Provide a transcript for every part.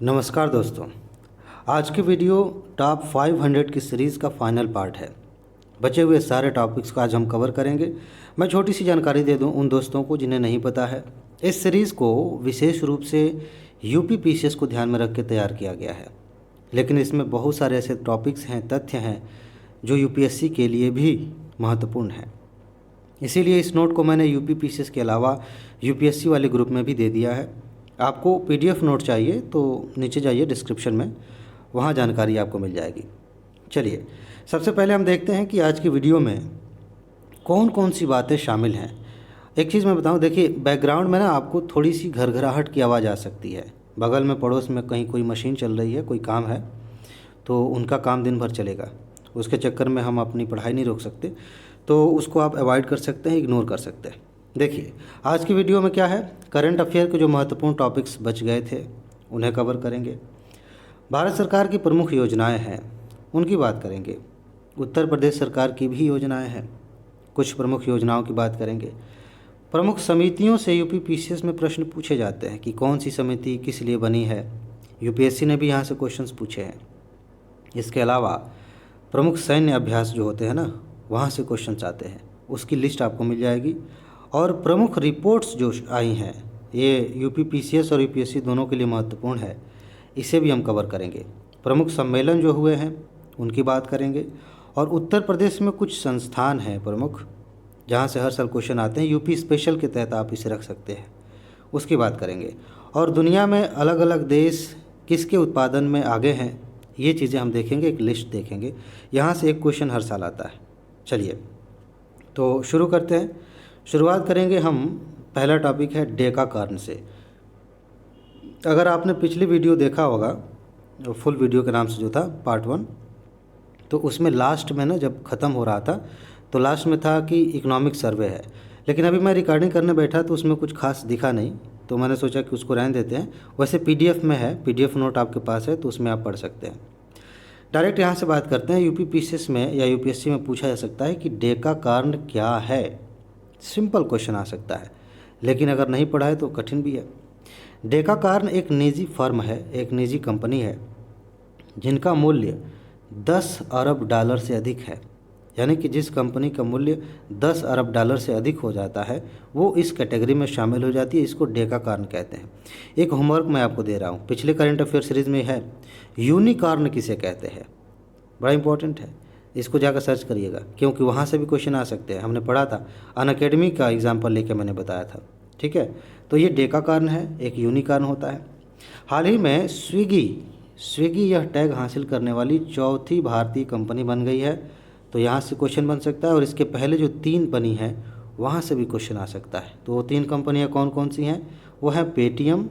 नमस्कार दोस्तों। आज की वीडियो टॉप 500 की सीरीज़ का फाइनल पार्ट है। बचे हुए सारे टॉपिक्स को आज हम कवर करेंगे। मैं छोटी सी जानकारी दे दूं उन दोस्तों को जिन्हें नहीं पता है। इस सीरीज़ को विशेष रूप से यूपी पीसीएस को ध्यान में रख के तैयार किया गया है, लेकिन इसमें बहुत सारे ऐसे टॉपिक्स हैं, तथ्य हैं जो यूपीएससी के लिए भी महत्वपूर्ण है। इसीलिए इस नोट को मैंने यूपी पीसीएस के अलावा यूपीएससी वाले ग्रुप में भी दे दिया है। आपको पीडीएफ नोट चाहिए तो नीचे जाइए डिस्क्रिप्शन में, वहाँ जानकारी आपको मिल जाएगी। चलिए सबसे पहले हम देखते हैं कि आज की वीडियो में कौन कौन सी बातें शामिल हैं। एक चीज़ मैं बताऊं, देखिए बैकग्राउंड में ना आपको थोड़ी सी घरघराहट की आवाज़ आ सकती है। बगल में पड़ोस में कहीं कोई मशीन चल रही है, कोई काम है, तो उनका काम दिन भर चलेगा। उसके चक्कर में हम अपनी पढ़ाई नहीं रोक सकते, तो उसको आप अवॉइड कर सकते हैं, इग्नोर कर सकते हैं। देखिए आज की वीडियो में क्या है, करंट अफेयर के जो महत्वपूर्ण टॉपिक्स बच गए थे उन्हें कवर करेंगे। भारत सरकार की प्रमुख योजनाएं हैं उनकी बात करेंगे। उत्तर प्रदेश सरकार की भी योजनाएं हैं, कुछ प्रमुख योजनाओं की बात करेंगे। प्रमुख समितियों से यूपी पीसीएस में प्रश्न पूछे जाते हैं कि कौन सी समिति किस लिए बनी है। यूपीएससी ने भी यहाँ से क्वेश्चंस पूछे हैं। इसके अलावा प्रमुख सैन्य अभ्यास जो होते हैं ना, वहाँ से क्वेश्चंस आते हैं, उसकी लिस्ट आपको मिल जाएगी। और प्रमुख रिपोर्ट्स जो आई हैं, ये यूपी पीसीएस और यूपीएससी दोनों के लिए महत्वपूर्ण है, इसे भी हम कवर करेंगे। प्रमुख सम्मेलन जो हुए हैं उनकी बात करेंगे। और उत्तर प्रदेश में कुछ संस्थान हैं प्रमुख, जहाँ से हर साल क्वेश्चन आते हैं, यूपी स्पेशल के तहत आप इसे रख सकते हैं, उसकी बात करेंगे। और दुनिया में अलग अलग देश किसके उत्पादन में आगे हैं, ये चीज़ें हम देखेंगे, एक लिस्ट देखेंगे। यहाँ से एक क्वेश्चन हर साल आता है। चलिए तो शुरू करते हैं। शुरुआत करेंगे हम, पहला टॉपिक है डेका कारण से। अगर आपने पिछली वीडियो देखा होगा, फुल वीडियो के नाम से जो था पार्ट 1, तो उसमें लास्ट में ना जब ख़त्म हो रहा था तो लास्ट में था कि इकोनॉमिक सर्वे है, लेकिन अभी मैं रिकॉर्डिंग करने बैठा तो उसमें कुछ खास दिखा नहीं, तो मैंने सोचा कि उसको रहने देते हैं। वैसे पीडीएफ में है, पीडीएफ नोट आपके पास है तो उसमें आप पढ़ सकते हैं। डायरेक्ट यहाँ से बात करते हैं। यूपी पीसीएस में या यूपीएससी में पूछा जा सकता है कि डेका कारण क्या है। सिंपल क्वेश्चन आ सकता है, लेकिन अगर नहीं पढ़ा है तो कठिन भी है। डेका कारण एक निजी फर्म है, एक निजी कंपनी है जिनका मूल्य 10 अरब डॉलर से अधिक है। यानी कि जिस कंपनी का मूल्य 10 अरब डॉलर से अधिक हो जाता है वो इस कैटेगरी में शामिल हो जाती है, इसको डेका कारण कहते हैं। एक होमवर्क मैं आपको दे रहा हूँ, पिछले करंट अफेयर सीरीज़ में है, यूनिकॉर्न किसे कहते हैं, बड़ा इंपॉर्टेंट है, इसको जाकर सर्च करिएगा, क्योंकि वहाँ से भी क्वेश्चन आ सकते हैं। हमने पढ़ा था, अनअकैडमी का एग्जाम्पल लेके मैंने बताया था, ठीक है। तो ये डेका कारण है, एक यूनिकॉर्न होता है। हाल ही में स्विगी यह टैग हासिल करने वाली चौथी भारतीय कंपनी बन गई है, तो यहाँ से क्वेश्चन बन सकता है। और इसके पहले जो 3 बनी हैं वहाँ से भी क्वेश्चन आ सकता है। तो वो 3 कंपनियाँ कौन कौन सी हैं, वो हैं पेटीएम,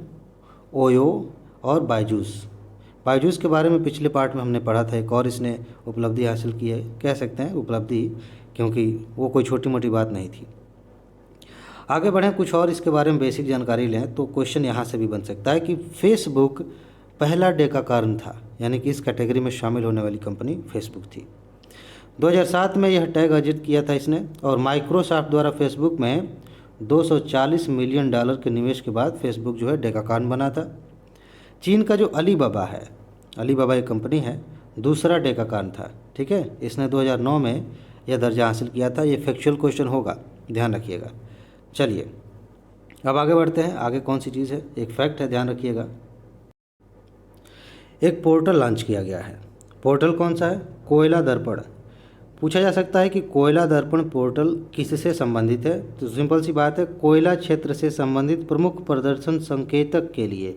ओयो और बायजूस। बायजूस के बारे में पिछले पार्ट में हमने पढ़ा था, एक और इसने उपलब्धि हासिल की है, कह सकते हैं उपलब्धि, क्योंकि वो कोई छोटी मोटी बात नहीं थी। आगे बढ़ें, कुछ और इसके बारे में बेसिक जानकारी लें तो क्वेश्चन यहाँ से भी बन सकता है कि फेसबुक पहला डेका कारण था, यानी कि इस कैटेगरी में शामिल होने वाली कंपनी फेसबुक थी। 2007 में यह टैग अर्जित किया था इसने। और माइक्रोसॉफ्ट द्वारा फेसबुक में 240 मिलियन डॉलर के निवेश के बाद फेसबुक जो है डेका कारण बना था। चीन का जो अलीबाबा है, अलीबाबा एक कंपनी है, दूसरा डेका कारण था, ठीक है। इसने 2009 में यह दर्जा हासिल किया था। ये फैक्चुअल क्वेश्चन होगा, ध्यान रखिएगा। चलिए अब आगे बढ़ते हैं। आगे कौन सी चीज़ है, एक फैक्ट है, ध्यान रखिएगा। एक पोर्टल लॉन्च किया गया है। पोर्टल कौन सा है, कोयला दर्पण। पूछा जा सकता है कि कोयला दर्पण पोर्टल किससे संबंधित है, तो सिंपल सी बात है, कोयला क्षेत्र से संबंधित प्रमुख प्रदर्शन संकेतक के लिए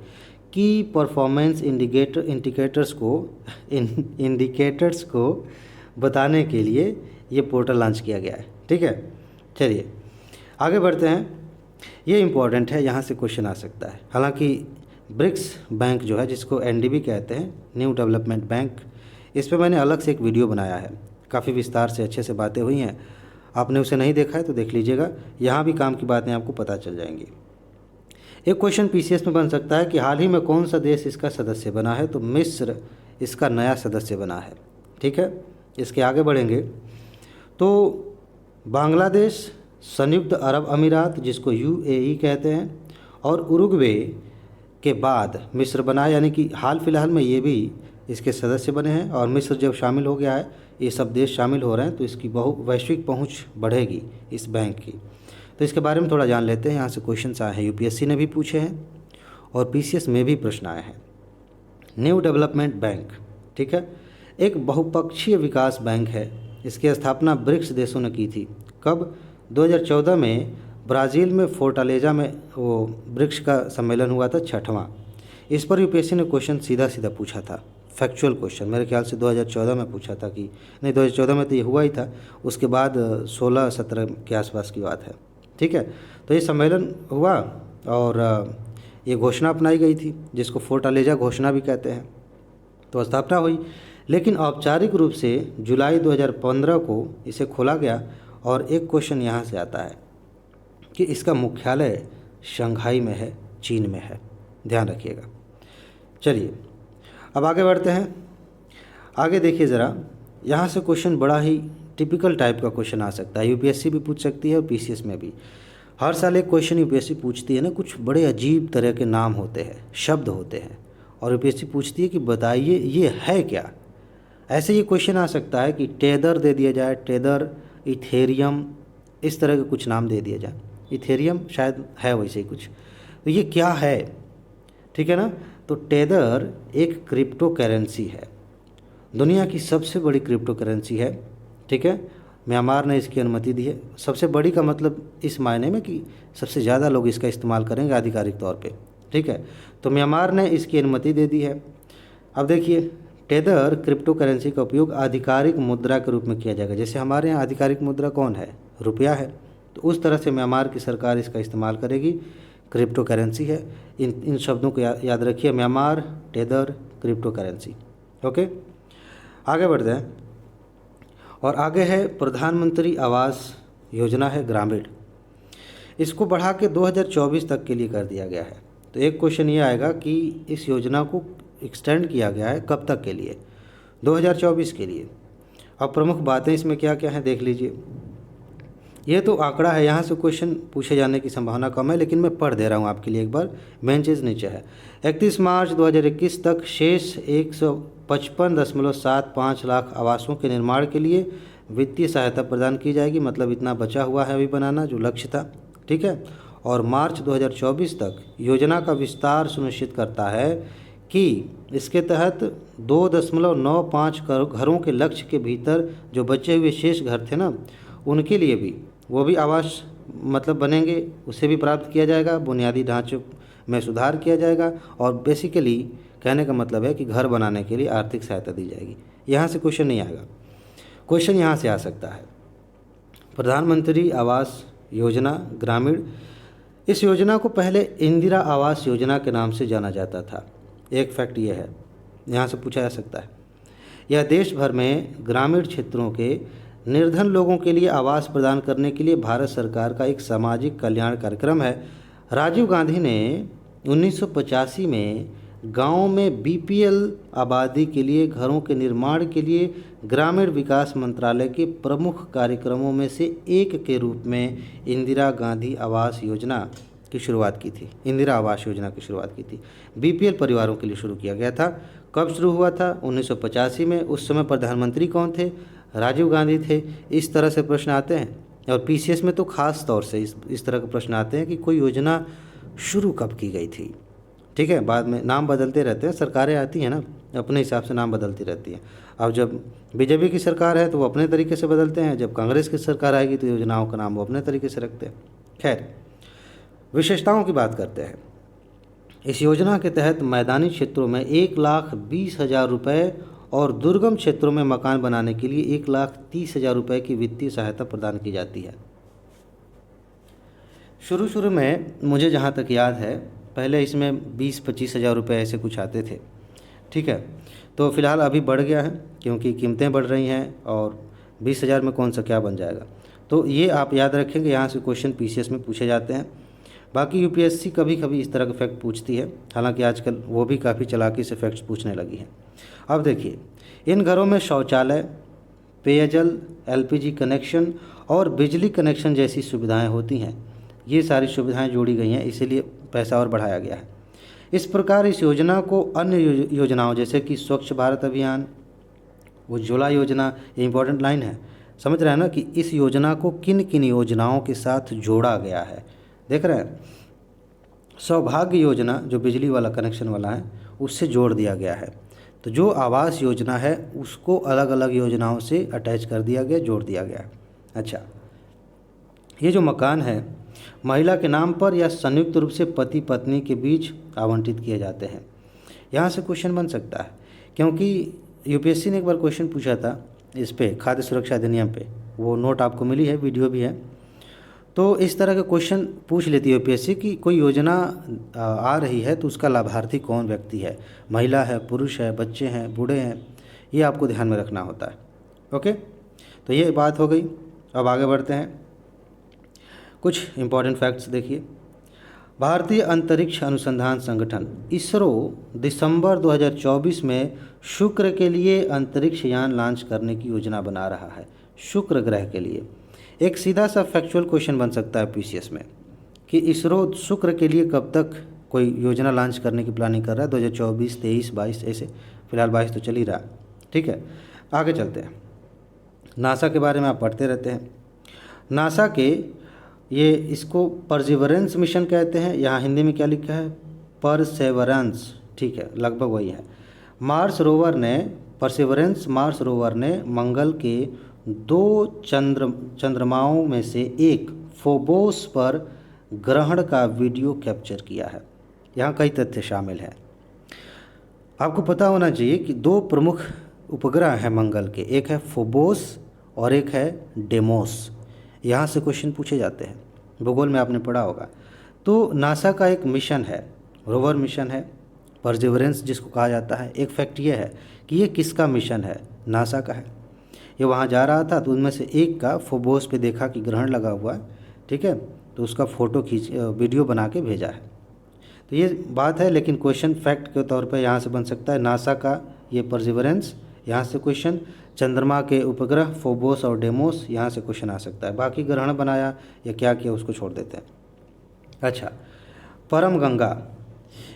की परफॉर्मेंस इंडिकेटर्स को बताने के लिए ये पोर्टल लॉन्च किया गया है, ठीक है। चलिए आगे बढ़ते हैं। ये इम्पॉर्टेंट है, यहाँ से क्वेश्चन आ सकता है। हालांकि ब्रिक्स बैंक जो है, जिसको एनडीबी कहते हैं, न्यू डेवलपमेंट बैंक, इस पर मैंने अलग से एक वीडियो बनाया है, काफ़ी विस्तार से अच्छे से बातें हुई हैं। आपने उसे नहीं देखा है तो देख लीजिएगा, यहाँ भी काम की बातें आपको पता चल जाएंगी। एक क्वेश्चन पीसीएस में बन सकता है कि हाल ही में कौन सा देश इसका सदस्य बना है, तो मिस्र इसका नया सदस्य बना है, ठीक है। इसके आगे बढ़ेंगे तो बांग्लादेश, संयुक्त अरब अमीरात जिसको यूएई कहते हैं, और उरुग्वे के बाद मिस्र बना, यानी कि हाल फिलहाल में ये भी इसके सदस्य बने हैं। और मिस्र जब शामिल हो गया है, ये सब देश शामिल हो रहे हैं, तो इसकी वैश्विक पहुंच बढ़ेगी इस बैंक की। तो इसके बारे में थोड़ा जान लेते हैं। यहाँ से क्वेश्चंस आए हैं, यूपीएससी ने भी पूछे हैं और पीसीएस में भी प्रश्न आए हैं। न्यू डेवलपमेंट बैंक, ठीक है, एक बहुपक्षीय विकास बैंक है। इसकी स्थापना ब्रिक्स देशों ने की थी। कब? 2014 में ब्राज़ील में फोर्टालेजा में वो ब्रिक्स का सम्मेलन हुआ था, 6वां। इस पर यूपीएससी ने क्वेश्चन सीधा सीधा पूछा था, फैक्चुअल क्वेश्चन। मेरे ख्याल से 2014 में पूछा था कि नहीं, 2014 में तो ये हुआ ही था, उसके बाद 16-17 के आसपास की बात है, ठीक है। तो ये सम्मेलन हुआ और ये घोषणा अपनाई गई थी, जिसको फोर्टालेजा घोषणा भी कहते हैं। तो स्थापना हुई, लेकिन औपचारिक रूप से जुलाई 2015 को इसे खोला गया। और एक क्वेश्चन यहाँ से आता है कि इसका मुख्यालय शंघाई में है, चीन में है, ध्यान रखिएगा। चलिए अब आगे बढ़ते हैं। आगे देखिए ज़रा, यहाँ से क्वेश्चन बड़ा ही टिपिकल टाइप का क्वेश्चन आ सकता है। यूपीएससी भी पूछ सकती है और पीसीएस में भी। हर साल एक क्वेश्चन यूपीएससी पूछती है ना, कुछ बड़े अजीब तरह के नाम होते हैं, शब्द होते हैं, और यूपीएससी पूछती है कि बताइए ये है क्या। ऐसे ये क्वेश्चन आ सकता है कि टेदर दे दिया जाए, टेदर, इथेरियम, इस तरह के कुछ नाम दे दिया जाए। इथेरियम शायद है वैसे ही कुछ, तो ये क्या है, ठीक है ना। तो टेदर एक क्रिप्टो करेंसी है, दुनिया की सबसे बड़ी क्रिप्टो करेंसी है, ठीक है। म्यांमार ने इसकी अनुमति दी है। सबसे बड़ी का मतलब इस मायने में कि सबसे ज़्यादा लोग इसका इस्तेमाल करेंगे आधिकारिक तौर पे, ठीक है। तो म्यांमार ने इसकी अनुमति दे दी है। अब देखिए, टेदर क्रिप्टो करेंसी का उपयोग आधिकारिक मुद्रा के रूप में किया जाएगा। जैसे हमारे यहाँ आधिकारिक मुद्रा कौन है? रुपया है। तो उस तरह से म्यांमार की सरकार इसका इस्तेमाल करेगी, क्रिप्टो करेंसी है। इन शब्दों को याद रखिए, Myanmar, tether, crypto currency. Okay, आगे बढ़ते हैं। और आगे है प्रधानमंत्री आवास योजना है ग्रामीण। इसको बढ़ा के 2024 तक के लिए कर दिया गया है। तो एक क्वेश्चन ये आएगा कि इस योजना को एक्सटेंड किया गया है कब तक के लिए? 2024 के लिए। अब प्रमुख बातें इसमें क्या क्या हैं देख लीजिए। ये तो आंकड़ा है, यहाँ से क्वेश्चन पूछे जाने की संभावना कम है, लेकिन मैं पढ़ दे रहा हूँ आपके लिए एक बार। मेन चीज़ नीचे है, 31 मार्च 2021 तक शेष 155.75 लाख आवासों के निर्माण के लिए वित्तीय सहायता प्रदान की जाएगी। मतलब इतना बचा हुआ है अभी बनाना, जो लक्ष्य था, ठीक है। और मार्च 2024 तक योजना का विस्तार सुनिश्चित करता है कि इसके तहत 2.95 घरों के लक्ष्य के भीतर जो बचे हुए शेष घर थे ना, उनके लिए भी वो भी आवास मतलब बनेंगे, उसे भी प्राप्त किया जाएगा। बुनियादी ढांचे में सुधार किया जाएगा और बेसिकली कहने का मतलब है कि घर बनाने के लिए आर्थिक सहायता दी जाएगी। यहाँ से क्वेश्चन नहीं आएगा। क्वेश्चन यहाँ से आ सकता है, प्रधानमंत्री आवास योजना ग्रामीण। इस योजना को पहले इंदिरा आवास योजना के नाम से जाना जाता था। एक फैक्ट ये है, यहाँ से पूछा जा सकता है। यह देश भर में ग्रामीण क्षेत्रों के निर्धन लोगों के लिए आवास प्रदान करने के लिए भारत सरकार का एक सामाजिक कल्याण कार्यक्रम है। राजीव गांधी ने 1985 में गाँव में बीपीएल आबादी के लिए घरों के निर्माण के लिए ग्रामीण विकास मंत्रालय के प्रमुख कार्यक्रमों में से एक के रूप में इंदिरा गांधी आवास योजना की शुरुआत की थी। इंदिरा आवास योजना की शुरुआत की थी, बीपीएल परिवारों के लिए शुरू किया गया था। कब शुरू हुआ था? 1985 में। उस समय प्रधानमंत्री कौन थे? राजीव गांधी थे। इस तरह से प्रश्न आते हैं, और पीसीएस में तो खास तौर से इस तरह के प्रश्न आते हैं कि कोई योजना शुरू कब की गई थी, ठीक है। बाद में नाम बदलते रहते हैं, सरकारें आती हैं ना, अपने हिसाब से नाम बदलती रहती हैं। अब जब बीजेपी की सरकार है तो वो अपने तरीके से बदलते हैं, जब कांग्रेस की सरकार आएगी तो योजनाओं का नाम वो अपने तरीके से रखते हैं। खैर, विशेषताओं की बात करते हैं। इस योजना के तहत मैदानी क्षेत्रों में 1,20,000 रुपये और दुर्गम क्षेत्रों में मकान बनाने के लिए 1,30,000 रुपये की वित्तीय सहायता प्रदान की जाती है। शुरू में मुझे जहाँ तक याद है, पहले इसमें 20-25 हज़ार रुपये ऐसे कुछ आते थे, ठीक है। तो फिलहाल अभी बढ़ गया है क्योंकि कीमतें बढ़ रही हैं, और 20,000 में कौन सा क्या बन जाएगा। तो ये आप याद रखेंगे, यहाँ से क्वेश्चन पीसीएस में पूछे जाते हैं। बाकी यूपीएससी कभी कभी इस तरह के फैक्ट पूछती है, हालांकि आजकल वो भी काफ़ी चालाकी से फैक्ट्स पूछने लगी है। अब देखिए, इन घरों में शौचालय, पेयजल, एलपीजी कनेक्शन और बिजली कनेक्शन जैसी सुविधाएं होती हैं। ये सारी सुविधाएं जोड़ी गई हैं, इसीलिए पैसा और बढ़ाया गया है। इस प्रकार इस योजना को अन्य योजनाओं जैसे कि स्वच्छ भारत अभियान, उज्ज्वला योजना, ये इंपॉर्टेंट लाइन है, समझ रहे हैं ना कि इस योजना को किन किन योजनाओं के साथ जोड़ा गया है। देख रहे हैं, सौभाग्य योजना जो बिजली वाला कनेक्शन वाला है उससे जोड़ दिया गया है। तो जो आवास योजना है उसको अलग अलग योजनाओं से अटैच कर दिया गया, जोड़ दिया गया। अच्छा, ये जो मकान है महिला के नाम पर या संयुक्त रूप से पति पत्नी के बीच आवंटित किए जाते हैं। यहाँ से क्वेश्चन बन सकता है, क्योंकि यूपीएससी ने एक बार क्वेश्चन पूछा था इस पे, खाद्य सुरक्षा अधिनियम पे, वो नोट आपको मिली है, वीडियो भी है। तो इस तरह के क्वेश्चन पूछ लेती है यूपीएससी कि कोई योजना आ रही है तो उसका लाभार्थी कौन व्यक्ति है, महिला है, पुरुष है, बच्चे हैं, बूढ़े हैं, ये आपको ध्यान में रखना होता है। ओके, तो ये बात हो गई। अब आगे बढ़ते हैं, कुछ इम्पॉर्टेंट फैक्ट्स देखिए। भारतीय अंतरिक्ष अनुसंधान संगठन इसरो दिसंबर 2024 में शुक्र के लिए अंतरिक्ष यान लॉन्च करने की योजना बना रहा है, शुक्र ग्रह के लिए। एक सीधा सा फैक्चुअल क्वेश्चन बन सकता है पीसीएस में कि इसरो शुक्र के लिए कब तक कोई योजना लॉन्च करने की प्लानिंग कर रहा है, 2024, 23, 22 ऐसे, फिलहाल 22 तो चल ही रहा। ठीक है, आगे चलते हैं। नासा के बारे में आप पढ़ते रहते हैं। नासा के ये इसको परसिवरेंस मिशन कहते हैं, यहाँ हिंदी में क्या लिखा है, परसेवरेंस, ठीक है, लगभग वही है। परसिवरेंस मार्स रोवर ने मंगल के 2 चंद्रमाओं में से एक फोबोस पर ग्रहण का वीडियो कैप्चर किया है। यहाँ कई तथ्य शामिल हैं। आपको पता होना चाहिए कि 2 प्रमुख उपग्रह हैं मंगल के, एक है फोबोस और एक है डेमोस। यहाँ से क्वेश्चन पूछे जाते हैं, भूगोल में आपने पढ़ा होगा। तो नासा का एक मिशन है, रोवर मिशन है, परसिवरेंस जिसको कहा जाता है। एक फैक्ट ये है कि ये किसका मिशन है, नासा का है। ये वहाँ जा रहा था तो उनमें से एक का फोबोस पे देखा कि ग्रहण लगा हुआ है, ठीक है, तो उसका फ़ोटो वीडियो बना के भेजा है। तो ये बात है, लेकिन क्वेश्चन फैक्ट के तौर पे यहाँ से बन सकता है नासा का ये परसिवरेंस, यहाँ से क्वेश्चन चंद्रमा के उपग्रह फोबोस और डेमोस, यहाँ से क्वेश्चन आ सकता है। बाकी ग्रहण बनाया या क्या किया उसको छोड़ देते हैं। अच्छा, परम गंगा,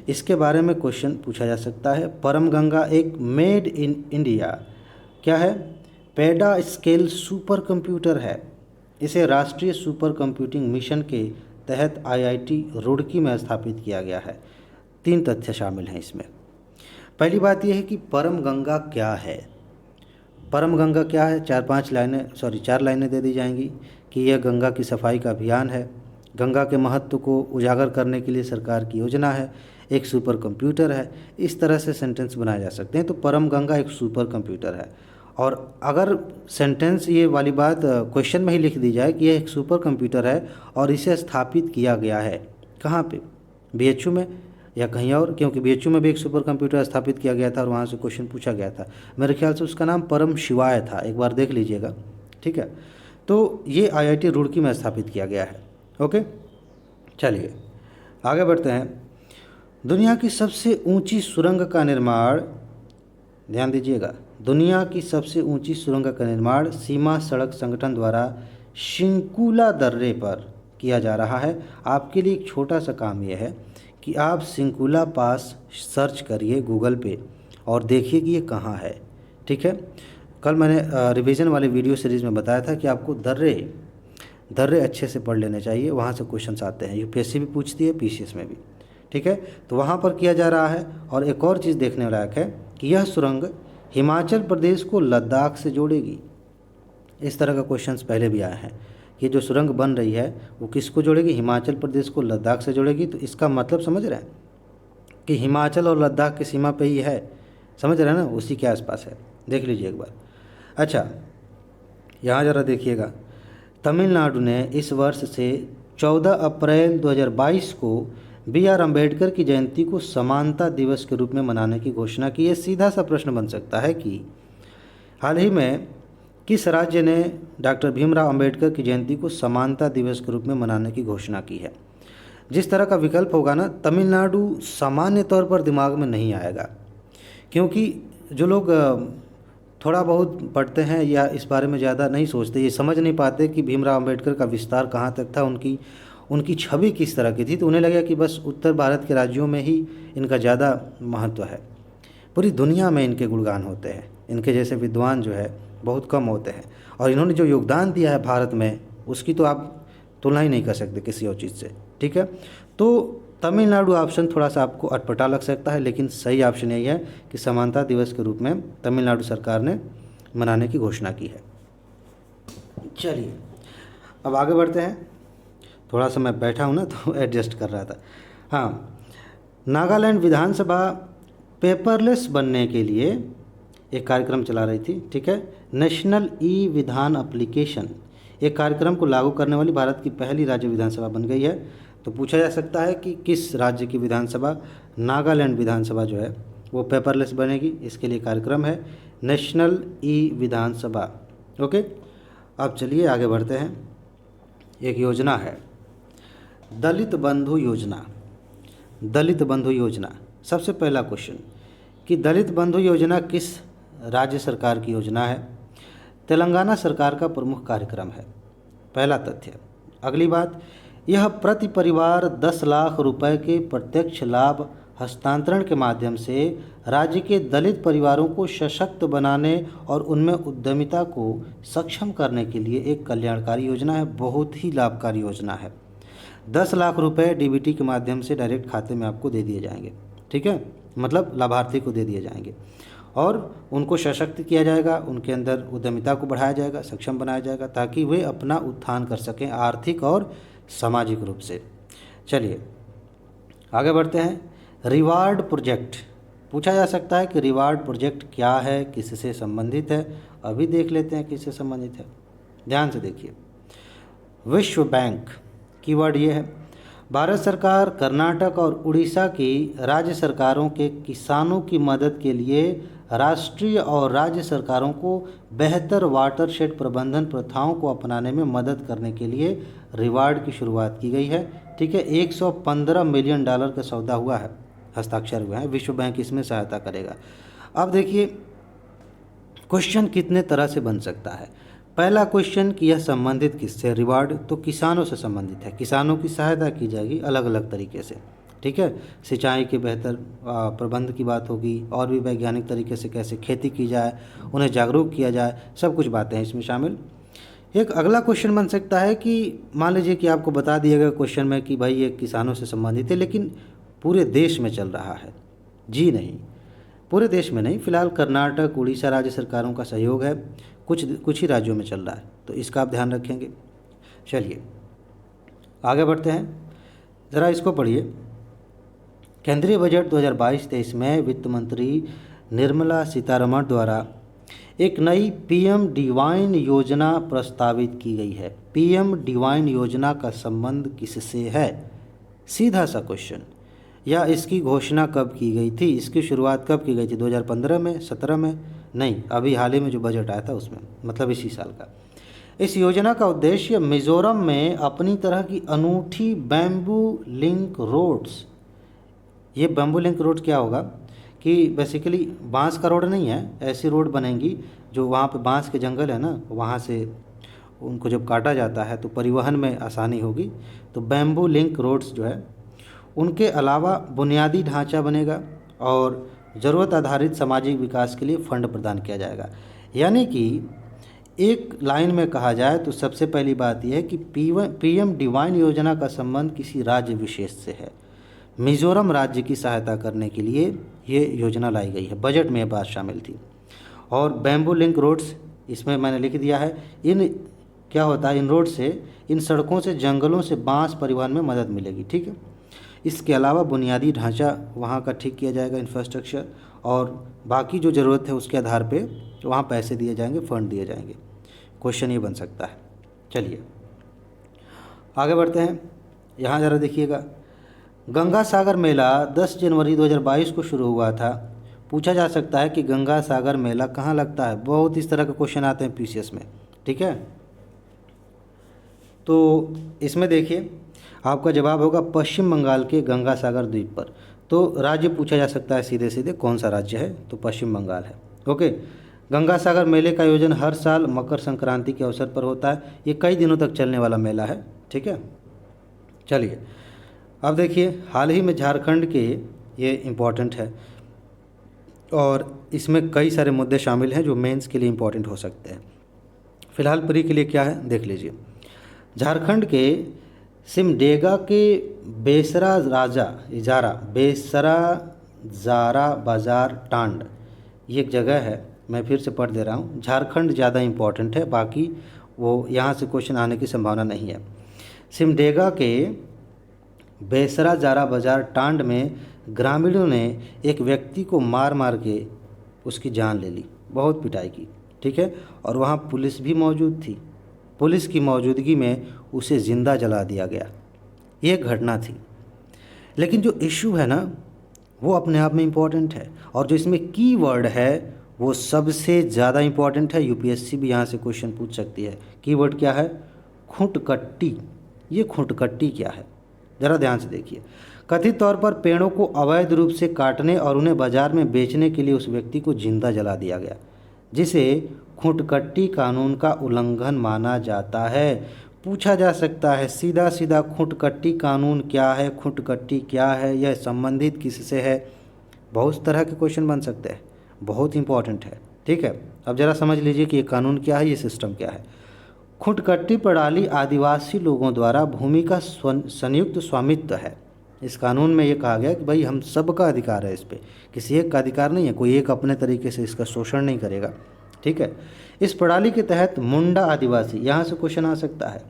इसके बारे में क्वेश्चन पूछा जा सकता है। परम गंगा एक मेड इन इंडिया क्या है, पेडा स्केल सुपर कंप्यूटर है। इसे राष्ट्रीय सुपर कंप्यूटिंग मिशन के तहत आईआईटी रुड़की में स्थापित किया गया है। 3 तथ्य शामिल हैं इसमें। पहली बात यह है कि परम गंगा क्या है। परम गंगा क्या है, 4 लाइनें दे दी जाएंगी कि यह गंगा की सफाई का अभियान है, गंगा के महत्व को उजागर करने के लिए सरकार की योजना है, एक सुपर कंप्यूटर है। इस तरह से सेंटेंस बनाए जा सकते हैं। तो परम गंगा एक सुपर कंप्यूटर है। और अगर सेंटेंस ये वाली बात क्वेश्चन में ही लिख दी जाए कि यह एक सुपर कंप्यूटर है और इसे स्थापित किया गया है कहाँ पे, बीएचयू में या कहीं और, क्योंकि बीएचयू में भी एक सुपर कंप्यूटर स्थापित किया गया था और वहाँ से क्वेश्चन पूछा गया था। मेरे ख्याल से उसका नाम परम शिवाय था, एक बार देख लीजिएगा, ठीक है। तो ये आईआईटी रुड़की में स्थापित किया गया है। ओके, चलिए आगे बढ़ते हैं। दुनिया की सबसे ऊंची सुरंग का निर्माण, ध्यान दीजिएगा, दुनिया की सबसे ऊंची सुरंग का निर्माण सीमा सड़क संगठन द्वारा सिंकुला दर्रे पर किया जा रहा है। आपके लिए एक छोटा सा काम यह है कि आप सिंकुला पास सर्च करिए गूगल पे और देखिए कि ये कहाँ है, ठीक है। कल मैंने रिवीजन वाली वीडियो सीरीज़ में बताया था कि आपको दर्रे अच्छे से पढ़ लेने चाहिए, वहाँ से क्वेश्चंस आते हैं, यूपीएससी भी पूछती है, पीसीएस में भी, ठीक है। तो वहाँ पर किया जा रहा है। और एक और चीज़ देखने लायक है कि यह सुरंग हिमाचल प्रदेश को लद्दाख से जोड़ेगी। इस तरह का क्वेश्चंस पहले भी आए हैं कि जो सुरंग बन रही है वो किसको जोड़ेगी, हिमाचल प्रदेश को लद्दाख से जोड़ेगी। तो इसका मतलब समझ रहे हैं कि हिमाचल और लद्दाख की सीमा पे ही है, समझ रहे हैं ना, उसी के आसपास है। देख लीजिए एक बार। अच्छा, यहाँ ज़रा देखिएगा, तमिलनाडु ने इस वर्ष से 14 अप्रैल 2022 को बी.आर. अम्बेडकर की जयंती को समानता दिवस के रूप में मनाने की घोषणा की। ये सीधा सा प्रश्न बन सकता है कि हाल ही में किस राज्य ने डॉक्टर भीमराव अम्बेडकर की जयंती को समानता दिवस के रूप में मनाने की घोषणा की है। जिस तरह का विकल्प होगा ना, तमिलनाडु सामान्य तौर पर दिमाग में नहीं आएगा, क्योंकि जो लोग थोड़ा बहुत पढ़ते हैं या इस बारे में ज़्यादा नहीं सोचते, ये समझ नहीं पाते कि भीमराव अम्बेडकर का विस्तार कहाँ तक था, उनकी उनकी छवि किस तरह की थी, तो उन्हें लगा कि बस उत्तर भारत के राज्यों में ही इनका ज़्यादा महत्व है, पूरी दुनिया में इनके गुणगान होते हैं, इनके जैसे विद्वान जो है बहुत कम होते हैं, और इन्होंने जो योगदान दिया है भारत में उसकी तो आप तुलना ही नहीं कर सकते किसी और चीज़ से। ठीक है, तो तमिलनाडु ऑप्शन थोड़ा सा आपको अटपटा लग सकता है, लेकिन सही ऑप्शन यही है कि समानता दिवस के रूप में तमिलनाडु सरकार ने मनाने की घोषणा की है। चलिए अब आगे बढ़ते हैं। थोड़ा सा मैं बैठा हूँ ना तो एडजस्ट कर रहा था। हाँ, नागालैंड विधानसभा पेपरलेस बनने के लिए एक कार्यक्रम चला रही थी। ठीक है, नेशनल ई विधान एप्लीकेशन, एक कार्यक्रम को लागू करने वाली भारत की पहली राज्य विधानसभा बन गई है। तो पूछा जा सकता है कि किस राज्य की विधानसभा, नागालैंड विधानसभा जो है वो पेपरलेस बनेगी, इसके लिए कार्यक्रम है नेशनल ई विधानसभा। ओके, अब चलिए आगे बढ़ते हैं। एक योजना है दलित बंधु योजना। दलित बंधु योजना, सबसे पहला क्वेश्चन कि दलित बंधु योजना किस राज्य सरकार की योजना है? तेलंगाना सरकार का प्रमुख कार्यक्रम है, पहला तथ्य। अगली बात, यह प्रति परिवार 10 लाख रुपए के प्रत्यक्ष लाभ हस्तांतरण के माध्यम से राज्य के दलित परिवारों को सशक्त बनाने और उनमें उद्यमिता को सक्षम करने के लिए एक कल्याणकारी योजना है, बहुत ही लाभकारी योजना है। 10 लाख रुपए डीबीटी के माध्यम से डायरेक्ट खाते में आपको दे दिए जाएंगे। ठीक है, मतलब लाभार्थी को दे दिए जाएंगे और उनको सशक्त किया जाएगा, उनके अंदर उद्यमिता को बढ़ाया जाएगा, सक्षम बनाया जाएगा ताकि वे अपना उत्थान कर सकें आर्थिक और सामाजिक रूप से। चलिए आगे बढ़ते हैं। रिवार्ड प्रोजेक्ट, पूछा जा सकता है कि रिवार्ड प्रोजेक्ट क्या है, किससे संबंधित है? अभी देख लेते हैं किससे संबंधित है, ध्यान से देखिए। विश्व बैंक, कीवर्ड ये है, भारत सरकार कर्नाटक और उड़ीसा की राज्य सरकारों के किसानों की मदद के लिए राष्ट्रीय और राज्य सरकारों को बेहतर वाटरशेड प्रबंधन प्रथाओं को अपनाने में मदद करने के लिए रिवार्ड की शुरुआत की गई है। ठीक है, 115 मिलियन डॉलर का सौदा हुआ है, हस्ताक्षर हुए हैं, विश्व बैंक इसमें सहायता करेगा। अब देखिए क्वेश्चन कितने तरह से बन सकता है। पहला क्वेश्चन कि यह संबंधित किससे, रिवार्ड तो किसानों से संबंधित है, किसानों की सहायता की जाएगी अलग अलग तरीके से। ठीक है, सिंचाई के बेहतर प्रबंध की बात होगी, और भी वैज्ञानिक तरीके से कैसे खेती की जाए, उन्हें जागरूक किया जाए, सब कुछ बातें हैं इसमें शामिल। एक अगला क्वेश्चन बन सकता है कि मान लीजिए कि आपको बता दिया गया क्वेश्चन में कि भाई ये किसानों से संबंधित है, लेकिन पूरे देश में चल रहा है। जी नहीं, पूरे देश में नहीं, फिलहाल कर्नाटक उड़ीसा राज्य सरकारों का सहयोग है, कुछ ही राज्यों में चल रहा है, तो इसका आप ध्यान रखेंगे। चलिए आगे बढ़ते हैं, ज़रा इसको पढ़िए। केंद्रीय बजट 2022-23 में वित्त मंत्री निर्मला सीतारमण द्वारा एक नई पीएम डिवाइन योजना प्रस्तावित की गई है। पीएम डिवाइन योजना का संबंध किससे है? सीधा सा क्वेश्चन। या इसकी घोषणा कब की गई थी, इसकी शुरुआत कब की गई थी? 2015 में, 17 में? नहीं, अभी हाल ही में जो बजट आया था उसमें, मतलब इसी साल का। इस योजना का उद्देश्य मिजोरम में अपनी तरह की अनूठी बैम्बू लिंक रोड्स, ये बैम्बू लिंक रोड क्या होगा कि बेसिकली बांस का रोड नहीं है, ऐसी रोड बनेंगी जो वहाँ पे बांस के जंगल है ना, वहाँ से उनको जब काटा जाता है तो परिवहन में आसानी होगी। तो बैम्बू लिंक रोड्स जो है, उनके अलावा बुनियादी ढांचा बनेगा और ज़रूरत आधारित सामाजिक विकास के लिए फंड प्रदान किया जाएगा। यानी कि एक लाइन में कहा जाए तो सबसे पहली बात यह है कि पीएम डिवाइन योजना का संबंध किसी राज्य विशेष से है। मिजोरम राज्य की सहायता करने के लिए ये योजना लाई गई है, बजट में ये बात शामिल थी। और बैम्बू लिंक रोड्स इसमें मैंने लिख दिया है। इन क्या होता है, इन रोड से, इन सड़कों से जंगलों से बांस परिवहन में मदद मिलेगी। ठीक है, इसके अलावा बुनियादी ढांचा वहाँ का ठीक किया जाएगा, इंफ्रास्ट्रक्चर, और बाकी जो ज़रूरत है उसके आधार पे वहाँ पैसे दिए जाएंगे, फंड दिए जाएंगे। क्वेश्चन ये बन सकता है। चलिए आगे बढ़ते हैं। यहाँ ज़रा देखिएगा, गंगा सागर मेला 10 जनवरी 2022 को शुरू हुआ था। पूछा जा सकता है कि गंगा सागर मेला कहाँ लगता है। बहुत इस तरह के क्वेश्चन आते हैं पीसीएस में। ठीक है, तो इसमें देखिए आपका जवाब होगा पश्चिम बंगाल के गंगा सागर द्वीप पर। तो राज्य पूछा जा सकता है सीधे सीधे, कौन सा राज्य है, तो पश्चिम बंगाल है। ओके, गंगा सागर मेले का आयोजन हर साल मकर संक्रांति के अवसर पर होता है। ये कई दिनों तक चलने वाला मेला है। ठीक है, चलिए अब देखिए, हाल ही में झारखंड के, ये इम्पॉर्टेंट है और इसमें कई सारे मुद्दे शामिल हैं जो मेंस के लिए इम्पॉर्टेंट हो सकते हैं। फिलहाल प्री के लिए क्या है देख लीजिए। झारखंड के सिमडेगा के बेसरा राजा इजारा बेसरा ज़ारा बाज़ार टांड, ये एक जगह है, मैं फिर से पढ़ दे रहा हूँ। झारखंड ज़्यादा इम्पोर्टेंट है, बाकी वो यहाँ से क्वेश्चन आने की संभावना नहीं है। सिमडेगा के बेसरा ज़ारा बाज़ार टांड में ग्रामीणों ने एक व्यक्ति को मार मार के उसकी जान ले ली, बहुत पिटाई की, ठीक है। और वहाँ पुलिस भी मौजूद थी। पुलिस की मौजूदगी में उसे ज़िंदा जला दिया गया। ये एक घटना थी। लेकिन जो इशू है ना, वो अपने आप में इम्पॉर्टेंट है, और जो इसमें की वर्ड है वो सबसे ज़्यादा इम्पॉर्टेंट है। यूपीएससी भी यहाँ से क्वेश्चन पूछ सकती है। की वर्ड क्या है? खुंटकट्टी। ये खुंटकट्टी क्या है, ज़रा ध्यान से देखिए। कथित तौर पर पेड़ों को अवैध रूप से काटने और उन्हें बाजार में बेचने के लिए उस व्यक्ति को जिंदा जला दिया गया, जिसे खुंटकट्टी कानून का उल्लंघन माना जाता है। पूछा जा सकता है सीधा सीधा, खुंटकट्टी कानून क्या है, खुंटकट्टी क्या है, यह संबंधित किससे है? बहुत तरह के क्वेश्चन बन सकते हैं, बहुत इंपॉर्टेंट है, ठीक है। अब ज़रा समझ लीजिए कि ये कानून क्या है, ये सिस्टम क्या है। खुंटकट्टी प्रणाली आदिवासी लोगों द्वारा भूमि का संयुक्त स्वामित्व है। इस कानून में ये कहा गया कि भाई हम सबका अधिकार है इस पर, किसी एक का अधिकार नहीं है, कोई एक अपने तरीके से इसका शोषण नहीं करेगा, ठीक है। इस प्रणाली के तहत मुंडा आदिवासी, यहाँ से क्वेश्चन आ सकता है।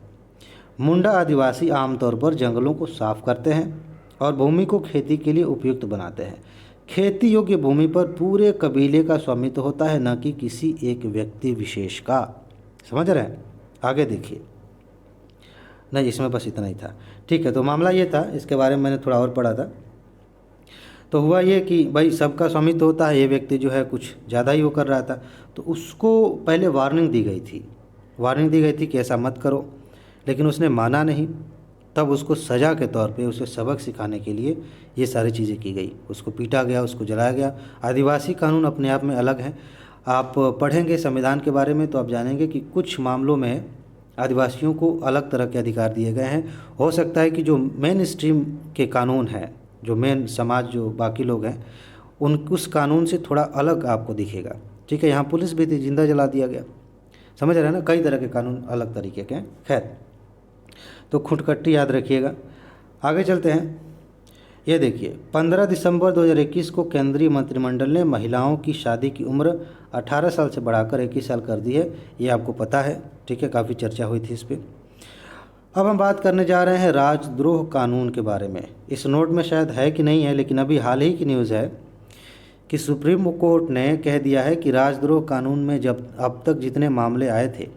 मुंडा आदिवासी आमतौर पर जंगलों को साफ करते हैं और भूमि को खेती के लिए उपयुक्त बनाते हैं। खेती योग्य भूमि पर पूरे कबीले का स्वामित्व होता है, न कि किसी एक व्यक्ति विशेष का। समझ रहे हैं? आगे देखिए। नहीं, इसमें बस इतना ही था, ठीक है। तो मामला ये था, इसके बारे में मैंने थोड़ा और पढ़ा था। तो हुआ ये कि भाई सबका स्वामित्व होता है, ये व्यक्ति जो है कुछ ज़्यादा ही वो कर रहा था, तो उसको पहले वार्निंग दी गई थी कि ऐसा मत करो, लेकिन उसने माना नहीं। तब उसको सज़ा के तौर पे उसे सबक सिखाने के लिए ये सारी चीज़ें की गई। उसको पीटा गया, उसको जलाया गया। आदिवासी कानून अपने आप में अलग हैं। आप पढ़ेंगे संविधान के बारे में तो आप जानेंगे कि कुछ मामलों में आदिवासियों को अलग तरह के अधिकार दिए गए हैं। हो सकता है कि जो मेन स्ट्रीम के कानून हैं, जो मेन समाज जो बाकी लोग हैं, उस कानून से थोड़ा अलग आपको दिखेगा, ठीक है। यहाँ पुलिस भी थी, जिंदा जला दिया गया। समझ रहे हैं ना? कई तरह के कानून अलग तरीके के हैं। खैर, तो खुंटकट्टी याद रखिएगा। आगे चलते हैं। ये देखिए, 15 दिसंबर 2021 को केंद्रीय मंत्रिमंडल ने महिलाओं की शादी की उम्र 18 साल से बढ़ाकर 21 साल कर दी है। ये आपको पता है, ठीक है, काफ़ी चर्चा हुई थी इस पर। अब हम बात करने जा रहे हैं राजद्रोह कानून के बारे में। इस नोट में शायद है कि नहीं है, लेकिन अभी हाल ही की न्यूज़ है कि सुप्रीम कोर्ट ने कह दिया है कि राजद्रोह कानून में जब अब तक जितने मामले आए थे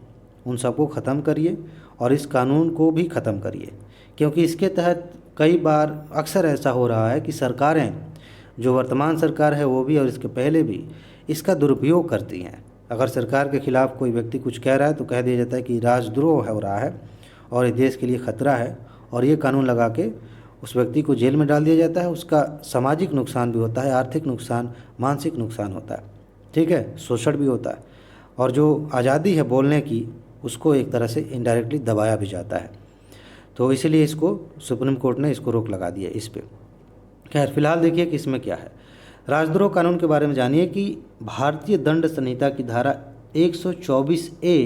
उन सबको ख़त्म करिए और इस कानून को भी ख़त्म करिए, क्योंकि इसके तहत कई बार अक्सर ऐसा हो रहा है कि सरकारें, जो वर्तमान सरकार है वो भी और इसके पहले भी, इसका दुरुपयोग करती हैं। अगर सरकार के खिलाफ़ कोई व्यक्ति कुछ कह रहा है तो कह दिया जाता है कि राजद्रोह हो रहा है और ये देश के लिए ख़तरा है, और ये कानून लगा के उस व्यक्ति को जेल में डाल दिया जाता है। उसका सामाजिक नुकसान भी होता है, आर्थिक नुकसान, मानसिक नुकसान होता है, ठीक है, शोषण भी होता है, और जो आज़ादी है बोलने की उसको एक तरह से इनडायरेक्टली दबाया भी जाता है। तो इसीलिए इसको सुप्रीम कोर्ट ने इसको रोक लगा दिया इस पे। खैर, फिलहाल देखिए कि इसमें क्या है। राजद्रोह कानून के बारे में जानिए कि भारतीय दंड संहिता की धारा 124A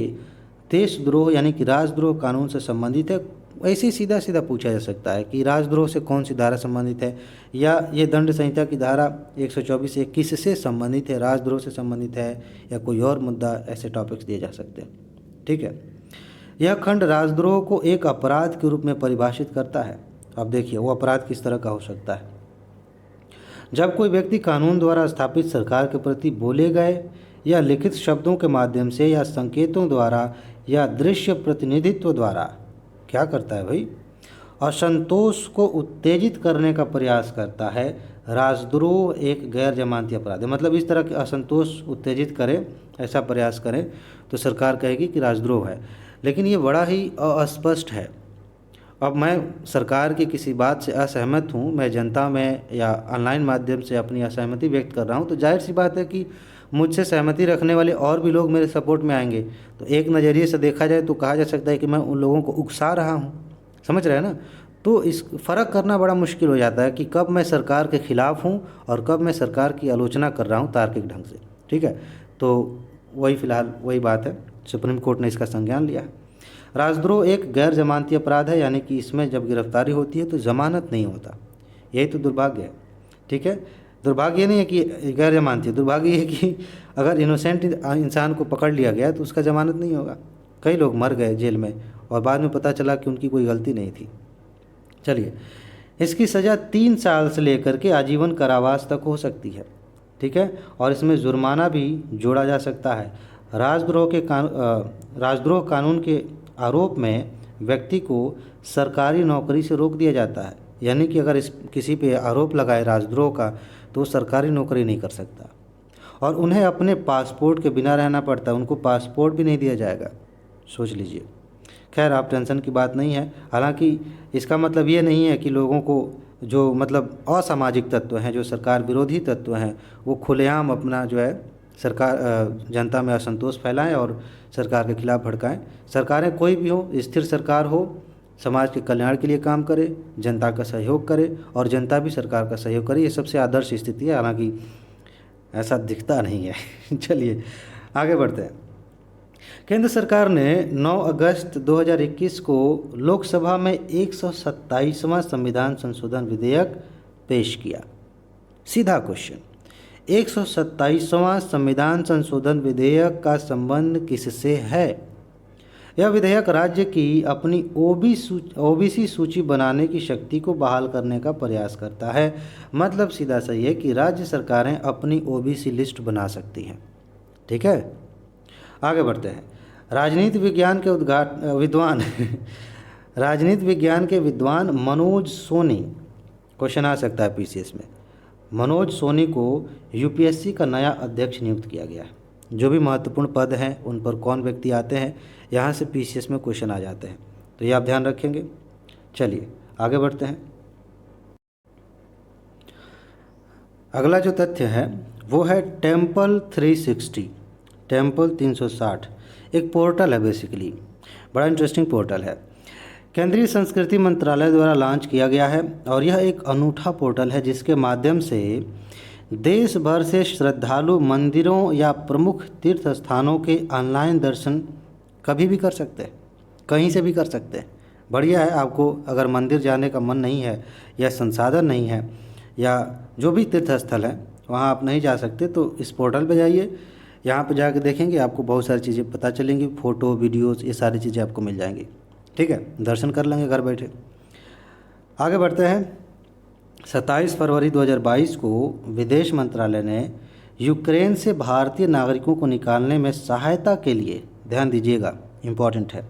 देशद्रोह यानी कि राजद्रोह कानून से संबंधित है। ऐसे ही सीधा सीधा पूछा जा सकता है कि राजद्रोह से कौन सी धारा संबंधित है, या ये दंड संहिता की धारा 124A किससे संबंधित है, राजद्रोह से संबंधित है या कोई और मुद्दा, ऐसे टॉपिक्स दिए जा सकते हैं, ठीक है। यह खंड राजद्रोह को एक अपराध के रूप में परिभाषित करता है। अब देखिए वो अपराध किस तरह का हो सकता है। जब कोई व्यक्ति कानून द्वारा स्थापित सरकार के प्रति बोले गए या लिखित शब्दों के माध्यम से या संकेतों द्वारा या दृश्य प्रतिनिधित्व द्वारा क्या करता है भाई, असंतोष को उत्तेजित करने का प्रयास करता है। राजद्रोह एक गैर जमानती अपराध है। मतलब इस तरह के असंतोष उत्तेजित करे, ऐसा प्रयास करें तो सरकार कहेगी कि राजद्रोह है। लेकिन ये बड़ा ही अस्पष्ट है। अब मैं सरकार की किसी बात से असहमत हूँ, मैं जनता में या ऑनलाइन माध्यम से अपनी असहमति व्यक्त कर रहा हूँ, तो जाहिर सी बात है कि मुझसे सहमति रखने वाले और भी लोग मेरे सपोर्ट में आएंगे। तो एक नज़रिए से देखा जाए तो कहा जा सकता है कि मैं उन लोगों को उकसा रहा हूँ। समझ रहे हैं ना? तो इस फ़र्क करना बड़ा मुश्किल हो जाता है कि कब मैं सरकार के ख़िलाफ़ हूँ और कब मैं सरकार की आलोचना कर रहा हूँ तार्किक ढंग से। ठीक है, तो वही फ़िलहाल वही बात है, सुप्रीम कोर्ट ने इसका संज्ञान लिया है। राजद्रोह एक गैर जमानती अपराध है, यानी कि इसमें जब गिरफ्तारी होती है तो ज़मानत नहीं होता। यही तो दुर्भाग्य है। ठीक है, दुर्भाग्य नहीं है कि गैर जमानती, दुर्भाग्य ये है कि अगर इनोसेंट इंसान को पकड़ लिया गया तो उसका ज़मानत नहीं होगा। कई लोग मर गए जेल में और बाद में पता चला कि उनकी कोई गलती नहीं थी। चलिए, इसकी सज़ा 3 साल से लेकर के आजीवन कारावास तक हो सकती है। ठीक है, और इसमें जुर्माना भी जोड़ा जा सकता है। राजद्रोह कानून के आरोप में व्यक्ति को सरकारी नौकरी से रोक दिया जाता है, यानी कि अगर इस किसी पे आरोप लगाए राजद्रोह का तो वो सरकारी नौकरी नहीं कर सकता और उन्हें अपने पासपोर्ट के बिना रहना पड़ता है, उनको पासपोर्ट भी नहीं दिया जाएगा। सोच लीजिए। खैर, आप टेंशन की बात नहीं है। हालांकि इसका मतलब ये नहीं है कि लोगों को जो मतलब असामाजिक तत्व हैं, जो सरकार विरोधी तत्व हैं, वो खुलेआम अपना जो है सरकार जनता में असंतोष फैलाएं और सरकार के खिलाफ भड़काएं। सरकारें कोई भी हो, स्थिर सरकार हो, समाज के कल्याण के लिए काम करे, जनता का सहयोग करे और जनता भी सरकार का सहयोग करे। ये सबसे आदर्श स्थिति है, हालांकि ऐसा दिखता नहीं है। चलिए आगे बढ़ते हैं। केंद्र सरकार ने 9 अगस्त 2021 को लोकसभा में 127वां संविधान संशोधन विधेयक पेश किया। सीधा क्वेश्चन, 127वां संविधान संशोधन विधेयक का संबंध किससे है? यह विधेयक राज्य की अपनी ओबीसी सूची बनाने की शक्ति को बहाल करने का प्रयास करता है। मतलब सीधा सही है कि राज्य सरकारें अपनी ओबीसी लिस्ट बना सकती हैं। ठीक है, आगे बढ़ते हैं। राजनीति विज्ञान के विद्वान मनोज सोनी, क्वेश्चन आ सकता है पीसीएस में, मनोज सोनी को यूपीएससी का नया अध्यक्ष नियुक्त किया गया है। जो भी महत्वपूर्ण पद हैं उन पर कौन व्यक्ति आते हैं, यहाँ से पीसीएस में क्वेश्चन आ जाते हैं, तो ये आप ध्यान रखेंगे। चलिए आगे बढ़ते हैं। अगला जो तथ्य है वो है टेम्पल 360, टेम्पल 360 एक पोर्टल है, बेसिकली बड़ा इंटरेस्टिंग पोर्टल है। केंद्रीय संस्कृति मंत्रालय द्वारा लॉन्च किया गया है और यह एक अनूठा पोर्टल है जिसके माध्यम से देश भर से श्रद्धालु मंदिरों या प्रमुख तीर्थ स्थानों के ऑनलाइन दर्शन कभी भी कर सकते हैं, कहीं से भी कर सकते हैं। बढ़िया है। आपको अगर मंदिर जाने का मन नहीं है या संसाधन नहीं है या जो भी तीर्थ स्थल है वहाँ आप नहीं जा सकते तो इस पोर्टल पे जाइए। यहाँ पे जाके देखेंगे आपको बहुत सारी चीज़ें पता चलेंगी, फ़ोटो वीडियोज़ ये सारी चीज़ें आपको मिल जाएंगी। ठीक है, दर्शन कर लेंगे घर बैठे। आगे बढ़ते हैं। 27 फरवरी 2022 को विदेश मंत्रालय ने यूक्रेन से भारतीय नागरिकों को निकालने में सहायता के लिए, ध्यान दीजिएगा इम्पॉर्टेंट है,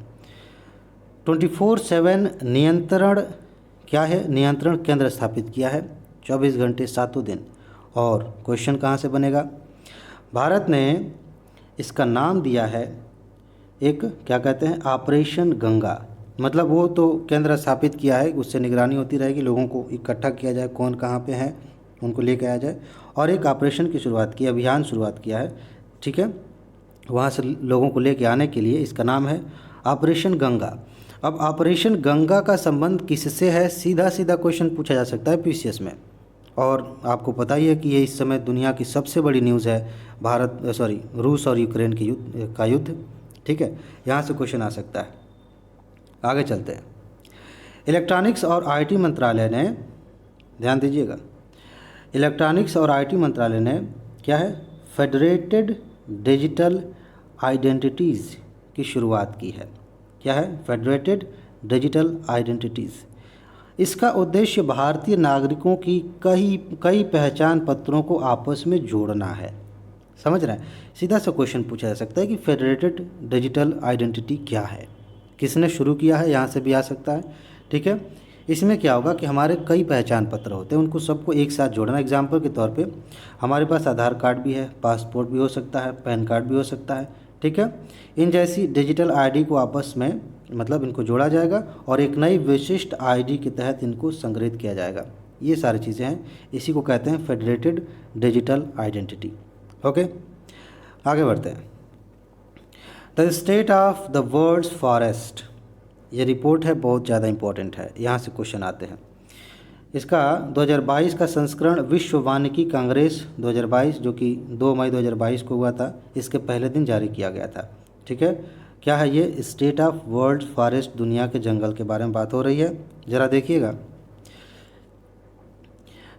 24/7 नियंत्रण क्या है, नियंत्रण केंद्र स्थापित किया है 24 घंटे 7 दिन। और क्वेश्चन कहाँ से बनेगा? भारत ने इसका नाम दिया है एक, क्या कहते हैं, ऑपरेशन गंगा। मतलब वो तो केंद्र स्थापित किया है, उससे निगरानी होती रहेगी, लोगों को इकट्ठा किया जाए, कौन कहाँ पे हैं उनको लेके आया जाए, और एक ऑपरेशन की शुरुआत की, अभियान शुरुआत किया है। ठीक है, वहाँ से लोगों को लेके आने के लिए इसका नाम है ऑपरेशन गंगा। अब ऑपरेशन गंगा का संबंध किससे है? सीधा सीधा क्वेश्चन पूछा जा सकता है पीसीएस में। और आपको पता ही है कि ये इस समय दुनिया की सबसे बड़ी न्यूज़ है, रूस और यूक्रेन का युद्ध। ठीक है, यहाँ से क्वेश्चन आ सकता है। आगे चलते हैं। इलेक्ट्रॉनिक्स और आईटी मंत्रालय ने, ध्यान दीजिएगा, इलेक्ट्रॉनिक्स और आईटी मंत्रालय ने क्या है, फेडरेटेड डिजिटल आइडेंटिटीज़ की शुरुआत की है। क्या है? Federated digital identities. इसका उद्देश्य भारतीय नागरिकों की कई पहचान पत्रों को आपस में जोड़ना है। समझ रहे हैं? सीधा सा क्वेश्चन पूछा जा सकता है कि फेडरेटेड डिजिटल आइडेंटिटी क्या है, किसने शुरू किया है, यहाँ से भी आ सकता है। ठीक है, इसमें क्या होगा कि हमारे कई पहचान पत्र होते हैं, उनको सबको एक साथ जोड़ना। एग्जाम्पल के तौर पे हमारे पास आधार कार्ड भी है, पासपोर्ट भी हो सकता है, पैन कार्ड भी हो सकता है। ठीक है, इन जैसी डिजिटल आईडी को आपस में मतलब इनको जोड़ा जाएगा और एक नई विशिष्ट आईडी के तहत इनको संग्रहित किया जाएगा। ये सारी चीज़ें हैं, इसी को कहते हैं फेडरेटेड डिजिटल आइडेंटिटी। ओके, आगे बढ़ते हैं। The state of the world's forest, ये रिपोर्ट है बहुत ज़्यादा इम्पोर्टेंट है, यहाँ से क्वेश्चन आते हैं। इसका 2022 का संस्करण विश्व वानिकी कांग्रेस 2022 जो कि 2 मई 2022 को हुआ था, इसके पहले दिन जारी किया गया था। ठीक है, क्या है ये? स्टेट ऑफ वर्ल्ड फॉरेस्ट, दुनिया के जंगल के बारे में बात हो रही है। ज़रा देखिएगा,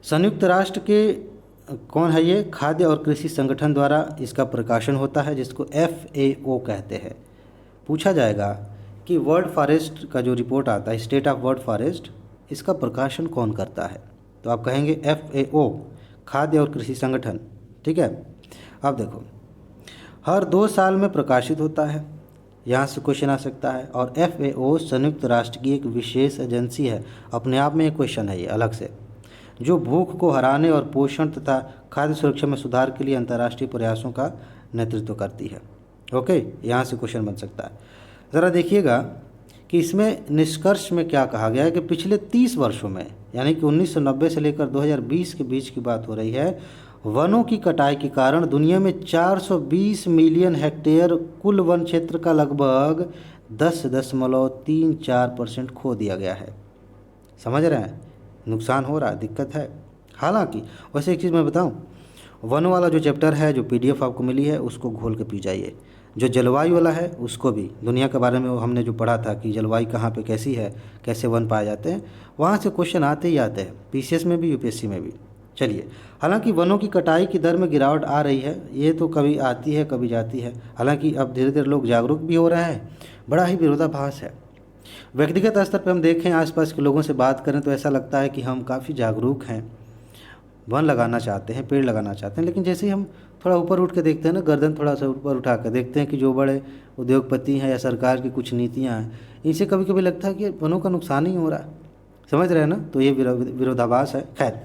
संयुक्त राष्ट्र के कौन है ये? खाद्य और कृषि संगठन द्वारा इसका प्रकाशन होता है, जिसको FAO कहते हैं। पूछा जाएगा कि वर्ल्ड फॉरेस्ट का जो रिपोर्ट आता है, स्टेट ऑफ वर्ल्ड फॉरेस्ट, इसका प्रकाशन कौन करता है? तो आप कहेंगे FAO, खाद्य और कृषि संगठन। ठीक है, अब देखो, हर 2 साल में प्रकाशित होता है, यहाँ से क्वेश्चन आ सकता है। और FAO संयुक्त राष्ट्र की एक विशेष एजेंसी है, अपने आप में एक क्वेश्चन है ये अलग से, जो भूख को हराने और पोषण तथा खाद्य सुरक्षा में सुधार के लिए अंतर्राष्ट्रीय प्रयासों का नेतृत्व करती है। ओके, यहाँ से क्वेश्चन बन सकता है। ज़रा देखिएगा कि इसमें निष्कर्ष में क्या कहा गया है कि पिछले 30 वर्षों में, यानी कि 1990 से लेकर 2020 के बीच की बात हो रही है, वनों की कटाई के कारण दुनिया में 420 मिलियन हेक्टेयर कुल वन क्षेत्र का लगभग 10.34% खो दिया गया है। समझ रहे हैं? नुकसान हो रहा है, दिक्कत है। हालांकि वैसे एक चीज़ मैं बताऊं, वनों वाला जो चैप्टर है, जो PDF आपको मिली है, उसको घोल के पी जाइए। जो जलवायु वाला है उसको भी, दुनिया के बारे में हमने जो पढ़ा था कि जलवायु कहाँ पे कैसी है, कैसे वन पाए जाते हैं, वहाँ से क्वेश्चन आते ही आते हैं, PCS में भी UPSC में भी। चलिए, हालांकि वनों की कटाई की दर में गिरावट आ रही है, ये तो कभी आती है कभी जाती है। हालांकि अब धीरे धीरे लोग जागरूक भी हो रहे हैं, बड़ा ही विरोधाभास है। व्यक्तिगत स्तर पर हम देखें, आसपास के लोगों से बात करें, तो ऐसा लगता है कि हम काफ़ी जागरूक हैं, वन लगाना चाहते हैं, पेड़ लगाना चाहते हैं। लेकिन जैसे ही हम थोड़ा ऊपर उठ के देखते हैं ना, गर्दन थोड़ा सा ऊपर उठा कर देखते हैं कि जो बड़े उद्योगपति हैं या सरकार की कुछ नीतियाँ हैं, इनसे कभी कभी लगता है कि वनों का नुकसान ही हो रहा है। समझ रहे हैं ना? तो ये विरोधाभास है। खैर,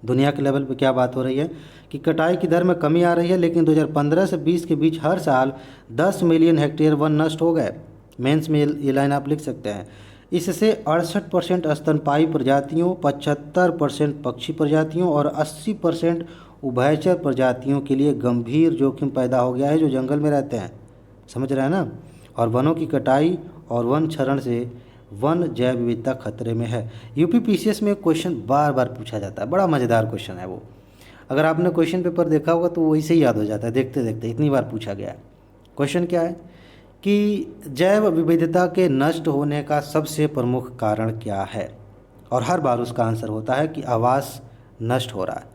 दुनिया के लेवल पे क्या बात हो रही है कि कटाई की दर में कमी आ रही है, लेकिन 2015 से 20 के बीच हर साल 10 मिलियन हेक्टेयर वन नष्ट हो गए। मेंस में ये लाइन आप लिख सकते हैं। इससे 68% स्तनपायी प्रजातियों, 75% पक्षी प्रजातियों और 80% उभयचर प्रजातियों के लिए गंभीर जोखिम पैदा हो गया है, जो जंगल में रहते हैं। समझ रहे हैं ना? और वनों की कटाई और वन क्षरण से वन जैव विविधता खतरे में है। UP PCS में क्वेश्चन बार बार पूछा जाता है, बड़ा मज़ेदार क्वेश्चन है वो। अगर आपने क्वेश्चन पेपर देखा होगा तो वैसे ही याद हो जाता है, देखते देखते इतनी बार पूछा गया है। क्वेश्चन क्या है कि जैव विविधता के नष्ट होने का सबसे प्रमुख कारण क्या है? और हर बार उसका आंसर होता है कि आवास नष्ट हो रहा है।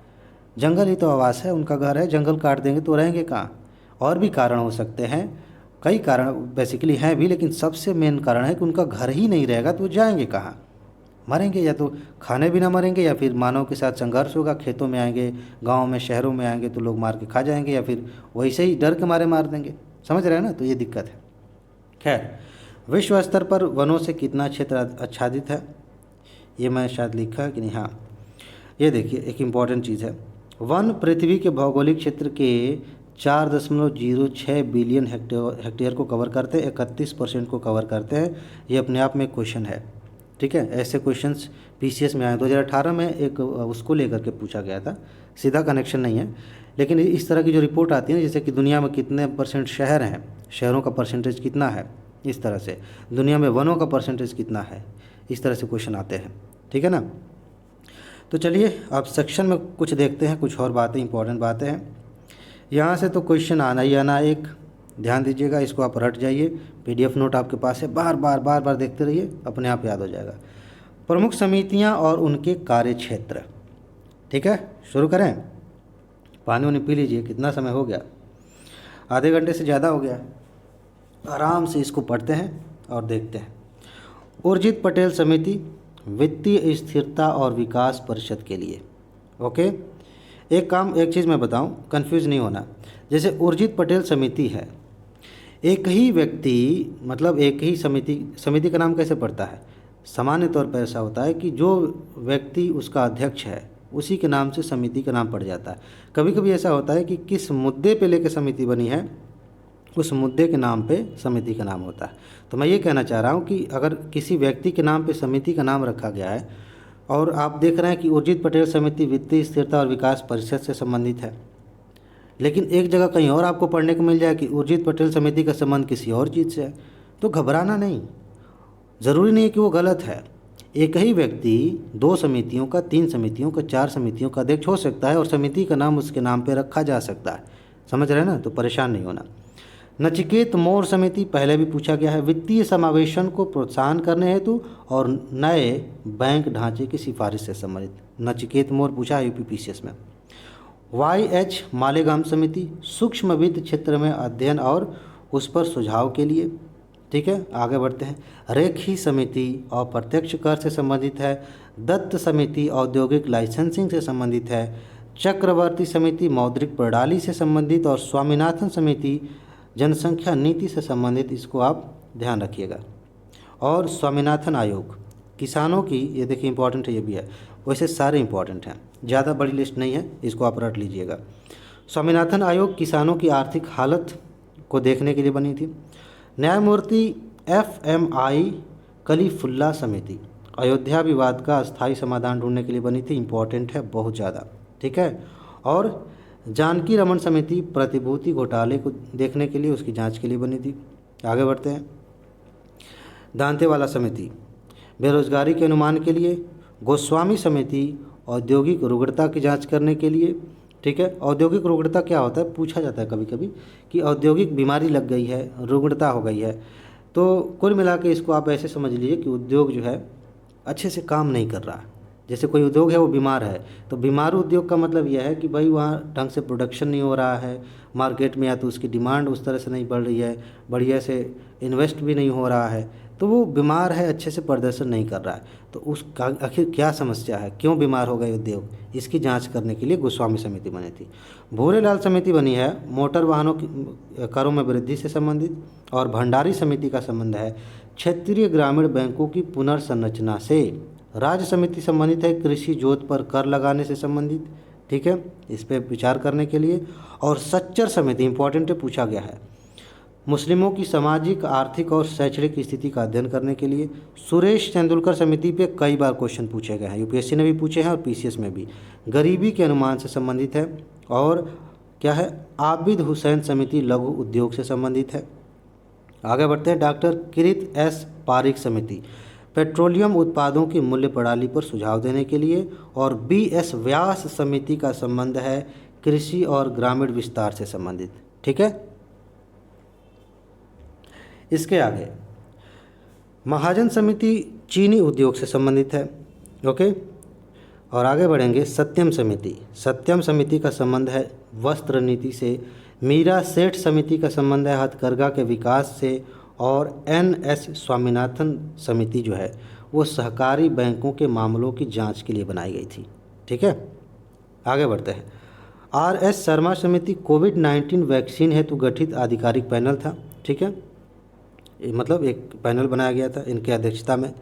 जंगल ही तो आवास है, उनका घर है, जंगल काट देंगे तो रहेंगे कहाँ? और भी कारण हो सकते हैं, कई कारण बेसिकली हैं भी, लेकिन सबसे मेन कारण है कि उनका घर ही नहीं रहेगा तो वो जाएंगे कहाँ? मरेंगे, या तो खाने बिना मरेंगे, या फिर मानव के साथ संघर्ष होगा, खेतों में आएंगे, गाँव में शहरों में आएंगे तो लोग मार के खा जाएंगे, या फिर वैसे ही डर के मारे मार देंगे। समझ रहे हैं ना? तो ये दिक्कत है। खैर, विश्व स्तर पर वनों से कितना क्षेत्र आच्छादित है, ये मैं शायद लिखा है कि नहीं। हाँ, ये देखिए, एक इम्पॉर्टेंट चीज़ है। वन पृथ्वी के भौगोलिक क्षेत्र के 4.06 बिलियन हेक्टेयर को कवर करते हैं, 31% को कवर करते हैं। ये अपने आप में एक क्वेश्चन है। ठीक है, ऐसे क्वेश्चंस PCS में आए। 2018 में एक उसको लेकर के पूछा गया था, सीधा कनेक्शन नहीं है, लेकिन इस तरह की जो रिपोर्ट आती है, जैसे कि दुनिया में कितने % शहर हैं, शहरों का परसेंटेज कितना है, इस तरह से दुनिया में वनों का परसेंटेज कितना है, इस तरह से क्वेश्चन आते हैं। ठीक है ना? तो चलिए अब सेक्शन में कुछ देखते हैं, कुछ और बातें, इंपॉर्टेंट बातें हैं। यहाँ से तो क्वेश्चन आना ही आना, एक ध्यान दीजिएगा, इसको आप रट जाइए। PDF नोट आपके पास है, बार बार देखते रहिए, अपने आप याद हो जाएगा। प्रमुख समितियाँ और उनके कार्य क्षेत्र। ठीक है, शुरू करें। पानी वानी पी लीजिए, कितना समय हो गया, आधे घंटे से ज़्यादा हो गया। आराम से इसको पढ़ते हैं और देखते हैं। उर्जित पटेल समिति, वित्तीय स्थिरता और विकास परिषद के लिए। ओके, एक चीज़ मैं बताऊं, कंफ्यूज नहीं होना। जैसे उर्जित पटेल समिति है, एक ही व्यक्ति, मतलब एक ही समिति का नाम कैसे पड़ता है? सामान्य तौर पर ऐसा होता है कि जो व्यक्ति उसका अध्यक्ष है उसी के नाम से समिति का नाम पड़ जाता है। कभी कभी ऐसा होता है कि किस मुद्दे पे लेकर समिति बनी है, उस मुद्दे के नाम पे समिति का नाम होता है। तो मैं ये कहना चाह रहा हूँ कि अगर किसी व्यक्ति के नाम पे समिति का नाम रखा गया है और आप देख रहे हैं कि उर्जित पटेल समिति वित्तीय स्थिरता और विकास परिषद से संबंधित है, लेकिन एक जगह कहीं और आपको पढ़ने को मिल जाए कि उर्जित पटेल समिति का संबंध किसी और चीज़ से है, तो घबराना नहीं। ज़रूरी नहीं है कि वो गलत है। एक ही व्यक्ति 2 समितियों का, 3 समितियों का, 4 समितियों का अध्यक्ष हो सकता है और समिति का नाम उसके नाम पे रखा जा सकता है। समझ रहे हैं ना? तो परेशान नहीं होना। नचिकेत मोर समिति पहले भी पूछा गया है, वित्तीय समावेशन को प्रोत्साहन करने हेतु और नए बैंक ढांचे की सिफारिश से संबंधित। नचिकेत मोर पूछा है यूपीपीसीएस में। YH मालेगाम समिति सूक्ष्म वित्त क्षेत्र में अध्ययन और उस पर सुझाव के लिए। ठीक है, आगे बढ़ते हैं। रेखी समिति अप्रत्यक्ष कर से संबंधित है। दत्त समिति औद्योगिक लाइसेंसिंग से संबंधित है। चक्रवर्ती समिति मौद्रिक प्रणाली से संबंधित और स्वामीनाथन समिति जनसंख्या नीति से संबंधित। इसको आप ध्यान रखिएगा। और स्वामीनाथन आयोग किसानों की, ये देखिए इंपॉर्टेंट है, ये भी है। वैसे सारे इंपॉर्टेंट हैं, ज़्यादा बड़ी लिस्ट नहीं है, इसको आप रट लीजिएगा। स्वामीनाथन आयोग किसानों की आर्थिक हालत को देखने के लिए बनी थी। न्यायमूर्ति FMI कलीफुल्ला समिति अयोध्या विवाद का अस्थायी समाधान ढूंढने के लिए बनी थी। इंपॉर्टेंट है बहुत ज़्यादा। ठीक है। और जानकी रमन समिति प्रतिभूति घोटाले को देखने के लिए, उसकी जांच के लिए बनी थी। आगे बढ़ते हैं। दांतेवाला समिति बेरोजगारी के अनुमान के लिए। गोस्वामी समिति औद्योगिक रुग्णता की जांच करने के लिए। ठीक है। औद्योगिक रुग्णता क्या होता है, पूछा जाता है कभी कभी कि औद्योगिक बीमारी लग गई है, रुग्णता हो गई है। तो कुल मिला के इसको आप ऐसे समझ लीजिए कि उद्योग जो है अच्छे से काम नहीं कर रहा। जैसे कोई उद्योग है वो बीमार है, तो बीमार उद्योग का मतलब यह है कि भाई वहाँ ढंग से प्रोडक्शन नहीं हो रहा है मार्केट में, या तो उसकी डिमांड उस तरह से नहीं बढ़ रही है, बढ़िया से इन्वेस्ट भी नहीं हो रहा है, तो वो बीमार है, अच्छे से प्रदर्शन नहीं कर रहा है। तो उसका आखिर क्या समस्या है, क्यों बीमार हो गए उद्योग, इसकी जांच करने के लिए गोस्वामी समिति बनी थी। भूरेलाल समिति बनी है मोटर वाहनों की करों में वृद्धि से संबंधित। और भंडारी समिति का संबंध है क्षेत्रीय ग्रामीण बैंकों की पुनर्संरचना से। राज्य समिति संबंधित है कृषि जोत पर कर लगाने से संबंधित। ठीक है, इस पर विचार करने के लिए। और सच्चर समिति इंपॉर्टेंट है, पूछा गया है, मुस्लिमों की सामाजिक, आर्थिक और शैक्षणिक स्थिति का अध्ययन करने के लिए। सुरेश तेंदुलकर समिति पे कई बार क्वेश्चन पूछे गए हैं, यूपीएससी ने भी पूछे हैं और पीसीएस में भी। गरीबी के अनुमान से संबंधित है। और क्या है, आबिद हुसैन समिति लघु उद्योग से संबंधित है। आगे बढ़ते हैं। डॉक्टर किरित एस पारिक समिति पेट्रोलियम उत्पादों की मूल्य प्रणाली पर सुझाव देने के लिए। और BS व्यास समिति का संबंध है कृषि और ग्रामीण विस्तार से संबंधित। ठीक है। इसके आगे महाजन समिति चीनी उद्योग से संबंधित है। ओके। और आगे बढ़ेंगे। सत्यम समिति, सत्यम समिति का संबंध है वस्त्र नीति से। मीरा सेठ समिति का संबंध है हथकरघा के विकास से। और NS स्वामीनाथन समिति जो है वो सहकारी बैंकों के मामलों की जांच के लिए बनाई गई थी। ठीक है। आगे बढ़ते हैं। RS शर्मा समिति कोविड-19 वैक्सीन हेतु गठित आधिकारिक पैनल था। ठीक है, मतलब एक पैनल बनाया गया था इनके अध्यक्षता में।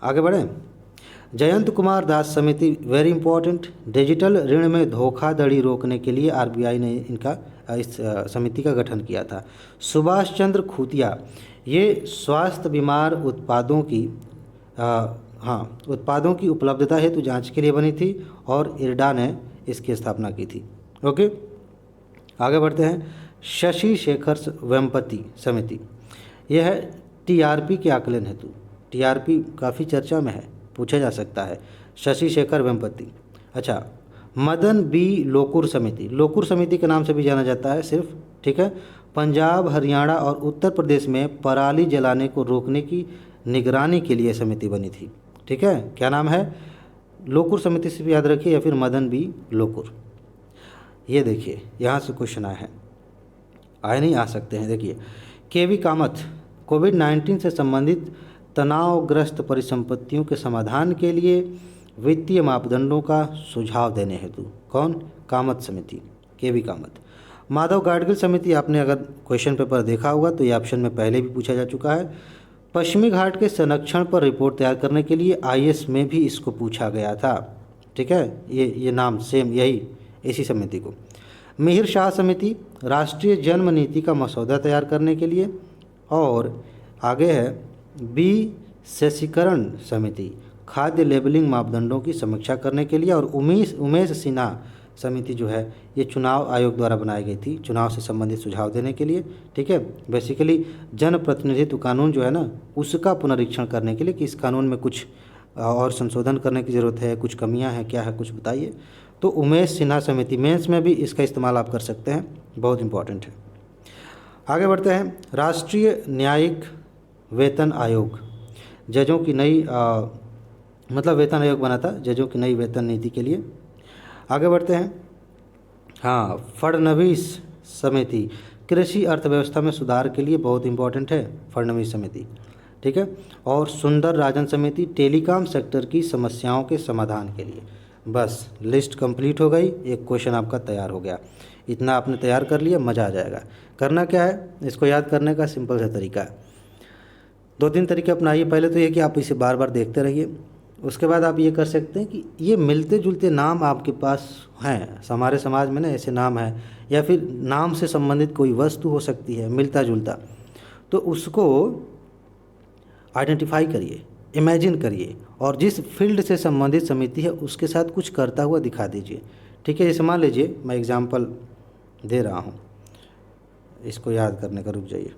आगे बढ़ें। जयंत कुमार दास समिति वेरी इंपॉर्टेंट, डिजिटल ऋण में धोखाधड़ी रोकने के लिए RBI ने इस समिति का गठन किया था। सुभाष चंद्र खूतिया, ये स्वास्थ्य बीमार उत्पादों की उपलब्धता हेतु जांच के लिए बनी थी और IRDA ने इसकी स्थापना की थी। ओके। आगे बढ़ते हैं। शशि शेखर वेम्पति समिति, यह है TRP के आकलन हेतु। TRP काफ़ी चर्चा में है, पूछा जा सकता है। शशि शेखर वेम्पति। अच्छा, मदन B लोकुर समिति, लोकुर समिति के नाम से भी जाना जाता है सिर्फ। ठीक है। पंजाब, हरियाणा और उत्तर प्रदेश में पराली जलाने को रोकने की निगरानी के लिए समिति बनी थी। ठीक है, क्या नाम है, लोकुर समिति से भी याद रखिए, या फिर मदन B लोकुर। ये देखिए यहाँ से क्वेश्चन आए हैं, आए नहीं, आ सकते हैं। देखिए KV कामत, कोविड-19 से संबंधित तनावग्रस्त परिसंपत्तियों के समाधान के लिए वित्तीय मापदंडों का सुझाव देने हेतु। कौन, कामत समिति, KV कामत। माधव गाडगिल समिति, आपने अगर क्वेश्चन पेपर देखा होगा तो ये ऑप्शन में पहले भी पूछा जा चुका है। पश्चिमी घाट के संरक्षण पर रिपोर्ट तैयार करने के लिए IS में भी इसको पूछा गया था। ठीक है, ये नाम सेम यही, इसी समिति को। मिहिर शाह समिति राष्ट्रीय जन्म नीति का मसौदा तैयार करने के लिए। और आगे है B शशिकरण समिति खाद्य लेबलिंग मापदंडों की समीक्षा करने के लिए। और उमेश सिन्हा समिति जो है ये चुनाव आयोग द्वारा बनाई गई थी, चुनाव से संबंधित सुझाव देने के लिए। ठीक है, बेसिकली जनप्रतिनिधित्व कानून जो है ना, उसका पुनरीक्षण करने के लिए कि इस कानून में कुछ और संशोधन करने की ज़रूरत है, कुछ कमियां हैं, क्या है, कुछ बताइए। तो उमेश सिन्हा समिति, मेंस में भी इसका इस्तेमाल आप कर सकते हैं, बहुत इंपॉर्टेंट है। आगे बढ़ते हैं। राष्ट्रीय न्यायिक वेतन आयोग, जजों की नई मतलब वेतन आयोग बना था जजों की नई वेतन नीति के लिए। आगे बढ़ते हैं। हाँ, फडणवीस समिति, कृषि अर्थव्यवस्था में सुधार के लिए बहुत इंपॉर्टेंट है फडणवीस समिति। ठीक है, और सुंदर राजन समिति, टेलीकॉम सेक्टर की समस्याओं के समाधान के लिए। बस लिस्ट कंप्लीट हो गई, एक क्वेश्चन आपका तैयार हो गया। इतना आपने तैयार कर लिया, मज़ा आ जाएगा। करना क्या है, इसको याद करने का सिंपल सा तरीका है। 2-3 तरीके अपनाइए। पहले तो ये कि आप इसे बार बार देखते रहिए। उसके बाद आप ये कर सकते हैं कि ये मिलते जुलते नाम आपके पास हैं, हमारे समाज में ना ऐसे नाम हैं, या फिर नाम से संबंधित कोई वस्तु हो सकती है मिलता जुलता, तो उसको आइडेंटिफाई करिए, इमेजिन करिए, और जिस फील्ड से संबंधित समिति है उसके साथ कुछ करता हुआ दिखा दीजिए। ठीक है, जैसे मान लीजिए मैं एग्जांपल दे रहा हूँ, इसको याद करने का रुक जाइए।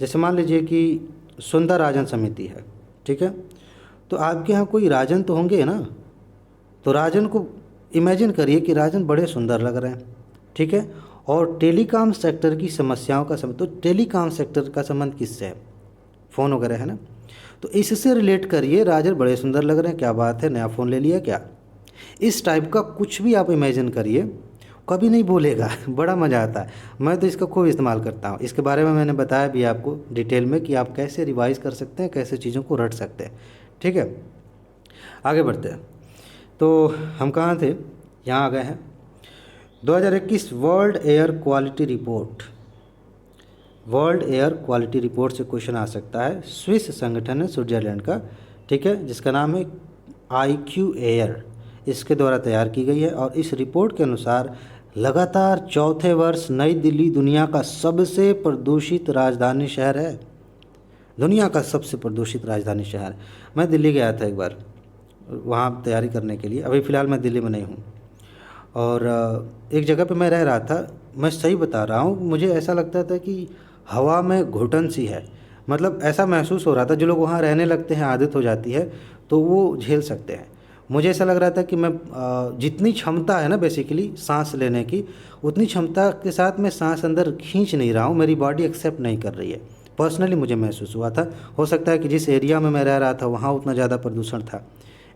जैसे मान लीजिए कि सुंदर राजन समिति है। ठीक है, तो आपके यहाँ कोई राजन तो होंगे ना, तो राजन को इमेजिन करिए कि राजन बड़े सुंदर लग रहे हैं। ठीक है, और टेलीकॉम सेक्टर की समस्याओं का संबंध, तो टेलीकॉम सेक्टर का संबंध किससे है, फ़ोन वगैरह है ना, तो इससे रिलेट करिए, राजन बड़े सुंदर लग रहे हैं, क्या बात है, नया फ़ोन ले लिया क्या। इस टाइप का कुछ भी आप इमेजिन करिए, कभी नहीं भूलेगा, बड़ा मज़ा आता है। मैं तो इसका खूब इस्तेमाल करता हूँ। इसके बारे में मैंने बताया भी आपको डिटेल में कि आप कैसे रिवाइज कर सकते हैं, कैसे चीज़ों को रट सकते हैं। ठीक है, आगे बढ़ते हैं। तो हम कहाँ थे, यहाँ आ गए हैं। 2021 world air quality report, world air quality report से क्वेश्चन आ सकता है। स्विस संगठन है स्विट्जरलैंड का, ठीक है, जिसका नाम है IQ एयर, इसके द्वारा तैयार की गई है। और इस रिपोर्ट के अनुसार लगातार चौथे वर्ष नई दिल्ली दुनिया का सबसे प्रदूषित राजधानी शहर है। दुनिया का सबसे प्रदूषित राजधानी शहर। मैं दिल्ली गया था एक बार वहाँ तैयारी करने के लिए, अभी फ़िलहाल मैं दिल्ली में नहीं हूँ। और एक जगह पे मैं रह रहा था, मैं सही बता रहा हूँ, मुझे ऐसा लगता था कि हवा में घुटन सी है, मतलब ऐसा महसूस हो रहा था। जो लोग वहाँ रहने लगते हैं, आदत हो जाती है, तो वो झेल सकते हैं। मुझे ऐसा लग रहा था कि मैं जितनी क्षमता है ना बेसिकली सांस लेने की, उतनी क्षमता के साथ मैं सांस अंदर खींच नहीं रहा हूँ, मेरी बॉडी एक्सेप्ट नहीं कर रही है। पर्सनली मुझे महसूस हुआ था। हो सकता है कि जिस एरिया में मैं रह रहा था वहाँ उतना ज़्यादा प्रदूषण था,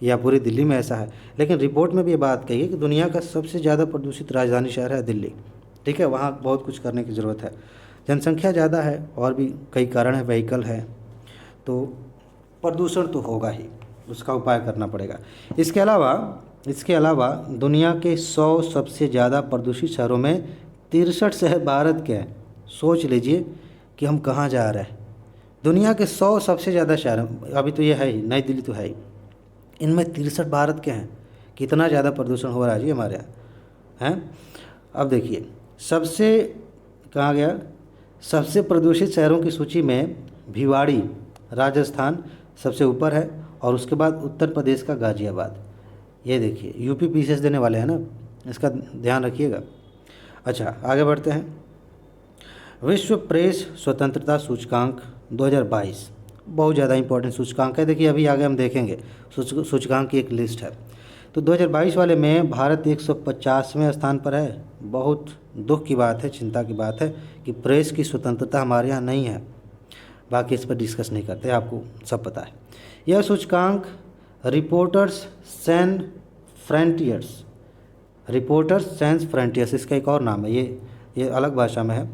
या पूरी दिल्ली में ऐसा है। लेकिन रिपोर्ट में भी ये बात कही है कि दुनिया का सबसे ज़्यादा प्रदूषित राजधानी शहर है दिल्ली। ठीक है, वहाँ बहुत कुछ करने की ज़रूरत है। जनसंख्या ज़्यादा है और भी कई कारण है, व्हीकल है, तो प्रदूषण तो होगा ही, उसका उपाय करना पड़ेगा। इसके अलावा दुनिया के 100 सबसे ज़्यादा प्रदूषित शहरों में 63 शहर भारत के हैं। सोच लीजिए कि हम कहाँ जा रहे हैं। दुनिया के 100 सबसे ज़्यादा शहर, अभी तो ये है ही, नई दिल्ली तो है ही, इनमें 63 भारत के हैं। कितना ज़्यादा प्रदूषण हो रहा है जी हमारे यहाँ हैं। अब देखिए, सबसे कहाँ गया, सबसे प्रदूषित शहरों की सूची में भिवाड़ी राजस्थान सबसे ऊपर है, और उसके बाद उत्तर प्रदेश का गाज़ियाबाद। ये देखिए, यूपी पीछे देने वाले हैं ना, इसका ध्यान रखिएगा। अच्छा, आगे बढ़ते हैं। विश्व प्रेस स्वतंत्रता सूचकांक 2022 बहुत ज़्यादा इंपॉर्टेंट सूचकांक है। देखिए, अभी आगे हम देखेंगे, सूचकांक की एक लिस्ट है। तो 2022 वाले में भारत 150वें स्थान पर है। बहुत दुख की बात है, चिंता की बात है कि प्रेस की स्वतंत्रता हमारे यहाँ नहीं है। बाकी इस पर डिस्कस नहीं करते, आपको सब पता है। यह सूचकांक रिपोर्टर्स सैन फ्रंटियर्स, इसका एक और नाम है, ये अलग भाषा में है।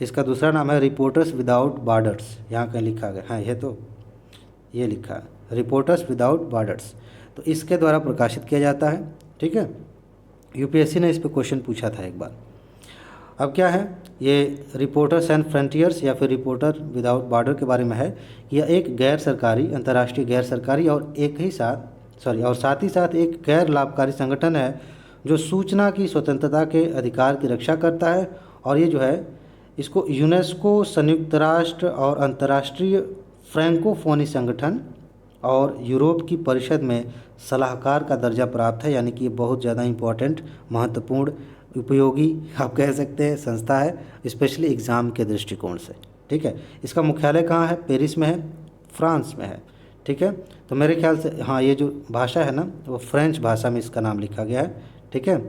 इसका दूसरा नाम है रिपोर्टर्स विदाउट बॉर्डर्स। यहाँ कहीं लिखा गया, हाँ ये लिखा है रिपोर्टर्स विदाउट बॉर्डर्स। तो इसके द्वारा प्रकाशित किया जाता है। ठीक है, यूपीएससी ने इस पर क्वेश्चन पूछा था एक बार। अब क्या है, ये रिपोर्टर्स एंड फ्रंटियर्स या फिर रिपोर्टर विदाउट बॉर्डर के बारे में है। यह एक गैर सरकारी, अंतर्राष्ट्रीय गैर सरकारी और साथ ही साथ एक गैर लाभकारी संगठन है जो सूचना की स्वतंत्रता के अधिकार की रक्षा करता है। और ये जो है, इसको यूनेस्को, संयुक्त राष्ट्र और अंतर्राष्ट्रीय फ्रैंकोफोनी संगठन और यूरोप की परिषद में सलाहकार का दर्जा प्राप्त है, यानी कि ये बहुत ज़्यादा इम्पोर्टेंट, महत्वपूर्ण, उपयोगी आप कह सकते हैं संस्था है, स्पेशली एग्ज़ाम के दृष्टिकोण से। ठीक है, इसका मुख्यालय कहाँ है? पेरिस में है, फ्रांस में है। ठीक है, तो मेरे ख्याल से हाँ, ये जो भाषा है ना वो फ्रेंच भाषा में इसका नाम लिखा गया है। ठीक है,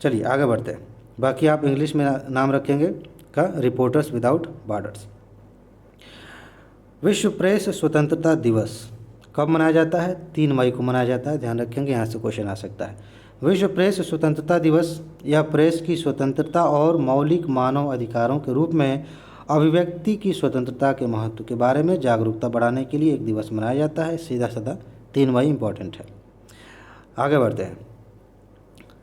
चलिए आगे बढ़ते हैं। बाकी आप इंग्लिश में नाम रखेंगे का रिपोर्टर्स विदाउट बॉर्डर्स। विश्व प्रेस स्वतंत्रता दिवस कब मनाया जाता है? 3 मई को मनाया जाता है, ध्यान रखेंगे, यहाँ से क्वेश्चन आ सकता है। विश्व प्रेस स्वतंत्रता दिवस यह प्रेस की स्वतंत्रता और मौलिक मानव अधिकारों के रूप में अभिव्यक्ति की स्वतंत्रता के महत्व के बारे में जागरूकता बढ़ाने के लिए एक दिवस मनाया जाता है। सीधा साधा 3 मई इम्पॉर्टेंट है। आगे बढ़ते हैं।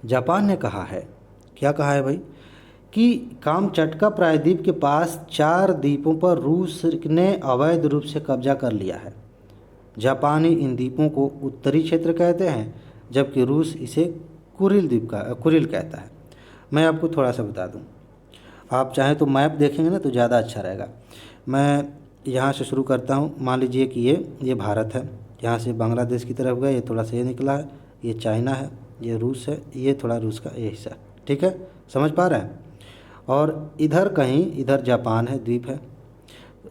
जापान ने कहा है, क्या कहा है भाई, कि कामचटका प्रायद्वीप के पास 4 द्वीपों पर रूस ने अवैध रूप से कब्जा कर लिया है। जापानी इन द्वीपों को उत्तरी क्षेत्र कहते हैं, जबकि रूस इसे कुरिल कहता है। मैं आपको थोड़ा सा बता दूं, आप चाहें तो मैप देखेंगे ना तो ज़्यादा अच्छा रहेगा। मैं यहाँ से शुरू करता हूँ। मान लीजिए कि ये भारत है, यहाँ से बांग्लादेश की तरफ गया, ये थोड़ा सा ये निकला है, ये चाइना है, ये रूस है, ये थोड़ा रूस का ये हिस्सा। ठीक है, समझ पा रहे हैं? और इधर कहीं इधर जापान है, द्वीप है,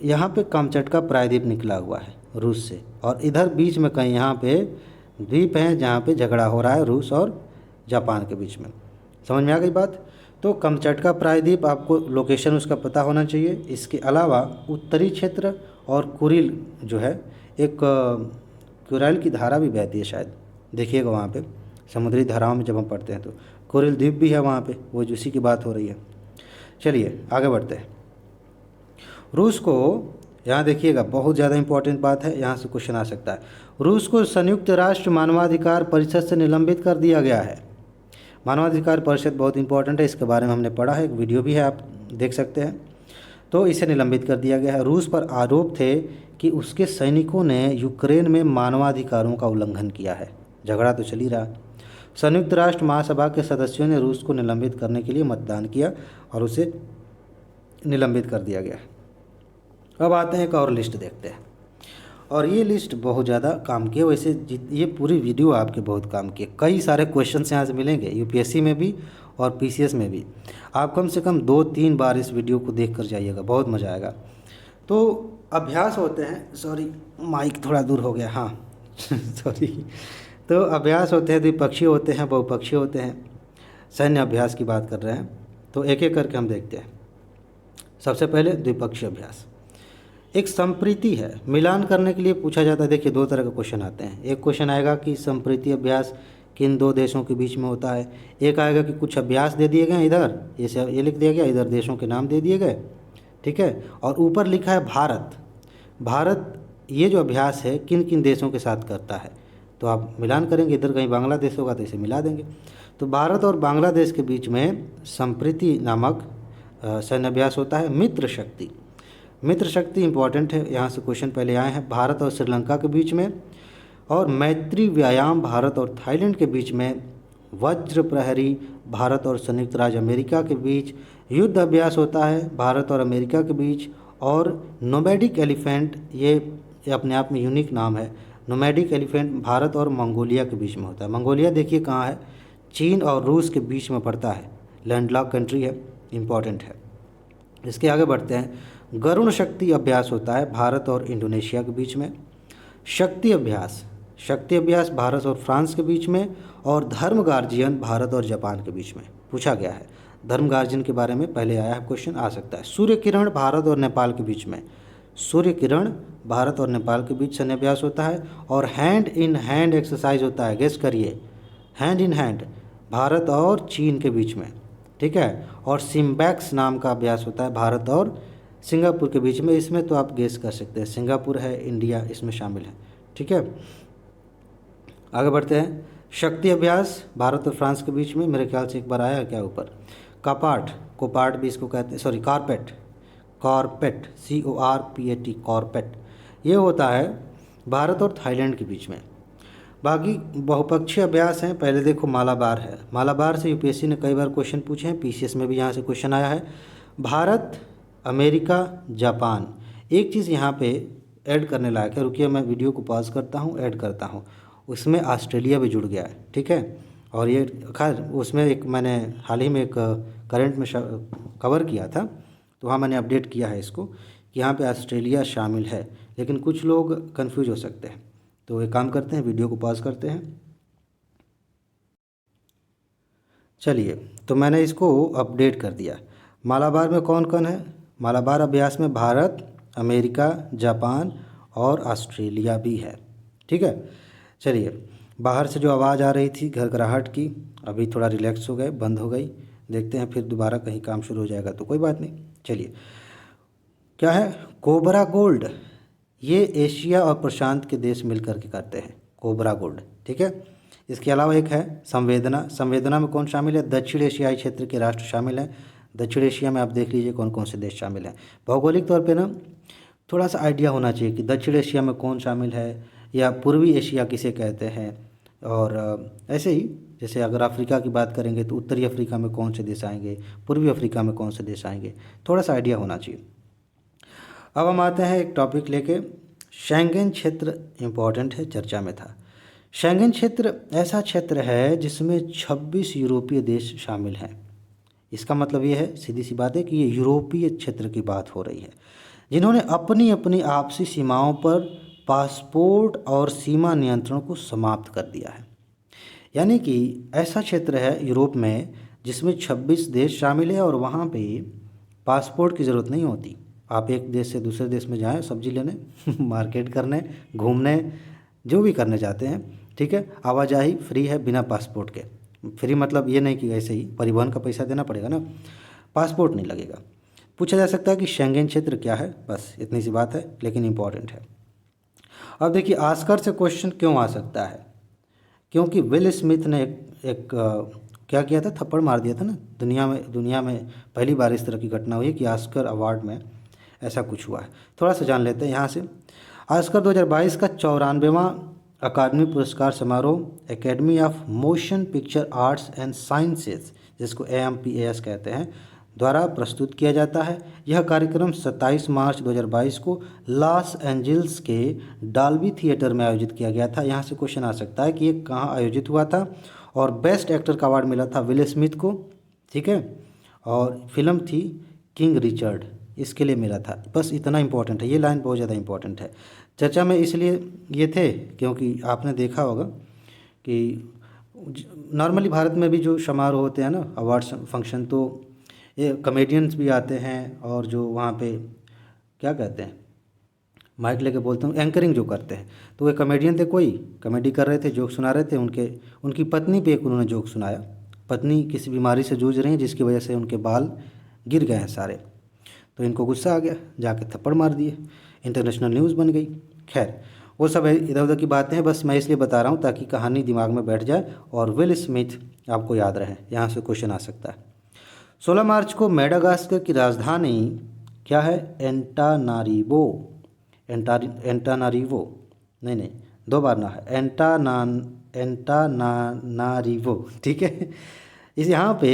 यहाँ पे कामचटका प्रायद्वीप निकला हुआ है रूस से, और इधर बीच में कहीं यहाँ पे द्वीप हैं जहाँ पे झगड़ा हो रहा है रूस और जापान के बीच में। समझ में आ गई बात? तो कामचटका प्रायद्वीप आपको लोकेशन उसका पता होना चाहिए। इसके अलावा उत्तरी क्षेत्र और कुरिल जो है, एक कुराइल की धारा भी बहती है शायद, देखिएगा वहाँ पे समुद्री धाराओं में जब हम पढ़ते हैं तो कुरिल द्वीप भी है वहाँ पे, वो उसी की बात हो रही है। चलिए आगे बढ़ते हैं। रूस को, यहाँ देखिएगा बहुत ज़्यादा इंपॉर्टेंट बात है, यहाँ से क्वेश्चन आ सकता है। रूस को संयुक्त राष्ट्र मानवाधिकार परिषद से निलंबित कर दिया गया है। मानवाधिकार परिषद बहुत इंपॉर्टेंट है, इसके बारे में हमने पढ़ा है, एक वीडियो भी है, आप देख सकते हैं। तो इसे निलंबित कर दिया गया है। रूस पर आरोप थे कि उसके सैनिकों ने यूक्रेन में मानवाधिकारों का उल्लंघन किया है। झगड़ा तो चल ही रहा। संयुक्त राष्ट्र महासभा के सदस्यों ने रूस को निलंबित करने के लिए मतदान किया और उसे निलंबित कर दिया गया। अब आते हैं एक और लिस्ट देखते हैं, और ये लिस्ट बहुत ज़्यादा काम की है। वैसे ये पूरी वीडियो आपके बहुत काम की है, कई सारे क्वेश्चन यहाँ से मिलेंगे, यूपीएससी में भी और पीसीएस में भी। आप कम से कम 2-3 बार इस वीडियो को देख कर जाइएगा, बहुत मज़ा आएगा। तो अभ्यास होते हैं, सॉरी माइक थोड़ा दूर हो गया, हाँ सॉरी। तो अभ्यास होते हैं, द्विपक्षीय होते हैं, बहुपक्षीय होते हैं। सैन्य अभ्यास की बात कर रहे हैं, तो एक एक करके हम देखते हैं। सबसे पहले द्विपक्षीय अभ्यास एक संप्रीति है, मिलान करने के लिए पूछा जाता है। देखिए 2 तरह के क्वेश्चन आते हैं। एक क्वेश्चन आएगा कि संप्रीति अभ्यास किन 2 देशों के बीच में होता है। एक आएगा कि कुछ अभ्यास दे दिए गए, इधर ये लिख दिया गया, इधर देशों के नाम दे दिए गए, ठीक है, और ऊपर लिखा है भारत। भारत ये जो अभ्यास है किन किन देशों के साथ करता है, तो आप मिलान करेंगे। इधर कहीं बांग्लादेश होगा तो इसे मिला देंगे। तो भारत और बांग्लादेश के बीच में संप्रीति नामक सैन्य अभ्यास होता है। मित्र शक्ति, मित्र शक्ति इंपॉर्टेंट है, यहाँ से क्वेश्चन पहले आए हैं। भारत और श्रीलंका के बीच में। और मैत्री व्यायाम भारत और थाईलैंड के बीच में। वज्र प्रहरी भारत और संयुक्त राज्य अमेरिका के बीच। युद्ध अभ्यास होता है भारत और अमेरिका के बीच। और नोमैडिक एलिफेंट, ये अपने आप में यूनिक नाम है। नोमैडिक एलिफेंट भारत और मंगोलिया के बीच में होता है। मंगोलिया देखिए कहाँ है, चीन और रूस के बीच में पड़ता है, लैंडलॉक कंट्री है, इम्पॉर्टेंट है। इसके आगे बढ़ते हैं। गरुण शक्ति अभ्यास होता है भारत और इंडोनेशिया के बीच में। शक्ति अभ्यास, शक्ति अभ्यास भारत और फ्रांस के बीच में। और धर्म गार्जियन भारत और जापान के बीच में पूछा गया है। धर्म गार्जियन के बारे में पहले आया है, क्वेश्चन आ सकता है। सूर्य किरण भारत और नेपाल के बीच में। सूर्य किरण भारत और नेपाल के बीच सैन्य अभ्यास होता है। और हैंड इन हैंड एक्सरसाइज होता है, गेस करिए, हैंड इन हैंड भारत और चीन के बीच में, ठीक है। और सिम्बैक्स नाम का अभ्यास होता है भारत और सिंगापुर के बीच में। इसमें तो आप गेस कर सकते हैं, सिंगापुर है, इंडिया इसमें शामिल है, ठीक है। आगे बढ़ते हैं। शक्ति अभ्यास भारत और फ्रांस के बीच में, मेरे ख्याल से एक बार आया क्या ऊपर। कापाट, कोपाट भी इसको कहते हैं, सॉरी कॉर्पेट, कॉर्पेट CORPAT, कॉर्पेट, ये होता है भारत और थाईलैंड के बीच में। बाकी बहुपक्षीय अभ्यास हैं। पहले देखो मालाबार है, मालाबार से यूपीएससी ने कई बार क्वेश्चन पूछे हैं, पीसीएस में भी यहाँ से क्वेश्चन आया है। Bharat, America, Japan. एक चीज़ यहाँ पे ऐड करने लायक है। रुकिए मैं वीडियो को पॉज करता हूँ, ऐड करता हूँ। उसमें ऑस्ट्रेलिया भी जुड़ गया है, ठीक है। और ये खैर उसमें एक मैंने हाल ही में एक करंट में कवर किया था, तो वहाँ मैंने अपडेट किया है इसको कि यहाँ पे ऑस्ट्रेलिया शामिल है, लेकिन कुछ लोग कंफ्यूज हो सकते हैं। तो एक काम करते हैं, वीडियो को पॉज करते हैं। चलिए, तो मैंने इसको अपडेट कर दिया। मालाबार में कौन कौन है? मालाबार अभ्यास में भारत, अमेरिका, जापान और ऑस्ट्रेलिया भी है, ठीक है। चलिए, बाहर से जो आवाज़ आ रही थी घरघराहट की, अभी थोड़ा रिलैक्स हो गए, बंद हो गई। देखते हैं फिर दोबारा कहीं काम शुरू हो जाएगा तो कोई बात नहीं। चलिए, क्या है? Cobra gold. ये एशिया और प्रशांत के देश मिलकर के करते हैं कोबरा गोल्ड, ठीक है। इसके अलावा एक है संवेदना। संवेदना में कौन शामिल है? दक्षिण एशियाई क्षेत्र के राष्ट्र शामिल हैं। दक्षिण एशिया में आप देख लीजिए कौन कौन से देश शामिल हैं। भौगोलिक तौर पे ना थोड़ा सा आइडिया होना चाहिए कि दक्षिण एशिया में कौन शामिल है, या पूर्वी एशिया किसे कहते हैं। और ऐसे ही जैसे अगर अफ्रीका की बात करेंगे तो उत्तरी अफ्रीका में कौन से देश आएंगे, पूर्वी अफ्रीका में कौन से देश आएंगे, थोड़ा सा आइडिया होना चाहिए। अब हम आते हैं एक टॉपिक लेके। शेंगेन क्षेत्र इम्पॉर्टेंट है, चर्चा में था। शेंगेन क्षेत्र ऐसा क्षेत्र है जिसमें 26 यूरोपीय देश शामिल हैं। इसका मतलब ये है, सीधी सी बात है, कि ये यूरोपीय क्षेत्र की बात हो रही है, जिन्होंने अपनी अपनी आपसी सीमाओं पर पासपोर्ट और सीमा नियंत्रण को समाप्त कर दिया है। यानी कि ऐसा क्षेत्र है यूरोप में जिसमें 26 देश शामिल है और वहाँ पे पासपोर्ट की ज़रूरत नहीं होती। आप एक देश से दूसरे देश में जाएं सब्जी लेने मार्केट करने, घूमने, जो भी करने जाते हैं, ठीक है, आवाजाही फ्री है बिना पासपोर्ट के। फ्री मतलब ये नहीं कि ऐसे ही परिवहन का पैसा देना पड़ेगा ना, पासपोर्ट नहीं लगेगा। पूछा जा सकता है कि शेंगेन क्षेत्र क्या है, बस इतनी सी बात है, लेकिन इम्पॉर्टेंट है। अब देखिए, ऑस्कर से क्वेश्चन क्यों आ सकता है? क्योंकि विल स्मिथ ने एक क्या किया था, थप्पड़ मार दिया था ना। दुनिया में पहली बार इस तरह की घटना हुई कि ऑस्कर अवार्ड में ऐसा कुछ हुआ है। थोड़ा सा जान लेते हैं यहाँ से। ऑस्कर 2022 का 94वां अकादमी पुरस्कार समारोह academy of motion picture arts and sciences, जिसको AMPAS कहते हैं, द्वारा प्रस्तुत किया जाता है। यह कार्यक्रम 27 मार्च 2022 को लॉस एंजल्स के डॉल्बी थिएटर में आयोजित किया गया था। यहाँ से क्वेश्चन आ सकता है कि ये कहाँ आयोजित हुआ था, और बेस्ट एक्टर का अवार्ड मिला था विल स्मिथ को, ठीक है। और फिल्म थी किंग रिचर्ड, इसके लिए मिला था। बस इतना इंपॉर्टेंट है, ये लाइन बहुत ज़्यादा इंपॉर्टेंट है। चर्चा में इसलिए ये थे क्योंकि आपने देखा होगा कि नॉर्मली भारत में भी जो समारोह होते हैं ना, अवार्ड फंक्शन, तो ये कॉमेडियंस भी आते हैं, और जो वहाँ पे क्या कहते हैं, माइक लेके बोलते हूँ, एंकरिंग जो करते हैं, तो वे कॉमेडियन थे, कोई कॉमेडी कर रहे थे, जोक सुना रहे थे। उनकी पत्नी पे एक उन्होंने जोक सुनाया। पत्नी किसी बीमारी से जूझ रही हैं जिसकी वजह से उनके बाल गिर गए हैं सारे, तो इनको गुस्सा आ गया, जाके थप्पड़ मार दिए, इंटरनेशनल न्यूज़ बन गई। खैर, वो सब इधर उधर की बातें हैं, बस मैं इसलिए बता रहा हूँ ताकि कहानी दिमाग में बैठ जाए और विल स्मिथ आपको याद रहे। यहाँ से क्वेश्चन आ सकता है। 16 मार्च को मेडागास्कर की राजधानी क्या है? एंटानारिवो, नहीं, दो बार ना है, एंटानारिवो, ठीक है। इस यहाँ पे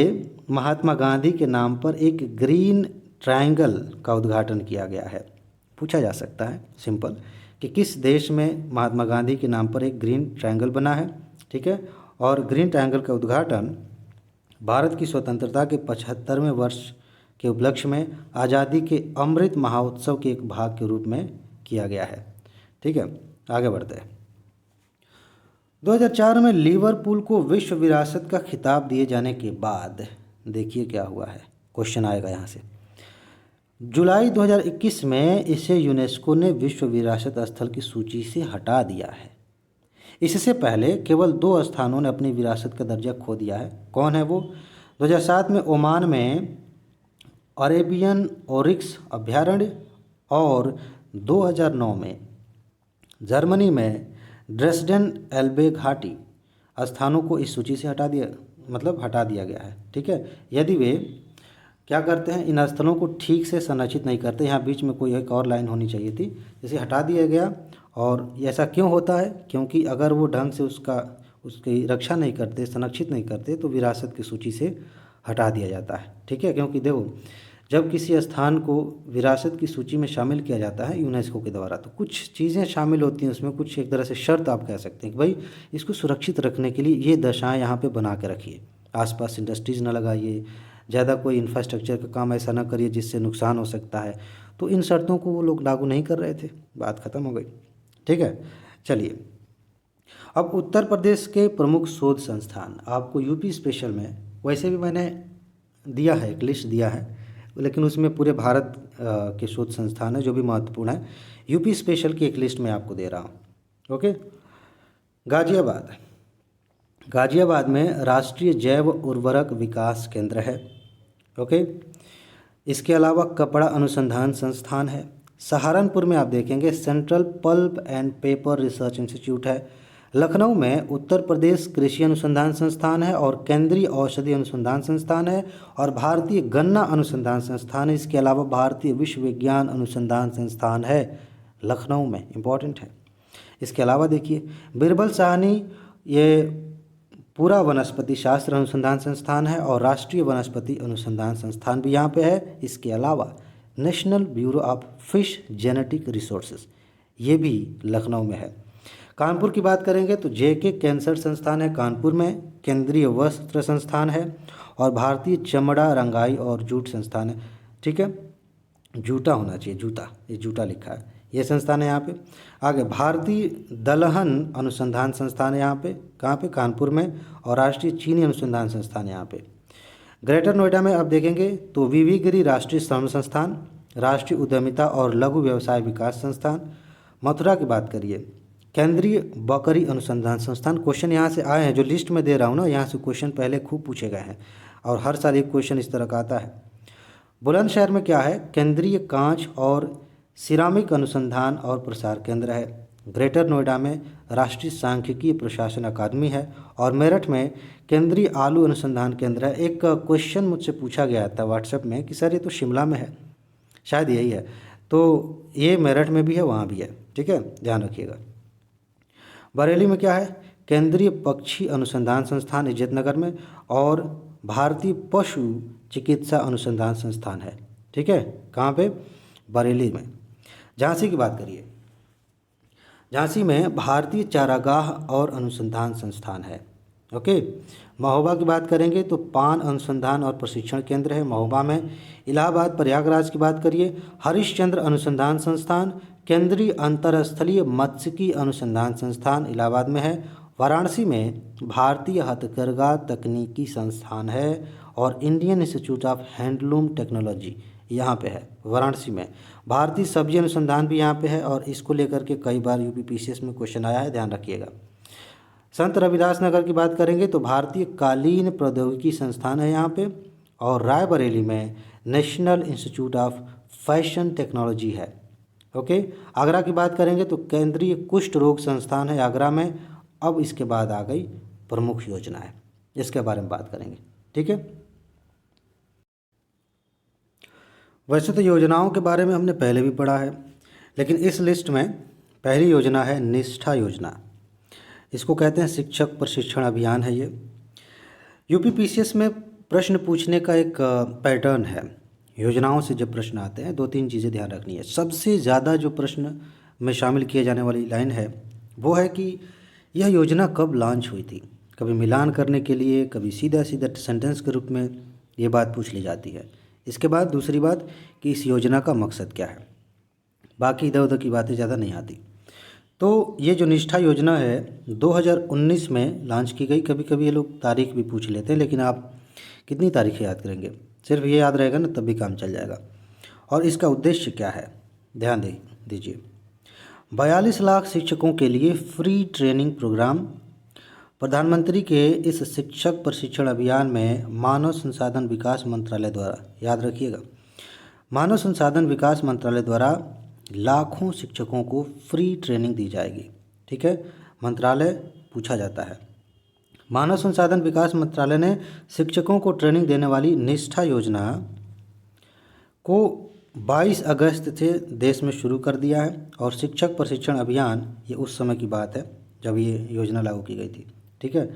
महात्मा गांधी के नाम पर एक ग्रीन ट्रायंगल का उद्घाटन किया गया है। पूछा जा सकता है सिंपल कि किस देश में महात्मा गांधी के नाम पर एक ग्रीन ट्रायंगल बना है, ठीक है। और ग्रीन ट्रायंगल का उद्घाटन भारत की स्वतंत्रता के 75वें वर्ष के उपलक्ष्य में आज़ादी के अमृत महोत्सव के एक भाग के रूप में किया गया है, ठीक है। आगे बढ़ते हैं। 2004 में लिवरपूल को विश्व विरासत का खिताब दिए जाने के बाद देखिए क्या हुआ है, क्वेश्चन आएगा यहाँ से। जुलाई 2021 में इसे यूनेस्को ने विश्व विरासत स्थल की सूची से हटा दिया है। इससे पहले केवल 2 स्थानों ने अपनी विरासत का दर्जा खो दिया है। कौन है वो? 2007 में ओमान में अरेबियन ओरिक्स अभयारण्य, और 2009 में जर्मनी में ड्रेसडेन एल्बे घाटी स्थानों को इस सूची से हटा दिया गया है, ठीक है। यदि वे क्या करते हैं, इन स्थलों को ठीक से संरक्षित नहीं करते। यहाँ बीच में कोई एक और लाइन होनी चाहिए थी, जिसे हटा दिया गया। और ऐसा क्यों होता है? क्योंकि अगर वो ढंग से उसकी रक्षा नहीं करते, संरक्षित नहीं करते, तो विरासत की सूची से हटा दिया जाता है, ठीक है। क्योंकि देखो, जब किसी स्थान को विरासत की सूची में शामिल किया जाता है यूनेस्को के द्वारा, तो कुछ चीज़ें शामिल होती हैं उसमें, कुछ एक तरह से शर्त आप कह सकते हैं कि भाई इसको सुरक्षित रखने के लिए ये दशाएं यहाँ पे बना के रखिए, आसपास इंडस्ट्रीज़ ना लगाइए, ज़्यादा कोई इंफ्रास्ट्रक्चर का काम ऐसा ना करिए जिससे नुकसान हो सकता है। तो इन शर्तों को वो लोग लागू नहीं कर रहे थे, बात ख़त्म हो गई। ठीक है, चलिए अब उत्तर प्रदेश के प्रमुख शोध संस्थान, आपको यूपी स्पेशल में वैसे भी मैंने दिया है, एक लिस्ट दिया है, लेकिन उसमें पूरे भारत के शोध संस्थान है जो भी महत्वपूर्ण है। यूपी स्पेशल की एक लिस्ट मैं आपको दे रहा हूँ। ओके, गाजियाबाद, गाजियाबाद में राष्ट्रीय जैव उर्वरक विकास केंद्र है। ओके, इसके अलावा कपड़ा अनुसंधान संस्थान है। सहारनपुर में आप देखेंगे central pulp and paper research institute है। लखनऊ में उत्तर प्रदेश कृषि अनुसंधान संस्थान है और केंद्रीय औषधि अनुसंधान संस्थान है और भारतीय गन्ना अनुसंधान संस्थान है। इसके अलावा भारतीय विश्व विज्ञान अनुसंधान संस्थान है लखनऊ में, इम्पॉर्टेंट है। इसके अलावा देखिए बिरबल साहनी, ये पूरा वनस्पति शास्त्र अनुसंधान संस्थान है और राष्ट्रीय वनस्पति अनुसंधान संस्थान भी यहाँ पे है। इसके अलावा national bureau of fish genetic resources, ये भी लखनऊ में है। कानपुर की बात करेंगे तो जेके कैंसर संस्थान है कानपुर में, केंद्रीय वस्त्र संस्थान है और भारतीय चमड़ा रंगाई और जूट संस्थान है। ठीक है, जूता होना चाहिए, जूता, ये जूता लिखा है, ये संस्थान है यहाँ पे। आगे भारतीय दलहन अनुसंधान संस्थान है यहाँ पे, कहाँ पे, कानपुर में, और राष्ट्रीय चीनी अनुसंधान संस्थान है यहाँ पे। ग्रेटर नोएडा में आप देखेंगे तो वीवी गिरी राष्ट्रीय श्रम संस्थान, राष्ट्रीय उद्यमिता और लघु व्यवसाय विकास संस्थान। मथुरा की बात करिए केंद्रीय बकरी अनुसंधान संस्थान। क्वेश्चन यहाँ से आए हैं, जो लिस्ट में दे रहा हूँ ना, यहाँ से क्वेश्चन पहले खूब पूछे गए हैं और हर साल एक क्वेश्चन इस तरह का आता है। बुलंदशहर में क्या है, केंद्रीय कांच और सिरामिक अनुसंधान और प्रसार केंद्र है। ग्रेटर नोएडा में राष्ट्रीय सांख्यिकी प्रशासन अकादमी है और मेरठ में केंद्रीय आलू अनुसंधान केंद्र है। एक क्वेश्चन मुझसे पूछा गया था व्हाट्सएप में कि सर ये तो शिमला में है, शायद यही है, तो ये मेरठ में भी है, वहाँ भी है। ठीक है, ध्यान रखिएगा। बरेली में क्या है, केंद्रीय पक्षी अनुसंधान संस्थान इज्जतनगर में और भारतीय पशु चिकित्सा अनुसंधान संस्थान है। ठीक है, कहाँ पे, बरेली में। झांसी की बात करिए, झांसी में भारतीय चारागाह और अनुसंधान संस्थान है। ओके, महोबा की बात करेंगे तो पान अनुसंधान और प्रशिक्षण केंद्र है महोबा में। इलाहाबाद प्रयागराज की बात करिए हरिश्चंद्र अनुसंधान संस्थान, केंद्रीय अंतरस्थलीय मत्स्यिकी अनुसंधान संस्थान इलाहाबाद में है। वाराणसी में भारतीय हथकरघा तकनीकी संस्थान है और Indian institute of handloom technology यहाँ पे है वाराणसी में। भारतीय सब्जी अनुसंधान भी यहाँ पे है और इसको लेकर के कई बार यूपी पीसीएस में क्वेश्चन आया है, ध्यान रखिएगा। संत रविदास नगर की बात करेंगे तो भारतीय कालीन प्रौद्योगिकी संस्थान है यहाँ पे और रायबरेली में national institute of fashion technology है। ओके, आगरा की बात करेंगे तो केंद्रीय कुष्ठ रोग संस्थान है आगरा में। अब इसके बाद आ गई प्रमुख योजनाएं, इसके बारे में बात करेंगे। ठीक है, वैसे तो योजनाओं के बारे में हमने पहले भी पढ़ा है, लेकिन इस लिस्ट में पहली योजना है निष्ठा योजना। इसको कहते हैं शिक्षक प्रशिक्षण अभियान है। ये यूपी पीसीएस में प्रश्न पूछने का एक पैटर्न है। योजनाओं से जब प्रश्न आते हैं 2-3 चीज़ें ध्यान रखनी है। सबसे ज़्यादा जो प्रश्न में शामिल किए जाने वाली लाइन है वो है कि यह योजना कब लॉन्च हुई थी। कभी मिलान करने के लिए, कभी सीधा सीधा सेंटेंस के रूप में ये बात पूछ ली जाती है। इसके बाद दूसरी बात कि इस योजना का मकसद क्या है, बाकी इधर उधर की बातें ज़्यादा नहीं आती। तो ये जो निष्ठा योजना है 2019 में लॉन्च की गई। कभी कभी ये लोग तारीख भी पूछ लेते हैं, लेकिन आप कितनी तारीखें याद करेंगे, सिर्फ ये याद रहेगा ना तब भी काम चल जाएगा। और इसका उद्देश्य क्या है, ध्यान दीजिए। 42 लाख शिक्षकों के लिए फ्री ट्रेनिंग प्रोग्राम। प्रधानमंत्री के इस शिक्षक प्रशिक्षण अभियान में मानव संसाधन विकास मंत्रालय द्वारा, याद रखिएगा, मानव संसाधन विकास मंत्रालय द्वारा लाखों शिक्षकों को फ्री ट्रेनिंग दी जाएगी। ठीक है, मंत्रालय पूछा जाता है। मानव संसाधन विकास मंत्रालय ने शिक्षकों को ट्रेनिंग देने वाली निष्ठा योजना को 22 अगस्त से देश में शुरू कर दिया है और शिक्षक प्रशिक्षण अभियान, ये उस समय की बात है जब ये योजना लागू की गई थी। ठीक है,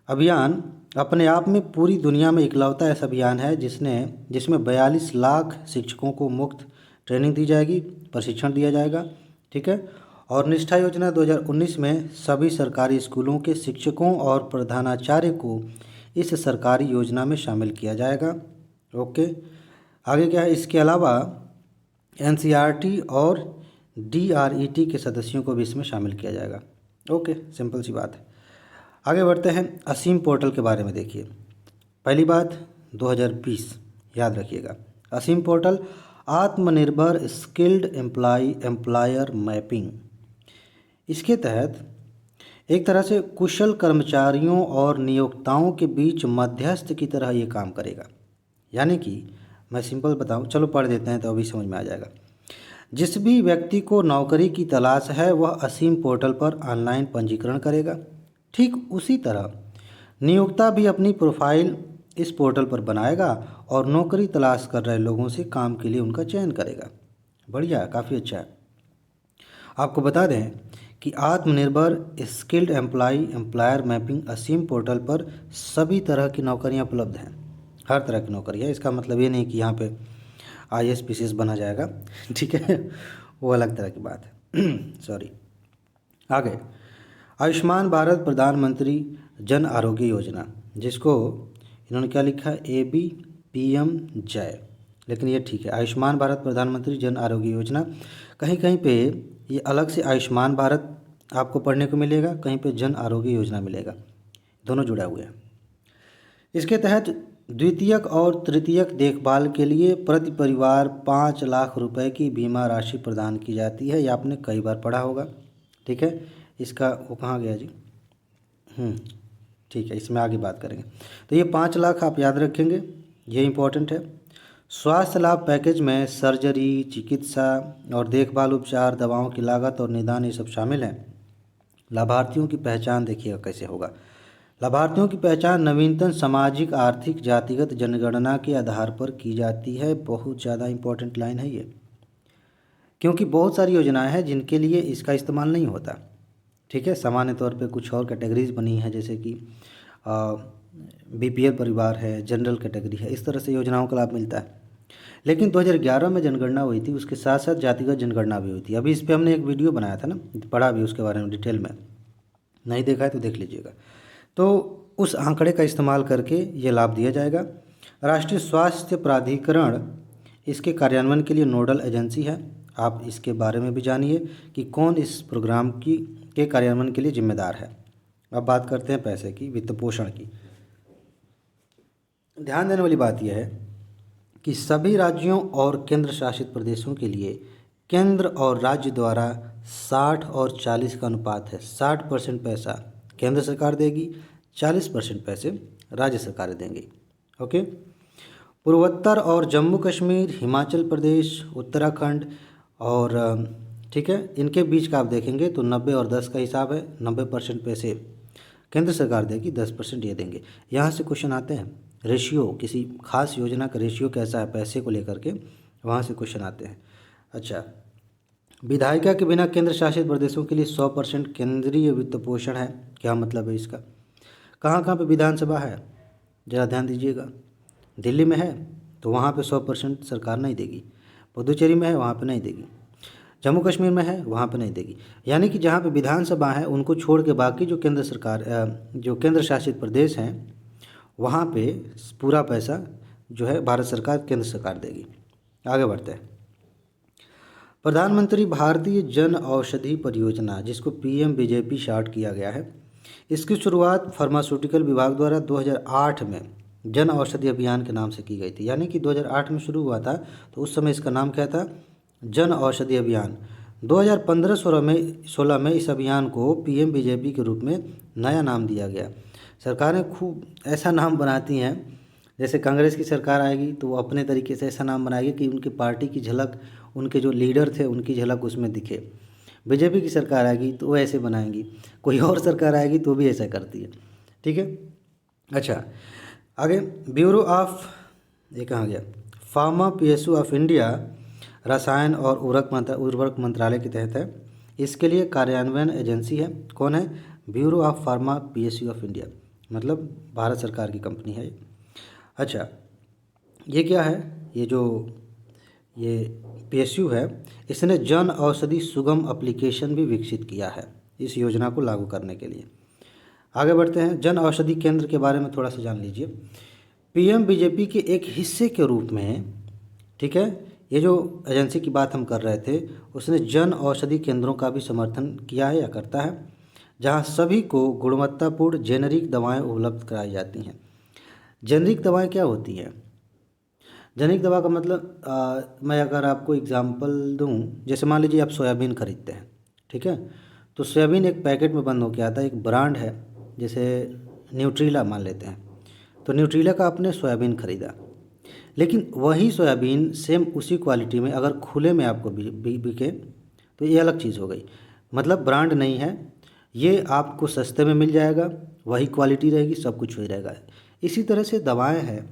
अभियान अपने आप में पूरी दुनिया में इकलौता ऐसा अभियान है जिसमें 42 लाख शिक्षकों को मुफ्त ट्रेनिंग दी जाएगी, प्रशिक्षण दिया जाएगा। ठीक है। और निष्ठा योजना 2019 में सभी सरकारी स्कूलों के शिक्षकों और प्रधानाचार्य को इस सरकारी योजना में शामिल किया जाएगा। ओके। आगे क्या है, इसके अलावा एनसीईआरटी और डीआरईटी के सदस्यों को भी इसमें शामिल किया जाएगा। ओके, सिंपल सी बात है। आगे बढ़ते हैं, असीम पोर्टल के बारे में देखिए। पहली बात 2020 याद रखिएगा। असीम पोर्टल आत्मनिर्भर स्किल्ड एम्प्लॉयर मैपिंग। इसके तहत एक तरह से कुशल कर्मचारियों और नियोक्ताओं के बीच मध्यस्थ की तरह ये काम करेगा। यानी कि मैं सिंपल बताऊं, चलो पढ़ देते हैं तो अभी समझ में आ जाएगा। जिस भी व्यक्ति को नौकरी की तलाश है वह असीम पोर्टल पर ऑनलाइन पंजीकरण करेगा। ठीक उसी तरह नियोक्ता भी अपनी प्रोफाइल इस पोर्टल पर बनाएगा और नौकरी तलाश कर रहे लोगों से काम के लिए उनका चयन करेगा। बढ़िया, काफ़ी अच्छा है। आपको बता दें कि आत्मनिर्भर स्किल्ड एम्प्लॉयर मैपिंग असीम पोर्टल पर सभी तरह की नौकरियां उपलब्ध हैं। हर तरह की नौकरी है। इसका मतलब ये नहीं कि यहाँ पे IAS PCS बना जाएगा, ठीक है, वो अलग तरह की बात है। सॉरी। आगे, आयुष्मान भारत प्रधानमंत्री जन आरोग्य योजना, जिसको इन्होंने क्या लिखा है, ABPM जय, लेकिन ये ठीक है। आयुष्मान भारत प्रधानमंत्री जन आरोग्य योजना, कहीं कहीं पे ये अलग से आयुष्मान भारत आपको पढ़ने को मिलेगा, कहीं पे जन आरोग्य योजना मिलेगा, दोनों जुड़ा हुए हैं। इसके तहत द्वितीयक और तृतीयक देखभाल के लिए प्रति परिवार 5 लाख रुपए की बीमा राशि प्रदान की जाती है। ये आपने कई बार पढ़ा होगा, ठीक है। इसका वो कहाँ गया जी, ठीक है, इसमें आगे बात करेंगे। तो ये 5 लाख आप याद रखेंगे, ये इम्पोर्टेंट है। स्वास्थ्य लाभ पैकेज में सर्जरी, चिकित्सा और देखभाल उपचार, दवाओं की लागत और निदान ये सब शामिल हैं। लाभार्थियों की पहचान देखिएगा कैसे होगा। लाभार्थियों की पहचान नवीनतम सामाजिक, आर्थिक, जातिगत जनगणना के आधार पर की जाती है। बहुत ज़्यादा इम्पोर्टेंट लाइन है ये, क्योंकि बहुत सारी योजनाएं हैं जिनके लिए इसका इस्तेमाल नहीं होता, ठीक है। सामान्य तौर पे कुछ और कैटेगरीज बनी है, जैसे कि BPL परिवार है, जनरल कैटेगरी है, इस तरह से योजनाओं का लाभ मिलता है। लेकिन 2011 में जनगणना हुई थी, उसके साथ साथ जातिगत जनगणना भी हुई थी। अभी इस पर हमने एक वीडियो बनाया था ना, पढ़ा भी उसके बारे में डिटेल में, नहीं देखा है तो देख लीजिएगा। तो उस आंकड़े का इस्तेमाल करके ये लाभ दिया जाएगा। राष्ट्रीय स्वास्थ्य प्राधिकरण इसके कार्यान्वयन के लिए नोडल एजेंसी है। आप इसके बारे में भी जानिए कि कौन इस प्रोग्राम के कार्यान्वयन के लिए जिम्मेदार है। अब बात करते हैं पैसे की, वित्त पोषण की। ध्यान देने वाली बात यह है कि सभी राज्यों और केंद्र शासित प्रदेशों के लिए केंद्र और राज्य द्वारा 60 और 40 का अनुपात है। 60% पैसा केंद्र सरकार देगी, 40% पैसे राज्य सरकारें देंगी। ओके। पूर्वोत्तर और जम्मू कश्मीर, हिमाचल प्रदेश, उत्तराखंड और ठीक है, इनके बीच का आप देखेंगे तो 90 और 10 का हिसाब है। 90% पैसे केंद्र सरकार देगी, 10% ये देंगे। यहाँ से क्वेश्चन आते हैं, रेशियो, किसी खास योजना का रेशियो कैसा है पैसे को लेकर के, वहाँ से क्वेश्चन आते हैं। अच्छा, विधायिका के बिना केंद्र शासित प्रदेशों के लिए 100% केंद्रीय वित्त पोषण है। क्या मतलब है इसका? कहाँ कहाँ पे विधानसभा है, ज़रा ध्यान दीजिएगा। दिल्ली में है तो वहाँ पे 100% सरकार नहीं देगी। पुदुचेरी में है वहाँ पे नहीं देगी। जम्मू कश्मीर में है वहाँ पे नहीं देगी। यानी कि जहाँ पे विधानसभा है उनको छोड़ के बाकी जो केंद्र शासित प्रदेश हैं वहाँ पे पूरा पैसा जो है भारत सरकार, केंद्र सरकार देगी। आगे बढ़ते हैं। प्रधानमंत्री भारतीय जन औषधि परियोजना, जिसको PMBJP शॉर्ट किया गया है, इसकी शुरुआत फार्मास्यूटिकल विभाग द्वारा 2008 में जन औषधि अभियान के नाम से की गई थी। यानी कि 2008 में शुरू हुआ था, तो उस समय इसका नाम क्या था, जन औषधि अभियान। 2015-16 में इस अभियान को PMBJP के रूप में नया नाम दिया गया। सरकारें खूब ऐसा नाम बनाती हैं, जैसे कांग्रेस की सरकार आएगी तो वो अपने तरीके से ऐसा नाम बनाएगी कि उनकी पार्टी की झलक, उनके जो लीडर थे उनकी झलक उसमें दिखे। BJP की सरकार आएगी तो वो ऐसे बनाएंगी, कोई और सरकार आएगी तो भी ऐसा करती है, ठीक है। अच्छा, आगे ब्यूरो ऑफ, ये कहाँ गया, फार्मा PSU ऑफ इंडिया रसायन और उर्वरक मंत्रालय के तहत है। इसके लिए कार्यान्वयन एजेंसी है, कौन है, bureau of pharma PSU of India. मतलब भारत सरकार की कंपनी है ये। अच्छा, ये क्या है, ये PSU है, इसने जन औषधि सुगम एप्लीकेशन भी विकसित किया है इस योजना को लागू करने के लिए। आगे बढ़ते हैं, जन औषधि केंद्र के बारे में थोड़ा सा जान लीजिए। PM बीजेपी के एक हिस्से के रूप में, ठीक है, ये जो एजेंसी की बात हम कर रहे थे, उसने जन औषधि केंद्रों का भी समर्थन किया है या करता है, जहां सभी को गुणवत्तापूर्ण जेनरिक दवाएं उपलब्ध कराई जाती हैं। जेनरिक दवाएं क्या होती हैं? जेनरिक दवा का मतलब मैं अगर आपको एग्जांपल दूं, जैसे मान लीजिए आप सोयाबीन खरीदते हैं, ठीक है, तो सोयाबीन एक पैकेट में बंद होकर आता है, एक ब्रांड है, जैसे न्यूट्रीला मान लेते हैं, तो न्यूट्रीला का आपने सोयाबीन खरीदा, लेकिन वही सोयाबीन सेम उसी क्वालिटी में अगर खुले में आपको बिके तो ये अलग चीज़ हो गई, मतलब ब्रांड नहीं है, ये आपको सस्ते में मिल जाएगा, वही क्वालिटी रहेगी, सब कुछ वही रहेगा। इसी तरह से दवाएं हैं,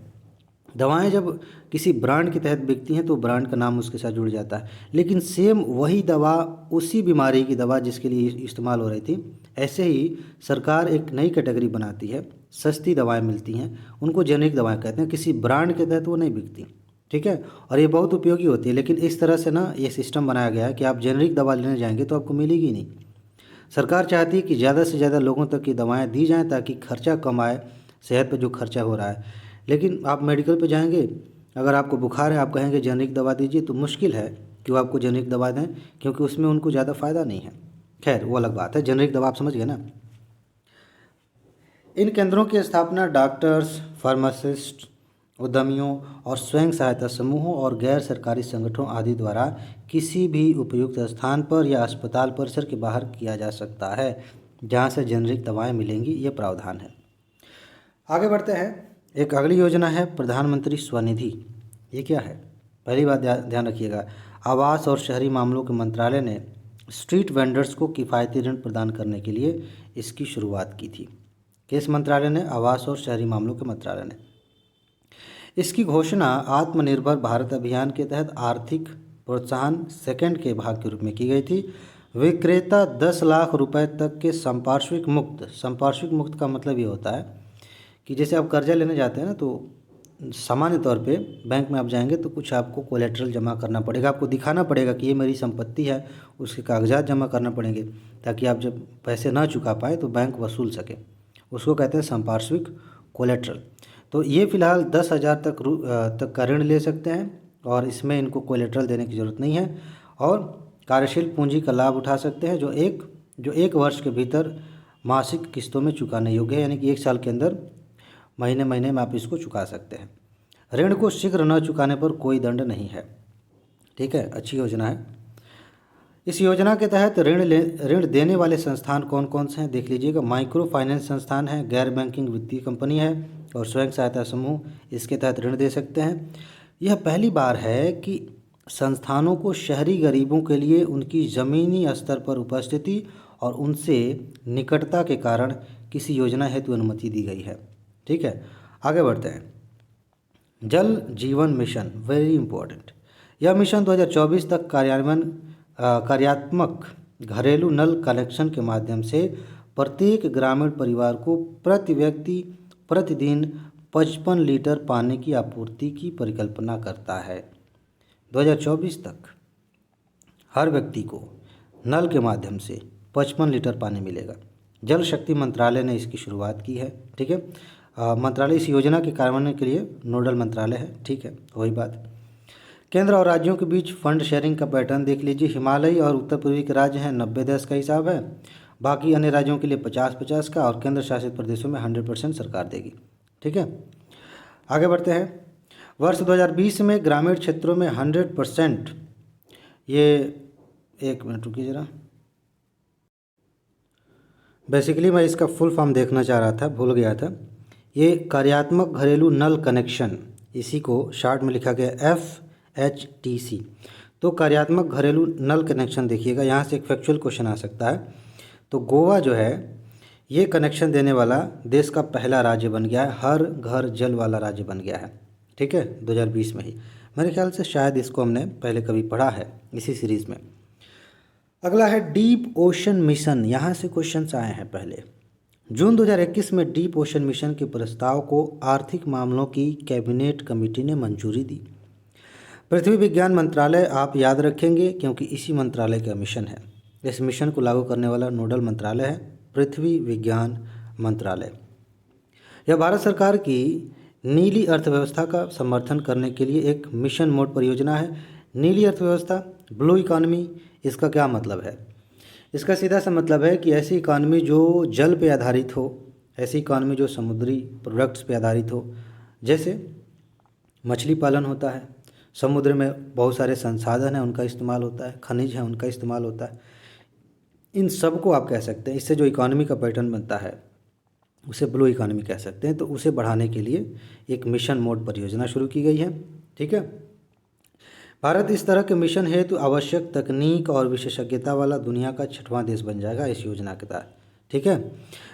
दवाएं जब किसी ब्रांड के तहत बिकती हैं तो ब्रांड का नाम उसके साथ जुड़ जाता है, लेकिन सेम वही दवा उसी बीमारी की दवा जिसके लिए इस्तेमाल हो रही थी, ऐसे ही सरकार एक नई कैटेगरी बनाती है, सस्ती दवाएं मिलती हैं, उनको जेनेरिक दवाएं कहते हैं, किसी ब्रांड के तहत वो नहीं बिकती, ठीक है, और ये बहुत उपयोगी होती है। लेकिन इस तरह से ना ये सिस्टम बनाया गया है कि आप जेनेरिक दवा लेने जाएंगे तो आपको मिलेगी नहीं। सरकार चाहती है कि ज़्यादा से ज़्यादा लोगों तक ये दवाएँ दी जाएँ ताकि खर्चा कम आए, सेहत पर जो खर्चा हो रहा है। लेकिन आप मेडिकल पे जाएंगे, अगर आपको बुखार है, आप कहेंगे जेनरिक दवा दीजिए, तो मुश्किल है कि वो आपको जेनरिक दवा दें, क्योंकि उसमें उनको ज़्यादा फ़ायदा नहीं है। खैर वो अलग बात है, जेनरिक दवा आप समझ गए ना। इन केंद्रों की स्थापना डॉक्टर्स, फार्मासिस्ट, उद्यमियों और स्वयं सहायता समूहों और गैर सरकारी संगठनों आदि द्वारा किसी भी उपयुक्त स्थान पर या अस्पताल परिसर के बाहर किया जा सकता है जहां से जेनरिक दवाएं मिलेंगी, ये प्रावधान है। आगे बढ़ते हैं, एक अगली योजना है प्रधानमंत्री स्वनिधि। ये क्या है? पहली बात ध्यान रखिएगा, आवास और शहरी मामलों के मंत्रालय ने स्ट्रीट वेंडर्स को किफ़ायती ऋण प्रदान करने के लिए इसकी शुरुआत की थी। किस मंत्रालय ने? आवास और शहरी मामलों के मंत्रालय ने। इसकी घोषणा आत्मनिर्भर भारत अभियान के तहत आर्थिक प्रोत्साहन सेकंड के भाग के रूप में की गई थी। विक्रेता 10 लाख रुपए तक के संपार्श्विक मुक्त का मतलब ये होता है कि जैसे आप कर्जा लेने जाते हैं ना, तो सामान्य तौर पे बैंक में आप जाएंगे तो कुछ आपको कोलेट्रल जमा करना पड़ेगा, आपको दिखाना पड़ेगा कि ये मेरी संपत्ति है, उसके कागजात जमा करना पड़ेंगे, ताकि आप जब पैसे ना चुका पाए तो बैंक वसूल सके। उसको कहते हैं संपार्श्विक कोलेट्रल। तो ये फ़िलहाल 10,000 तक का ऋण ले सकते हैं और इसमें इनको कोलेट्रल देने की ज़रूरत नहीं है, और कार्यशील पूंजी का लाभ उठा सकते हैं जो एक वर्ष के भीतर मासिक किस्तों में चुकाने योग्य है, यानी कि 1 साल के अंदर महीने महीने में आप इसको चुका सकते हैं। ऋण को शीघ्र न चुकाने पर कोई दंड नहीं है, ठीक है, अच्छी योजना है। इस योजना के तहत ऋण देने वाले संस्थान कौन कौन से हैं देख लीजिएगा। माइक्रो फाइनेंस संस्थान है, गैर बैंकिंग वित्तीय कंपनी है और स्वयं सहायता समूह इसके तहत ऋण दे सकते हैं। यह पहली बार है कि संस्थानों को शहरी गरीबों के लिए उनकी ज़मीनी स्तर पर उपस्थिति और उनसे निकटता के कारण किसी योजना हेतु अनुमति दी गई है, ठीक है। आगे बढ़ते हैं, जल जीवन मिशन, वेरी इंपॉर्टेंट। यह मिशन 2024 तक कार्यात्मक घरेलू नल कनेक्शन के माध्यम से प्रत्येक ग्रामीण परिवार को प्रति व्यक्ति प्रतिदिन 55 लीटर पानी की आपूर्ति की परिकल्पना करता है। 2024 तक हर व्यक्ति को नल के माध्यम से 55 लीटर पानी मिलेगा। जल शक्ति मंत्रालय ने इसकी शुरुआत की है, ठीक है। मंत्रालय इस योजना के कार्यान्वयन के लिए नोडल मंत्रालय है, ठीक है, वही बात। केंद्र और राज्यों के बीच फंड शेयरिंग का पैटर्न देख लीजिए। हिमालयी और उत्तर पूर्वी के राज्य हैं 90-10 का हिसाब है, बाकी अन्य राज्यों के लिए 50-50 का, और केंद्र शासित प्रदेशों में 100% सरकार देगी, ठीक है। आगे बढ़ते हैं, वर्ष 2020 में ग्रामीण क्षेत्रों में 100%, ये एक मिनट रुकिए ज़रा, बेसिकली मैं इसका फुल फॉर्म देखना चाह रहा था, भूल गया था। ये कार्यात्मक घरेलू नल कनेक्शन, इसी को शॉर्ट में लिखा गया FHTC। तो कार्यात्मक घरेलू नल कनेक्शन देखिएगा, यहाँ से एक फैक्चुअल क्वेश्चन आ सकता है। तो गोवा जो है ये कनेक्शन देने वाला देश का पहला राज्य बन गया है, हर घर जल वाला राज्य बन गया है, ठीक है, 2020 में ही। मेरे ख्याल से शायद इसको हमने पहले कभी पढ़ा है इसी सीरीज़ में। अगला है डीप ओशन मिशन, यहाँ से क्वेश्चंस आए हैं पहले। जून 2021 में डीप ओशन मिशन के प्रस्ताव को आर्थिक मामलों की कैबिनेट कमेटी ने मंजूरी दी। पृथ्वी विज्ञान मंत्रालय आप याद रखेंगे क्योंकि इसी मंत्रालय का मिशन है। इस मिशन को लागू करने वाला नोडल मंत्रालय है पृथ्वी विज्ञान मंत्रालय। यह भारत सरकार की नीली अर्थव्यवस्था का समर्थन करने के लिए एक मिशन मोड परियोजना है। नीली अर्थव्यवस्था, ब्लू इकॉनमी, इसका क्या मतलब है? इसका सीधा सा मतलब है कि ऐसी इकॉनमी जो जल पे आधारित हो, ऐसी इकॉनमी जो समुद्री प्रोडक्ट्स पे आधारित हो, जैसे मछली पालन होता है, समुद्र में बहुत सारे संसाधन हैं उनका इस्तेमाल होता है, खनिज हैं उनका इस्तेमाल होता है, इन सब को आप कह सकते हैं। इससे जो इकॉनमी का पैटर्न बनता है उसे ब्लू इकॉनमी कह सकते हैं। तो उसे बढ़ाने के लिए एक मिशन मोड परियोजना शुरू की गई है। ठीक है, भारत इस तरह के मिशन हेतु आवश्यक तकनीक और विशेषज्ञता वाला दुनिया का 6वां देश बन जाएगा इस योजना के तहत। ठीक है,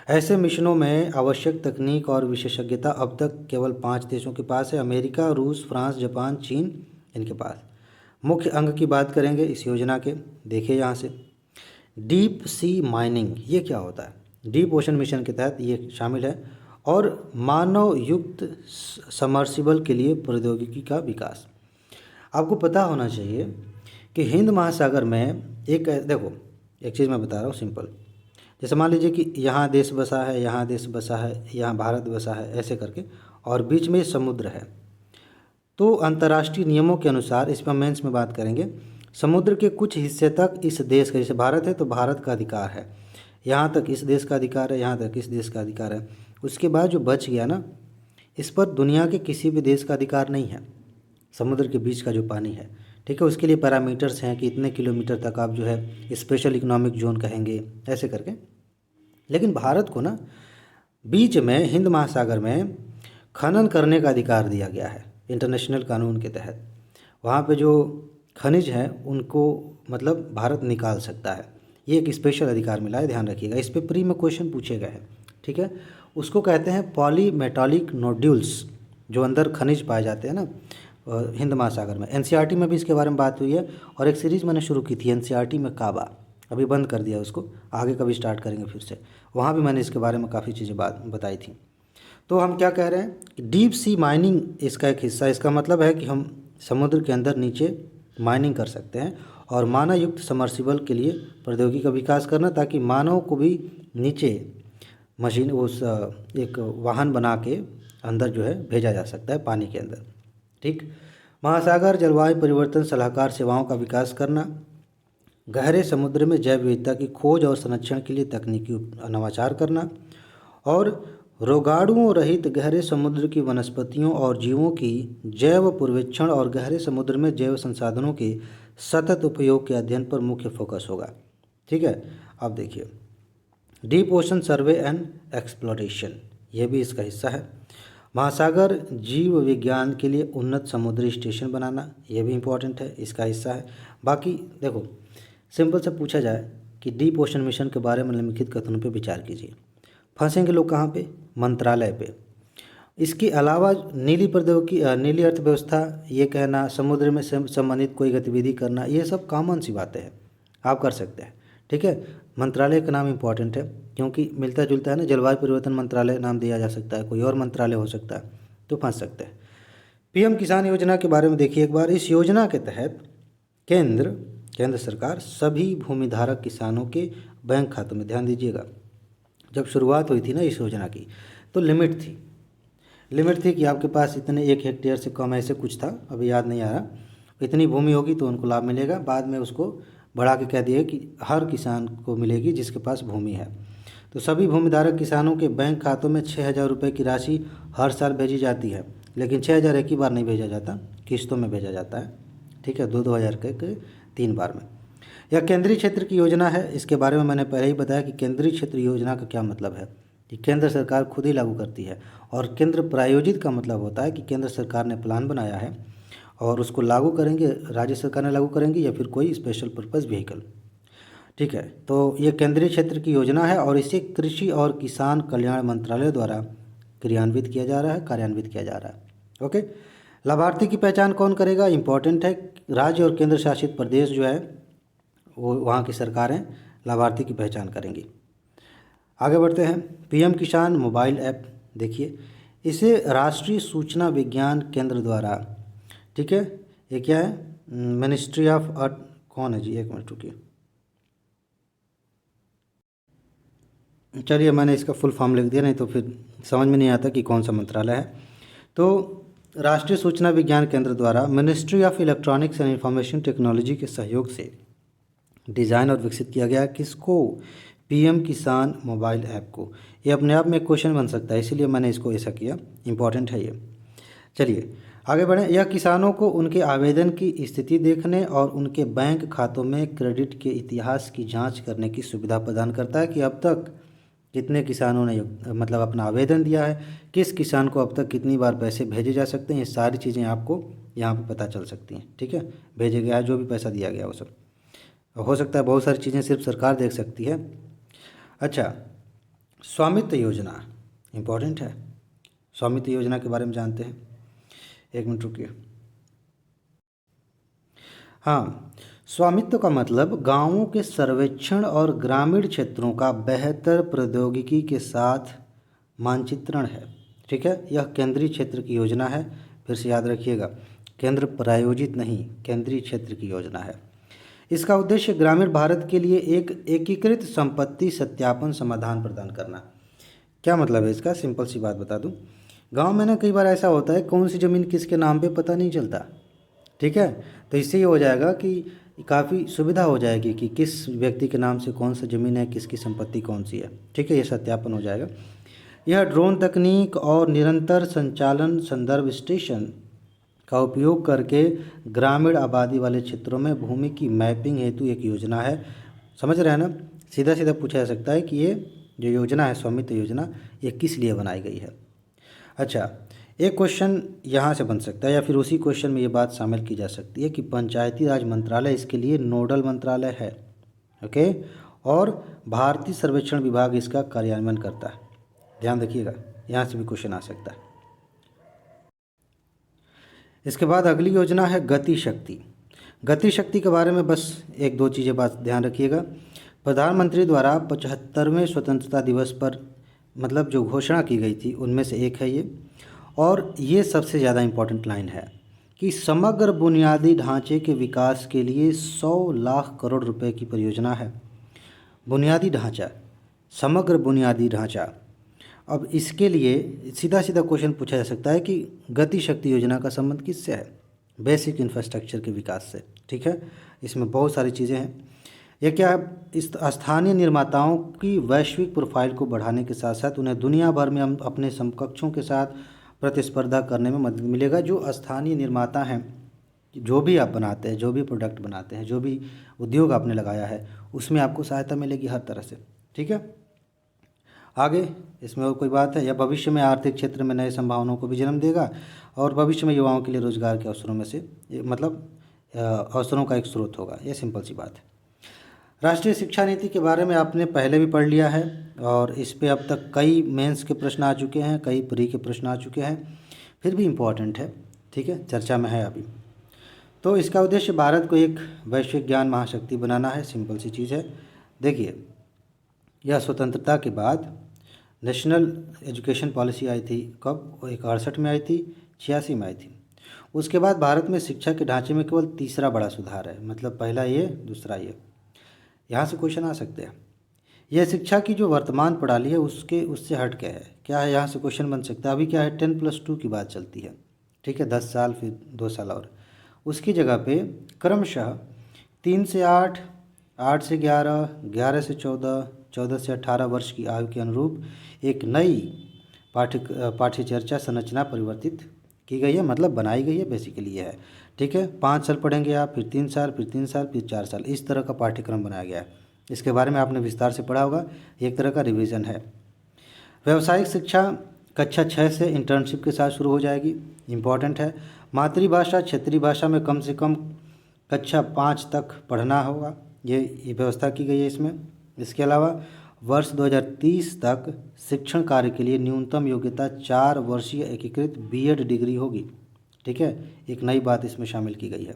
ऐसे मिशनों में आवश्यक तकनीक और विशेषज्ञता अब तक केवल 5 देशों के पास है, अमेरिका, रूस, फ्रांस, जापान, चीन, इनके पास। मुख्य अंग की बात करेंगे इस योजना के, देखिए यहाँ से डीप सी माइनिंग, ये क्या होता है? डीप ओशन मिशन के तहत ये शामिल है, और मानव युक्त समर्सिबल के लिए प्रौद्योगिकी का विकास। आपको पता होना चाहिए कि हिंद महासागर में एक, देखो एक चीज़ मैं बता रहा हूँ सिंपल, जैसे मान लीजिए कि यहाँ देश बसा है, यहाँ देश बसा है, यहाँ भारत बसा है, ऐसे करके, और बीच में समुद्र है। तो अंतर्राष्ट्रीय नियमों के अनुसार, इस पर मेंस में बात करेंगे, समुद्र के कुछ हिस्से तक इस देश का, जैसे भारत है तो भारत का अधिकार है, यहाँ तक इस देश का अधिकार है, यहाँ तक इस देश का अधिकार है। उसके बाद जो बच गया ना, इस पर दुनिया के किसी भी देश का अधिकार नहीं है। समुद्र के बीच का जो पानी है, ठीक है, उसके लिए पैरामीटर्स हैं कि इतने किलोमीटर तक आप जो है स्पेशल इकोनॉमिक जोन कहेंगे, ऐसे करके। लेकिन भारत को ना बीच में हिंद महासागर में खनन करने का अधिकार दिया गया है इंटरनेशनल कानून के तहत। वहाँ पे जो खनिज है उनको मतलब भारत निकाल सकता है, ये एक स्पेशल अधिकार मिला है, ध्यान रखिएगा। इस पे प्री में क्वेश्चन पूछे गए हैं। ठीक है, उसको कहते हैं पॉलीमेटालिक नोड्यूल्स, जो अंदर खनिज पाए जाते हैं ना हिंद महासागर में। एनसीईआरटी में भी इसके बारे में बात हुई है, और एक सीरीज़ मैंने शुरू की थी एनसीईआरटी में काबा, अभी बंद कर दिया उसको, आगे कभी स्टार्ट करेंगे फिर से। वहाँ भी मैंने इसके बारे में काफ़ी चीज़ें बताई थी। तो हम क्या कह रहे हैं कि डीप सी माइनिंग इसका एक हिस्सा, इसका मतलब है कि हम समुद्र के अंदर नीचे माइनिंग कर सकते हैं, और मानव युक्त समर्सिबल के लिए प्रौद्योगिकी का विकास करना, ताकि मानव को भी नीचे मशीन उस एक वाहन बना के अंदर जो है भेजा जा सकता है पानी के अंदर। ठीक, महासागर जलवायु परिवर्तन सलाहकार सेवाओं का विकास करना, गहरे समुद्र में जैव विविधता की खोज और संरक्षण के लिए तकनीकी नवाचार करना, और रोगाणुओं रहित गहरे समुद्र की वनस्पतियों और जीवों की जैव पूर्वेक्षण और गहरे समुद्र में जैव संसाधनों के सतत उपयोग के अध्ययन पर मुख्य फोकस होगा। ठीक है, अब देखिए deep ocean survey and exploration, ये भी इसका हिस्सा है। महासागर जीव विज्ञान के लिए उन्नत समुद्री स्टेशन बनाना, ये भी इम्पोर्टेंट है, इसका हिस्सा है। बाकी देखो सिंपल से पूछा जाए कि डीप ओशन मिशन के बारे में निम्नलिखित कथनों पर विचार कीजिए। फंसेंगे लोग कहाँ पे? मंत्रालय पे। इसके अलावा नीली प्रौद्योगिकी, नीली अर्थव्यवस्था, ये कहना, समुद्र में संबंधित कोई गतिविधि करना, ये सब कॉमन सी बातें हैं, आप कर सकते हैं। ठीक है, मंत्रालय का नाम इम्पॉर्टेंट है क्योंकि मिलता जुलता है ना, जलवायु परिवर्तन मंत्रालय नाम दिया जा सकता है, कोई और मंत्रालय हो सकता है, तो फंस सकते हैं। पीएम किसान योजना के बारे में देखिए एक बार। इस योजना के तहत केंद्र सरकार सभी भूमिधारक किसानों के बैंक खातों में, ध्यान दीजिएगा, जब शुरुआत हुई थी ना इस योजना की तो लिमिट थी कि आपके पास इतने 1 हेक्टेयर से कम ऐसे कुछ था, अभी याद नहीं आ रहा, इतनी भूमि होगी तो उनको लाभ मिलेगा। बाद में उसको बढ़ा के कह दिए कि हर किसान को मिलेगी जिसके पास भूमि है। तो सभी भूमिधारक किसानों के बैंक खातों में 6,000 रुपये की राशि हर साल भेजी जाती है, लेकिन 6,000 एक ही बार नहीं भेजा जाता, किस्तों में भेजा जाता है। ठीक है, 2-2 हज़ार के 3 बार में। यह केंद्रीय क्षेत्र की योजना है। इसके बारे में मैंने पहले ही बताया कि केंद्रीय क्षेत्र योजना का क्या मतलब है, कि केंद्र सरकार खुद ही लागू करती है, और केंद्र प्रायोजित का मतलब होता है कि केंद्र सरकार ने प्लान बनाया है और उसको लागू करेंगे, राज्य सरकार ने लागू करेंगे या फिर कोई स्पेशल पर्पज़ व्हीकल। ठीक है, तो ये केंद्रीय क्षेत्र की योजना है और इसे कृषि और किसान कल्याण मंत्रालय द्वारा कार्यान्वित किया जा रहा है। ओके, लाभार्थी की पहचान कौन करेगा? इम्पॉर्टेंट है, राज्य और केंद्र शासित प्रदेश जो है वो वहाँ की सरकारें लाभार्थी की पहचान करेंगी। आगे बढ़ते हैं। पीएम किसान मोबाइल ऐप देखिए, इसे राष्ट्रीय सूचना विज्ञान केंद्र द्वारा, ठीक है, ये क्या है, मिनिस्ट्री ऑफ अर्थ, कौन है जी, एक मिनट रुकिए, चलिए मैंने इसका फुल फॉर्म लिख दिया, नहीं तो फिर समझ में नहीं आता कि कौन सा मंत्रालय है। तो राष्ट्रीय सूचना विज्ञान केंद्र द्वारा ministry of electronics and information technology के सहयोग से डिज़ाइन और विकसित किया गया। किसको? पीएम किसान मोबाइल ऐप को। ये अपने आप में एक क्वेश्चन बन सकता है, इसीलिए मैंने इसको ऐसा किया, इम्पॉर्टेंट है ये। चलिए आगे बढ़ें। यह किसानों को उनके आवेदन की स्थिति देखने और उनके बैंक खातों में क्रेडिट के इतिहास की जांच करने की सुविधा प्रदान करता है कि अब तक कितने किसानों ने मतलब अपना आवेदन दिया है, किस किसान को अब तक कितनी बार पैसे भेजे जा सकते हैं, ये सारी चीज़ें आपको यहाँ पे पता चल सकती हैं। ठीक है, भेजे गया है जो भी पैसा दिया गया वो सब, हो सकता है बहुत सारी चीज़ें सिर्फ सरकार देख सकती है। अच्छा, स्वामित्व योजना इम्पोर्टेंट है। स्वामित्व योजना के बारे में जानते हैं, एक मिनट रुकिए। हाँ, स्वामित्व का मतलब गांवों के सर्वेक्षण और ग्रामीण क्षेत्रों का बेहतर प्रौद्योगिकी के साथ मानचित्रण है। ठीक है, यह केंद्रीय क्षेत्र की योजना है, फिर से याद रखिएगा, केंद्र प्रायोजित नहीं, केंद्रीय क्षेत्र की योजना है। इसका उद्देश्य ग्रामीण भारत के लिए एक एकीकृत संपत्ति सत्यापन समाधान प्रदान करना। क्या मतलब है इसका? सिंपल सी बात बता दूं, गांव में ना कई बार ऐसा होता है कौन सी ज़मीन किसके नाम पे पता नहीं चलता। ठीक है, तो इससे ये हो जाएगा कि काफ़ी सुविधा हो जाएगी कि किस व्यक्ति के नाम से कौन सा ज़मीन है, किसकी संपत्ति कौन सी है। ठीक है, ये सत्यापन हो जाएगा। यह ड्रोन तकनीक और निरंतर संचालन संदर्भ स्टेशन का उपयोग करके ग्रामीण आबादी वाले क्षेत्रों में भूमि की मैपिंग हेतु एक योजना है। समझ रहे हैं ना? सीधा सीधा पूछा जा सकता है कि ये जो योजना है स्वामित्व योजना, ये किस लिए बनाई गई है। अच्छा, एक क्वेश्चन यहाँ से बन सकता है या फिर उसी क्वेश्चन में ये बात शामिल की जा सकती है कि पंचायती राज मंत्रालय इसके लिए नोडल मंत्रालय है। ओके, और भारतीय सर्वेक्षण विभाग इसका कार्यान्वयन करता है। ध्यान रखिएगा, यहाँ से भी क्वेश्चन आ सकता है। इसके बाद अगली योजना है गति शक्ति। गति शक्ति के बारे में बस एक दो चीज़ें बात ध्यान रखिएगा। प्रधानमंत्री द्वारा 75वें स्वतंत्रता दिवस पर मतलब जो घोषणा की गई थी उनमें से एक है ये, और ये सबसे ज़्यादा इम्पोर्टेंट लाइन है कि समग्र बुनियादी ढांचे के विकास के लिए 100 लाख करोड़ रुपए की परियोजना है। बुनियादी ढांचा, समग्र बुनियादी ढांचा। अब इसके लिए सीधा सीधा क्वेश्चन पूछा जा सकता है कि गति शक्ति योजना का संबंध किससे है? बेसिक इंफ्रास्ट्रक्चर के विकास से। ठीक है, इसमें बहुत सारी चीज़ें हैं। यह क्या है? इस स्थानीय निर्माताओं की वैश्विक प्रोफाइल को बढ़ाने के साथ साथ उन्हें दुनिया भर में हम अपने समकक्षों के साथ प्रतिस्पर्धा करने में मदद मिलेगा। जो स्थानीय निर्माता हैं, जो भी आप बनाते हैं, जो भी प्रोडक्ट बनाते हैं, जो भी उद्योग आपने लगाया है, उसमें आपको सहायता मिलेगी हर तरह से। ठीक है, आगे इसमें और कोई बात है? या भविष्य में आर्थिक क्षेत्र में नए संभावनाओं को भी जन्म देगा और भविष्य में युवाओं के लिए रोजगार के अवसरों में से मतलब अवसरों का एक स्रोत होगा। ये सिंपल सी बात है। राष्ट्रीय शिक्षा नीति के बारे में आपने पहले भी पढ़ लिया है और इस पे अब तक कई मेंस के प्रश्न आ चुके हैं, कई प्री के प्रश्न आ चुके हैं, फिर भी इम्पोर्टेंट है। ठीक है, चर्चा में है अभी। तो इसका उद्देश्य भारत को एक वैश्विक ज्ञान महाशक्ति बनाना है। सिंपल सी चीज़ है। देखिए, यह स्वतंत्रता के बाद नेशनल एजुकेशन पॉलिसी आई थी, कब? 61 में आई थी, 86 में आई थी। उसके बाद भारत में शिक्षा के ढांचे में केवल तीसरा बड़ा सुधार है, मतलब पहला ये, दूसरा ये। यहाँ से क्वेश्चन आ सकते हैं। यह शिक्षा की जो वर्तमान प्रणाली है उससे हट के है। क्या है? यहाँ से क्वेश्चन बन सकता है। अभी क्या है, 10+2 की बात चलती है। ठीक है, 10 साल फिर 2 साल और। उसकी जगह पे क्रमशः 3 से 8, 8 से 11, 11 से 14, 14 से 18 वर्ष की आयु के अनुरूप एक नई पाठ्यचर्चा संरचना परिवर्तित की गई है, मतलब बनाई गई है। बेसिकली ये है। ठीक है, 5 साल पढ़ेंगे आप, फिर 3 साल, फिर 3 साल, फिर 4 साल, इस तरह का पाठ्यक्रम बनाया गया है। इसके बारे में आपने विस्तार से पढ़ा होगा, एक तरह का रिवीजन है। व्यावसायिक शिक्षा कक्षा 6 से इंटर्नशिप के साथ शुरू हो जाएगी, इम्पॉर्टेंट है। मातृभाषा क्षेत्रीय भाषा में कम से कम कक्षा 5 तक पढ़ना होगा, ये व्यवस्था की गई है इसमें। इसके अलावा वर्ष 2030 तक शिक्षण कार्य के लिए न्यूनतम योग्यता 4 वर्षीय एकीकृत बीएड डिग्री होगी। ठीक है, एक नई बात इसमें शामिल की गई है।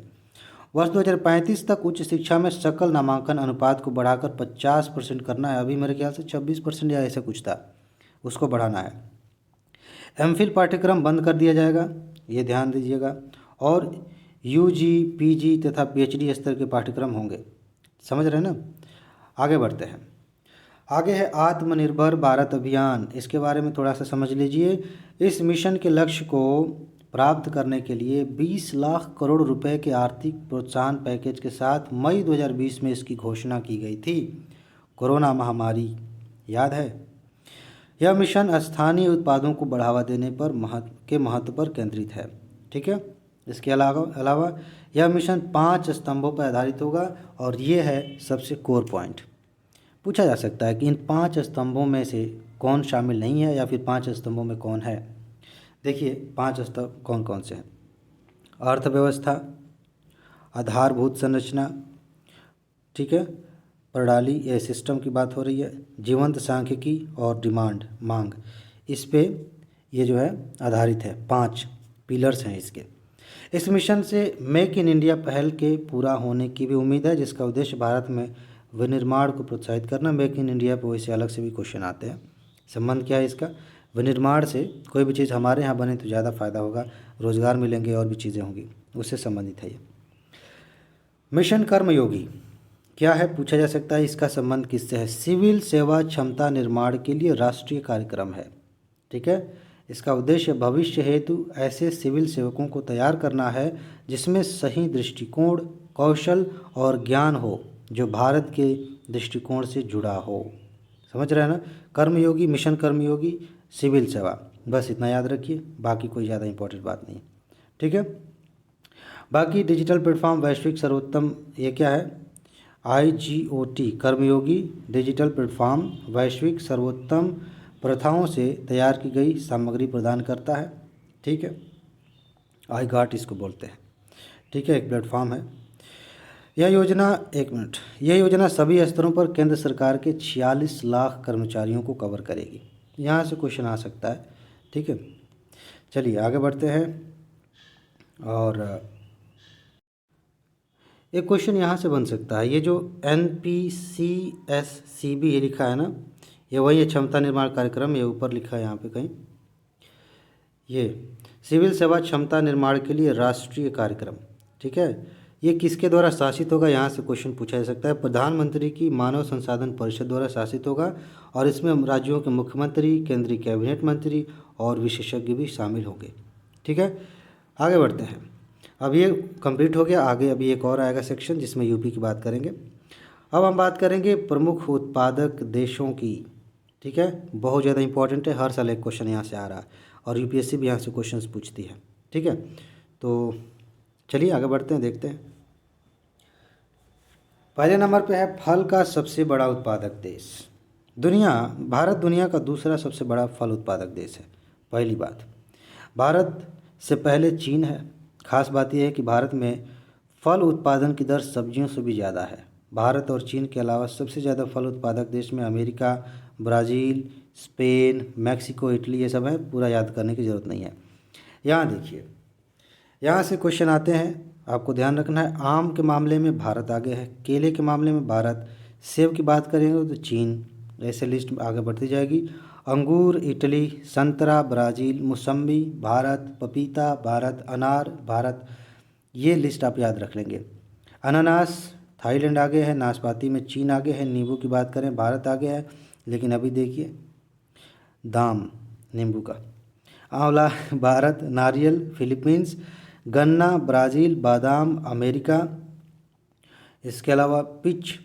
वर्ष 2035 तक उच्च शिक्षा में सकल नामांकन अनुपात को बढ़ाकर 50% करना है। अभी मेरे ख्याल से 26% या ऐसा कुछ था, उसको बढ़ाना है। एमफिल पाठ्यक्रम बंद कर दिया जाएगा, ये ध्यान दीजिएगा। और यूजी, पीजी तथा पीएचडी स्तर के पाठ्यक्रम होंगे। समझ रहे हैं ना। आगे बढ़ते हैं। आगे है आत्मनिर्भर भारत अभियान। इसके बारे में थोड़ा सा समझ लीजिए। इस मिशन के लक्ष्य को प्राप्त करने के लिए 20 लाख करोड़ रुपए के आर्थिक प्रोत्साहन पैकेज के साथ मई 2020 में इसकी घोषणा की गई थी। कोरोना महामारी याद है। यह मिशन स्थानीय उत्पादों को बढ़ावा देने पर महत्व पर केंद्रित है। ठीक है। इसके अलावा यह मिशन 5 स्तंभों पर आधारित होगा और ये है सबसे कोर पॉइंट। पूछा जा सकता है कि इन 5 स्तंभों में से कौन शामिल नहीं है या फिर 5 स्तंभों में कौन है। देखिए 5 स्तंभ कौन कौन से हैं। अर्थव्यवस्था, आधारभूत संरचना, ठीक है, प्रणाली या सिस्टम की बात हो रही है, जीवंत सांख्यिकी और डिमांड मांग, इस पे ये जो है आधारित है। 5 पिलर्स हैं इसके। इस मिशन से मेक इन इंडिया पहल के पूरा होने की भी उम्मीद है, जिसका उद्देश्य भारत में विनिर्माण को प्रोत्साहित करना। मेक इन इंडिया पर वैसे अलग से भी क्वेश्चन आते हैं। संबंध क्या है इसका? विनिर्माण से कोई भी चीज़ हमारे यहाँ बने तो ज़्यादा फायदा होगा, रोजगार मिलेंगे और भी चीज़ें होंगी, उससे संबंधित है ये। मिशन कर्मयोगी क्या है, पूछा जा सकता है। इसका संबंध किससे है? सिविल सेवा क्षमता निर्माण के लिए राष्ट्रीय कार्यक्रम है। ठीक है। इसका उद्देश्य भविष्य हेतु ऐसे सिविल सेवकों को तैयार करना है जिसमें सही दृष्टिकोण, कौशल और ज्ञान हो जो भारत के दृष्टिकोण से जुड़ा हो। समझ रहे हैं ना। कर्मयोगी, मिशन कर्मयोगी, सिविल सेवा, बस इतना याद रखिए, बाकी कोई ज़्यादा इंपॉर्टेंट बात नहीं। ठीक है। बाकी डिजिटल प्लेटफॉर्म वैश्विक सर्वोत्तम, ये क्या है? IGOT कर्मयोगी डिजिटल प्लेटफॉर्म वैश्विक सर्वोत्तम प्रथाओं से तैयार की गई सामग्री प्रदान करता है। ठीक है। IGOT इसको बोलते हैं। ठीक है, एक प्लेटफॉर्म है। यह योजना सभी स्तरों पर केंद्र सरकार के 46 लाख कर्मचारियों को कवर करेगी। यहाँ से क्वेश्चन आ सकता है। ठीक है, चलिए आगे बढ़ते हैं। और एक क्वेश्चन यहाँ से बन सकता है, ये जो NPCSCB ये लिखा है ना, ये वही है, क्षमता निर्माण कार्यक्रम, ये ऊपर लिखा है यहाँ पे कहीं। ये सिविल सेवा क्षमता निर्माण के लिए राष्ट्रीय कार्यक्रम। ठीक है, ये किसके द्वारा शासित होगा? यहाँ से क्वेश्चन पूछा जा सकता है। प्रधानमंत्री की मानव संसाधन परिषद द्वारा शासित होगा और इसमें राज्यों के मुख्यमंत्री, केंद्रीय कैबिनेट मंत्री और विशेषज्ञ भी शामिल होंगे। ठीक है, आगे बढ़ते हैं। अब ये कंप्लीट हो गया। आगे अभी एक और आएगा सेक्शन जिसमें यूपी की बात करेंगे। अब हम बात करेंगे प्रमुख उत्पादक देशों की। ठीक है, बहुत ज़्यादा इंपॉर्टेंट है, हर साल एक क्वेश्चन यहाँ से आ रहा है और यूपीएससी भी यहाँ से क्वेश्चंस पूछती है। ठीक है, तो चलिए आगे बढ़ते हैं, देखते हैं। पहले नंबर पे है फल का सबसे बड़ा उत्पादक देश। भारत दुनिया का दूसरा सबसे बड़ा फल उत्पादक देश है। पहली बात, भारत से पहले चीन है। खास बात यह है कि भारत में फल उत्पादन की दर सब्जियों से भी ज़्यादा है। भारत और चीन के अलावा सबसे ज़्यादा फल उत्पादक देश में America, Brazil, Spain, Mexico, Italy, ये सब है। पूरा याद करने की ज़रूरत नहीं है। यहाँ देखिए, यहाँ से क्वेश्चन आते हैं, आपको ध्यान रखना है। आम के मामले में भारत आगे है, केले के मामले में भारत, सेब की बात करेंगे तो चीन, ऐसे लिस्ट आगे बढ़ती जाएगी। अंगूर इटली, संतरा ब्राज़ील, मौसम्बी भारत, पपीता भारत, अनार भारत, ये लिस्ट आप याद रख लेंगे। अनानास थाईलैंड आगे है, नाशपाती में चीन आगे है, नींबू की बात करें भारत आगे है, लेकिन अभी देखिए दाम नींबू का। आंवला भारत, नारियल फिलीपींस, गन्ना ब्राज़ील, बादाम अमेरिका, इसके अलावा पिच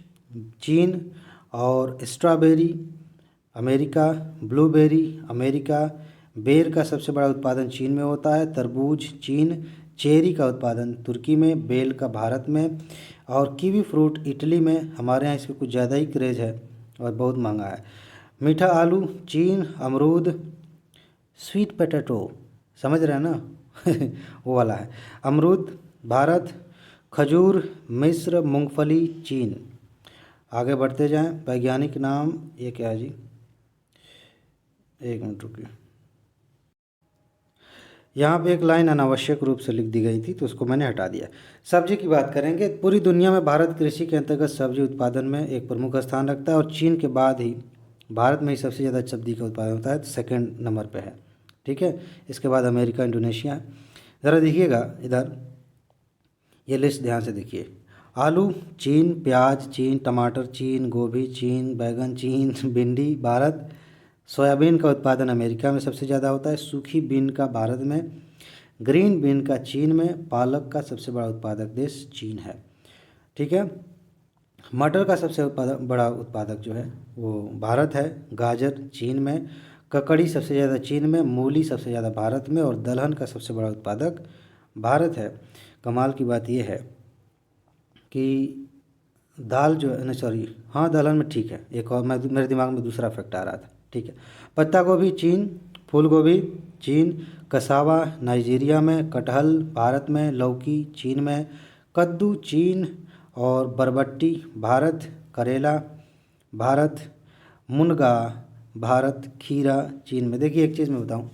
चीन और स्ट्रॉबेरी अमेरिका, ब्लूबेरी अमेरिका, बेर का सबसे बड़ा उत्पादन चीन में होता है, तरबूज चीन, चेरी का उत्पादन तुर्की में, बेल का भारत में और कीवी फ्रूट इटली में। हमारे यहाँ इसका कुछ ज़्यादा ही क्रेज़ है और बहुत महंगा है। मीठा आलू चीन, अमरूद स्वीट पोटैटो, समझ रहे हैं ना वो वाला है, अमरूद भारत, खजूर मिस्र, मूंगफली चीन। आगे बढ़ते जाएं। वैज्ञानिक नाम, ये क्या है जी, एक मिनट रुकिए। यहाँ पे एक लाइन अनावश्यक रूप से लिख दी गई थी तो उसको मैंने हटा दिया। सब्जी की बात करेंगे, पूरी दुनिया में भारत कृषि के अंतर्गत सब्जी उत्पादन में एक प्रमुख स्थान रखता है और चीन के बाद ही भारत में ही सबसे ज़्यादा सब्जी का उत्पादन होता है, तो सेकेंड नंबर पे है। ठीक है, इसके बाद अमेरिका, इंडोनेशिया है। ज़रा देखिएगा इधर, ये लिस्ट ध्यान से देखिए। आलू चीन, प्याज चीन, टमाटर चीन, गोभी चीन, बैगन चीन, भिंडी भारत। सोयाबीन का उत्पादन अमेरिका में सबसे ज़्यादा होता है, सूखी बीन का भारत में, ग्रीन बीन का चीन में, पालक का सबसे बड़ा उत्पादक देश चीन है। ठीक है, मटर का सबसे बड़ा उत्पादक जो है वो भारत है, गाजर चीन में, ककड़ी सबसे ज़्यादा चीन में, मूली सबसे ज़्यादा भारत में और दलहन का सबसे बड़ा उत्पादक भारत है। कमाल की बात यह है कि दाल जो है, नहीं सॉरी, हाँ दलहन में ठीक है, एक और मेरे दिमाग में दूसरा फैक्ट आ रहा था। ठीक है, पत्ता गोभी चीन, फूल गोभी चीन, कसावा नाइजीरिया में, कटहल भारत में, लौकी चीन में, कद्दू चीन और बरबट्टी भारत, करेला भारत, मुनगा भारत, खीरा चीन में। देखिए एक चीज़ मैं बताऊं,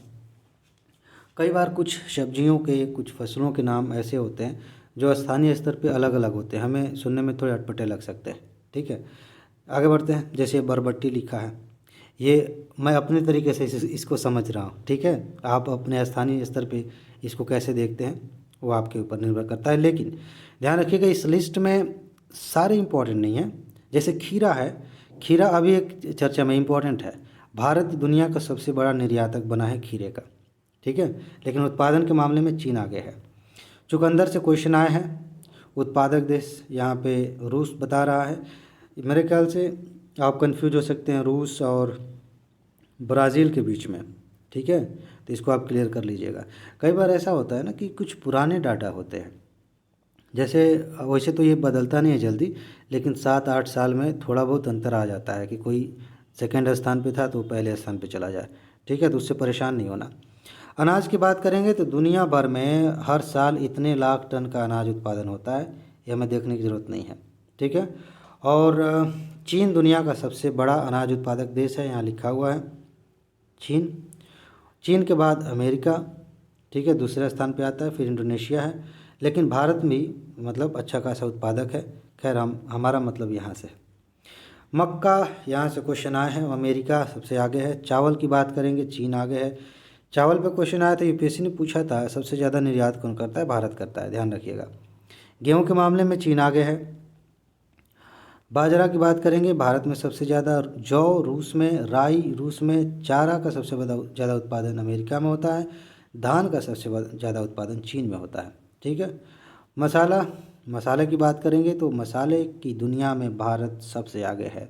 कई बार कुछ सब्जियों के, कुछ फसलों के नाम ऐसे होते हैं जो स्थानीय स्तर पे अलग अलग होते हैं, हमें सुनने में थोड़े अटपटे लग सकते हैं। ठीक है, आगे बढ़ते हैं। जैसे बरबट्टी लिखा है, ये मैं अपने तरीके से इसको समझ रहा हूँ। ठीक है, आप अपने स्थानीय स्तर पे इसको कैसे देखते हैं वो आपके ऊपर निर्भर करता है, लेकिन ध्यान रखिएगा इस लिस्ट में सारे इम्पोर्टेंट नहीं है। जैसे खीरा है, खीरा अभी एक चर्चा में इम्पोर्टेंट है, भारत दुनिया का सबसे बड़ा निर्यातक बना है खीरे का। ठीक है, लेकिन उत्पादन के मामले में चीन आगे है। चुकंदर से क्वेश्चन आए हैं, उत्पादक देश यहाँ पे रूस बता रहा है। मेरे ख्याल से आप कंफ्यूज हो सकते हैं रूस और ब्राज़ील के बीच में। ठीक है, तो इसको आप क्लियर कर लीजिएगा। कई बार ऐसा होता है ना कि कुछ पुराने डाटा होते हैं, जैसे वैसे तो ये बदलता नहीं है जल्दी, लेकिन 7-8 साल में थोड़ा बहुत अंतर आ जाता है कि कोई सेकंड स्थान पे था तो पहले स्थान पे चला जाए। ठीक है, तो उससे परेशान नहीं होना। अनाज की बात करेंगे तो दुनिया भर में हर साल इतने लाख टन का अनाज उत्पादन होता है, ये हमें देखने की ज़रूरत नहीं है। ठीक है, और चीन दुनिया का सबसे बड़ा अनाज उत्पादक देश है, यहाँ लिखा हुआ है चीन। चीन के बाद अमेरिका, ठीक है, दूसरे स्थान पे आता है, फिर इंडोनेशिया है, लेकिन भारत भी मतलब अच्छा खासा उत्पादक है। खैर हमारा मतलब यहाँ से है। मक्का यहाँ से क्वेश्चन आए हैं, अमेरिका सबसे आगे है। चावल की बात करेंगे, चीन आगे है। चावल पे क्वेश्चन आया था, यूपीएससी ने पूछा था सबसे ज़्यादा निर्यात कौन करता है, भारत करता है, ध्यान रखिएगा। गेहूँ के मामले में चीन आगे है। बाजरा की बात करेंगे, भारत में सबसे ज़्यादा, जौ रूस में, राई रूस में, चारा का सबसे ज़्यादा उत्पादन अमेरिका में होता है, धान का सबसे ज़्यादा उत्पादन चीन में होता है। ठीक है, मसाले की बात करेंगे तो मसाले की दुनिया में भारत सबसे आगे है।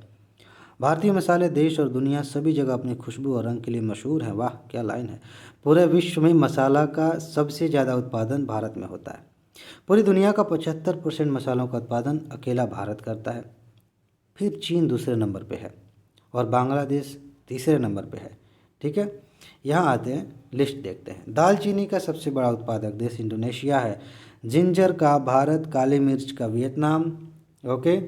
भारतीय मसाले देश और दुनिया सभी जगह अपनी खुशबू और रंग के लिए मशहूर हैं। वाह क्या लाइन है, पूरे विश्व में मसाला का सबसे ज़्यादा उत्पादन भारत में होता है। पूरी दुनिया का 75% मसालों का उत्पादन अकेला भारत करता है, फिर चीन दूसरे नंबर पे है और बांग्लादेश तीसरे नंबर पे है। ठीक है, यहाँ आते हैं, लिस्ट देखते हैं। दालचीनी का सबसे बड़ा उत्पादक देश इंडोनेशिया है, जिंजर का भारत, काली मिर्च का वियतनाम, ओके,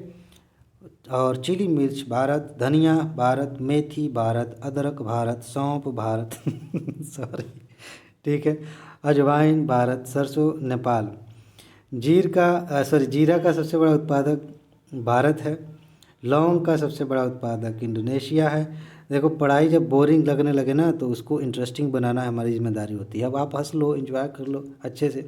और चिली मिर्च भारत, धनिया भारत, मेथी भारत, अदरक भारत, सौंफ भारत सॉरी, ठीक है, अजवाइन भारत, सरसों नेपाल, जीरा का सबसे बड़ा उत्पादक भारत है, लौंग का सबसे बड़ा उत्पादक इंडोनेशिया है। देखो पढ़ाई जब बोरिंग लगने लगे ना तो उसको इंटरेस्टिंग बनाना हमारी जिम्मेदारी होती है। अब आप हंस लो, एंजॉय कर लो अच्छे से,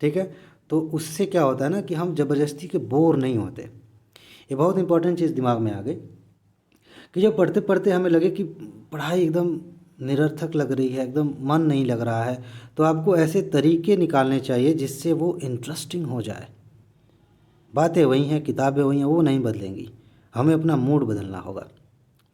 ठीक है, तो उससे क्या होता है ना कि हम ज़बरदस्ती के बोर नहीं होते। ये बहुत इंपॉर्टेंट चीज़ दिमाग में आ गई कि जब पढ़ते पढ़ते हमें लगे कि पढ़ाई एकदम निरर्थक लग रही है, एकदम मन नहीं लग रहा है, तो आपको ऐसे तरीके निकालने चाहिए जिससे वो इंटरेस्टिंग हो जाए। बातें वही हैं, किताबें वही हैं, वो नहीं बदलेंगी, हमें अपना मूड बदलना होगा।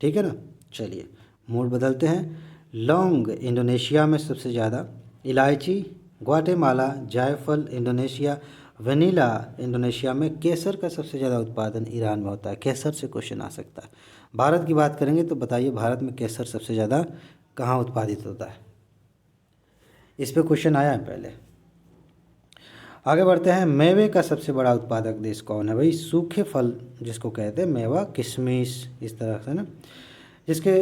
ठीक है ना, चलिए मूड बदलते हैं। लौंग इंडोनेशिया में सबसे ज़्यादा, इलायची ग्वाटेमाला, जायफल इंडोनेशिया, वनीला इंडोनेशिया में, केसर का सबसे ज़्यादा उत्पादन ईरान में होता है। केसर से क्वेश्चन आ सकता है। भारत की बात करेंगे तो बताइए भारत में केसर सबसे ज़्यादा कहाँ उत्पादित होता है, इस पे क्वेश्चन आया है पहले। आगे बढ़ते हैं। मेवे का सबसे बड़ा उत्पादक देश कौन है भाई? सूखे फल जिसको कहते हैं मेवा, किशमिश, इस तरह से ना, जिसके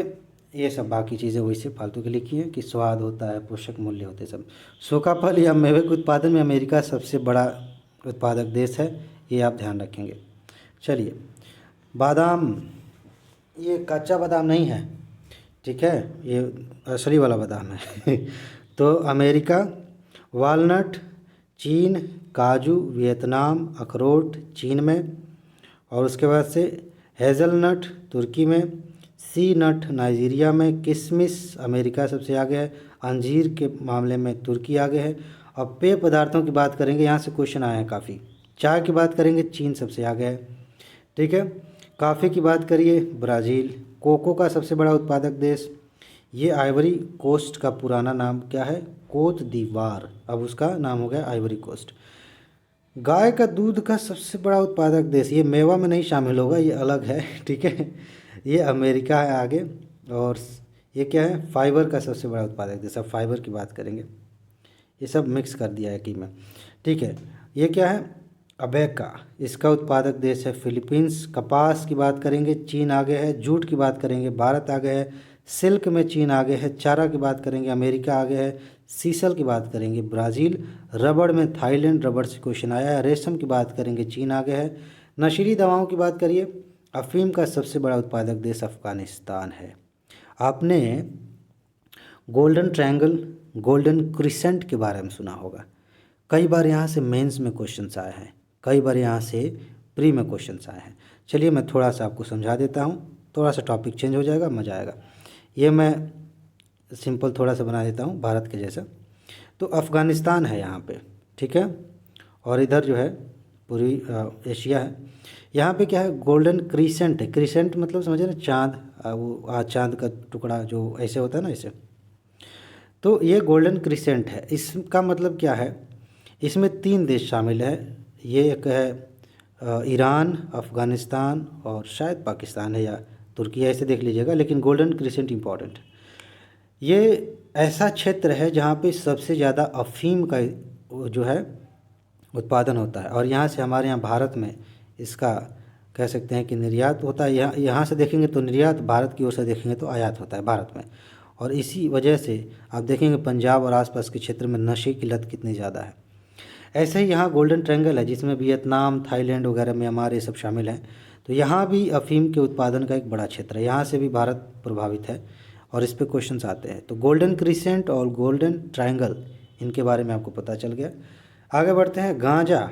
ये सब बाकी चीज़ें वैसे फालतू की लिखी हैं कि स्वाद होता है, पोषक मूल्य होते हैं सब। सूखा फल या मेवे के उत्पादन में अमेरिका सबसे बड़ा उत्पादक देश है, ये आप ध्यान रखेंगे। चलिए, बादाम, ये कच्चा बादाम नहीं है, ठीक है, ये असली वाला बादाम है। तो अमेरिका, वालनट चीन, काजू वियतनाम, अखरोट चीन में, और उसके बाद से हेज़लनट तुर्की में, सी नट नाइजीरिया में, किशमिश अमेरिका सबसे आगे है, अंजीर के मामले में तुर्की आगे है। अब पेय पदार्थों की बात करेंगे, यहाँ से क्वेश्चन आए हैं काफ़ी। चाय की बात करेंगे, चीन सबसे आगे है, ठीक है। कॉफ़ी की बात करिए, ब्राज़ील। कोको का सबसे बड़ा उत्पादक देश, ये आइवरी कोस्ट का पुराना नाम क्या है, कोत दीवार, अब उसका नाम हो गया आइवरी कोस्ट। गाय का दूध का सबसे बड़ा उत्पादक देश, ये मेवा में नहीं शामिल होगा, ये अलग है, ठीक है, ये अमेरिका है आगे। और ये क्या है, फाइबर का सबसे बड़ा उत्पादक देश, अब फाइबर की बात करेंगे, ये सब मिक्स कर दिया है कि में, ठीक है। ये क्या है, अबेका, इसका उत्पादक देश है फिलीपींस। कपास की बात करेंगे, चीन आगे है। जूट की बात करेंगे, भारत आगे है। सिल्क में चीन आगे है। चारा की बात करेंगे, अमेरिका आगे है। सीसल की बात करेंगे, ब्राज़ील। रबड़ में थाईलैंड, रबड़ से क्वेश्चन आया है। रेशम की बात करेंगे, चीन आगे है। नशीली दवाओं की बात करिए, अफीम का सबसे बड़ा उत्पादक देश अफ़गानिस्तान है। आपने गोल्डन ट्रायंगल, गोल्डन क्रिसेंट के बारे में सुना होगा, कई बार यहाँ से मेंस में क्वेश्चंस आए हैं, कई बार यहाँ से प्री में क्वेश्चंस आए हैं। चलिए मैं थोड़ा सा आपको समझा देता हूँ, थोड़ा सा टॉपिक चेंज हो जाएगा, मज़ा आएगा। ये मैं सिंपल थोड़ा सा बना देता हूँ भारत के जैसा। तो अफ़गानिस्तान है यहाँ पे, ठीक है, और इधर जो है पूरी एशिया है। यहाँ पे क्या है, गोल्डन क्रिसेंट है। क्रिसेंट मतलब समझे ना, चाँद, वो चाँद का टुकड़ा जो ऐसे होता है ना, ऐसे। तो ये गोल्डन क्रिसेंट है, इसका मतलब क्या है, इसमें 3 देश शामिल है। ये एक है ईरान, अफ़गानिस्तान और शायद पाकिस्तान है या तुर्की है, ऐसे देख लीजिएगा, लेकिन गोल्डन क्रिसेंट इम्पॉर्टेंट। ये ऐसा क्षेत्र है जहाँ पे सबसे ज़्यादा अफ़ीम का जो है उत्पादन होता है, और यहाँ से हमारे यहाँ भारत में इसका कह सकते हैं कि निर्यात होता है। यहाँ से देखेंगे तो निर्यात, भारत की ओर से देखेंगे तो आयात होता है भारत में। और इसी वजह से आप देखेंगे पंजाब और आसपास के क्षेत्र में नशे की लत कितनी ज़्यादा है। ऐसे ही यहाँ गोल्डन ट्रायंगल है, जिसमें वियतनाम, थाईलैंड वगैरह, म्यांमार, ये सब शामिल हैं। तो यहाँ भी अफ़ीम के उत्पादन का एक बड़ा क्षेत्र है, यहाँ से भी भारत प्रभावित है, और इस पे क्वेश्चंस आते हैं। तो गोल्डन क्रिसेंट और गोल्डन ट्रायंगल, इनके बारे में आपको पता चल गया। आगे बढ़ते हैं, गांजा।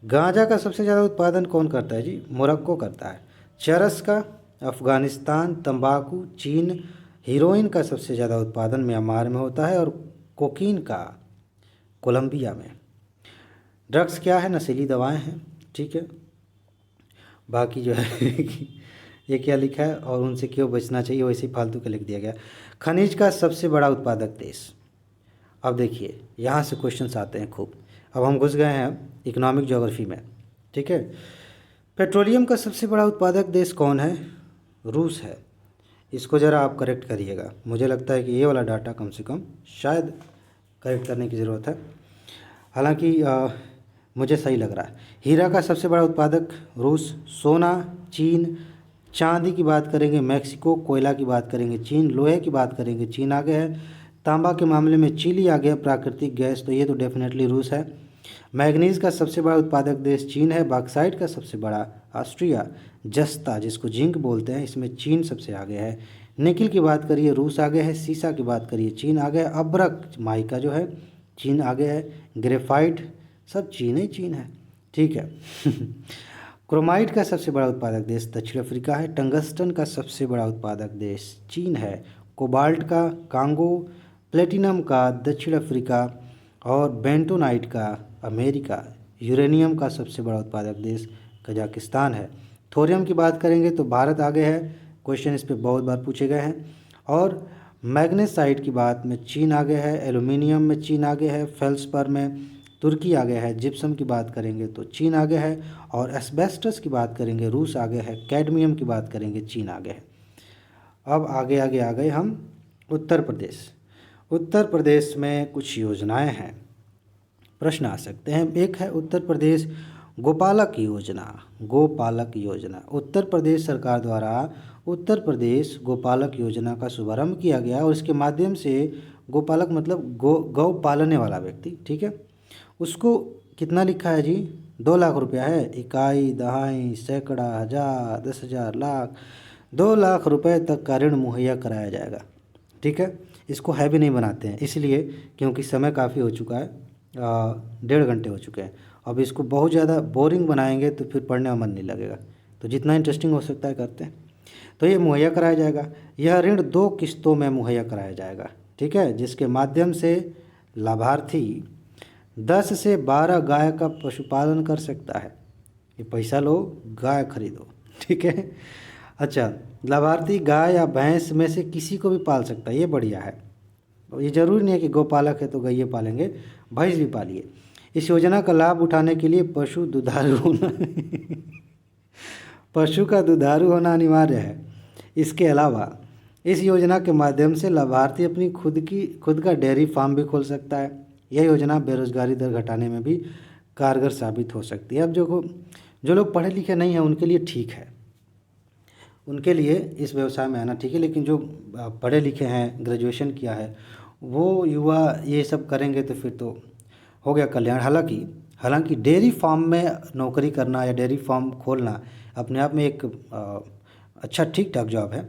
गांजा का सबसे ज़्यादा उत्पादन कौन करता है जी, मोरक्को करता है। चरस का अफ़गानिस्तान, तंबाकू चीन, हीरोइन का सबसे ज़्यादा उत्पादन म्यांमार में होता है, और कोकीन का कोलंबिया में। ड्रग्स क्या है, नशीली दवाएं हैं, ठीक है। बाकी जो है कि ये क्या लिखा है और उनसे क्यों बचना चाहिए, वैसे ही फालतू का लिख दिया गया। खनिज का सबसे बड़ा उत्पादक देश, अब देखिए यहाँ से क्वेश्चंस आते हैं खूब। अब हम घुस गए हैं इकोनॉमिक ज्योग्राफी में, ठीक है। पेट्रोलियम का सबसे बड़ा उत्पादक देश कौन है, रूस है। इसको ज़रा आप करेक्ट करिएगा, मुझे लगता है कि ये वाला डाटा कम से कम शायद करेक्ट करने की ज़रूरत है, हालांकि मुझे सही लग रहा है। हीरा का सबसे बड़ा उत्पादक रूस, सोना चीन, चांदी की बात करेंगे मैक्सिको, कोयला की बात करेंगे चीन, लोहे की बात करेंगे चीन आगे है, तांबा के मामले में चिली आ गया, प्राकृतिक गैस तो ये तो डेफिनेटली रूस है। मैग्नीज़ का सबसे बड़ा उत्पादक देश चीन है। बॉक्साइट का सबसे बड़ा ऑस्ट्रिया, जस्ता जिसको जिंक बोलते हैं, इसमें चीन सबसे आगे है। निकिल की बात करिए रूस आगे है, सीसा की बात करिए चीन आगे है, अब्रक माइका जो है चीन आगे है, ग्रेफाइट सब चीन ही चीन है, ठीक है। क्रोमाइट का सबसे बड़ा उत्पादक देश दक्षिण अफ्रीका है। टंगस्टन का सबसे बड़ा उत्पादक देश चीन है। कोबाल्ट का कांगो, प्लेटिनम का दक्षिण अफ्रीका, और बेंटोनाइट का अमेरिका। यूरेनियम का सबसे बड़ा उत्पादक देश कजाकिस्तान है। थोरियम की बात करेंगे तो भारत आगे है, क्वेश्चन इस पे बहुत बार पूछे गए हैं। और मैग्नेसाइट की बात में चीन आगे है, एल्यूमिनियम में चीन आगे है, फेल्सपर में तुर्की आगे है, जिप्सम की बात करेंगे तो चीन आगे है, और एस्बेस्टस की बात करेंगे रूस आगे है, कैडमियम की बात करेंगे चीन आगे है। अब आगे आगे आ गए हम उत्तर प्रदेश। उत्तर प्रदेश में कुछ योजनाएं हैं, प्रश्न आ सकते हैं। एक है उत्तर प्रदेश गोपालक योजना, गोपालक योजना उत्तर प्रदेश सरकार द्वारा उत्तर प्रदेश गोपालक योजना का शुभारंभ किया गया और इसके माध्यम से गोपालक मतलब गौ पालने वाला व्यक्ति, ठीक है, उसको कितना लिखा है जी, 2 लाख रुपया है। इकाई, दहाई, सैकड़ा, हज़ार, 10,000, लाख, 2 लाख रुपए तक का ऋण मुहैया कराया जाएगा, ठीक है। इसको हैवी नहीं बनाते हैं इसलिए क्योंकि समय काफ़ी हो चुका है, 1.5 घंटे हो चुके हैं। अब इसको बहुत ज़्यादा बोरिंग बनाएंगे तो फिर पढ़ने में मन नहीं लगेगा, तो जितना इंटरेस्टिंग हो सकता है करते हैं। तो ये मुहैया कराया जाएगा। यह ऋण 2 किस्तों में मुहैया कराया जाएगा, ठीक है, जिसके माध्यम से लाभार्थी 10 से 12 गाय का पशुपालन कर सकता है। ये पैसा लो, गाय खरीदो, ठीक है। अच्छा, लाभार्थी गाय या भैंस में से किसी को भी पाल सकता है, ये बढ़िया है। ये ज़रूरी नहीं है कि गौपालक है तो गैये पालेंगे, भैंस भी पालिए। इस योजना का लाभ उठाने के लिए पशु दुधारू होना पशु का दुधारू होना अनिवार्य है। इसके अलावा इस योजना के माध्यम से लाभार्थी अपनी खुद का डेयरी फार्म भी खोल सकता है। यह योजना बेरोजगारी दर घटाने में भी कारगर साबित हो सकती है। अब जो लोग पढ़े लिखे नहीं हैं उनके लिए ठीक है, उनके लिए इस व्यवसाय में आना ठीक है, लेकिन जो पढ़े लिखे हैं, ग्रेजुएशन किया है, वो युवा ये सब करेंगे तो फिर तो हो गया कल्याण। हालांकि डेयरी फार्म में नौकरी करना या डेयरी फार्म खोलना अपने आप में एक अच्छा ठीक ठाक जॉब है।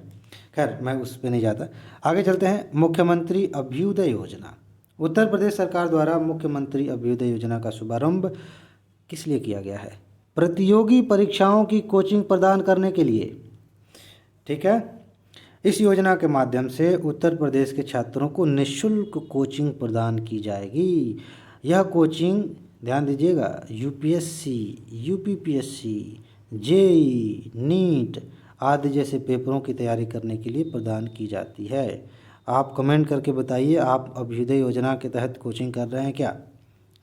खैर, मैं उस पर नहीं जाता, आगे चलते हैं। मुख्यमंत्री अभ्युदय योजना। उत्तर प्रदेश सरकार द्वारा मुख्यमंत्री अभ्युदय योजना का शुभारंभ किस लिए किया गया है? प्रतियोगी परीक्षाओं की कोचिंग प्रदान करने के लिए, ठीक है। इस योजना के माध्यम से उत्तर प्रदेश के छात्रों को निःशुल्क कोचिंग प्रदान की जाएगी। यह कोचिंग, ध्यान दीजिएगा, यूपीएससी, यूपीपीएससी, जेईई, नीट आदि जैसे पेपरों की तैयारी करने के लिए प्रदान की जाती है। आप कमेंट करके बताइए, आप अभ्युदय योजना के तहत कोचिंग कर रहे हैं क्या?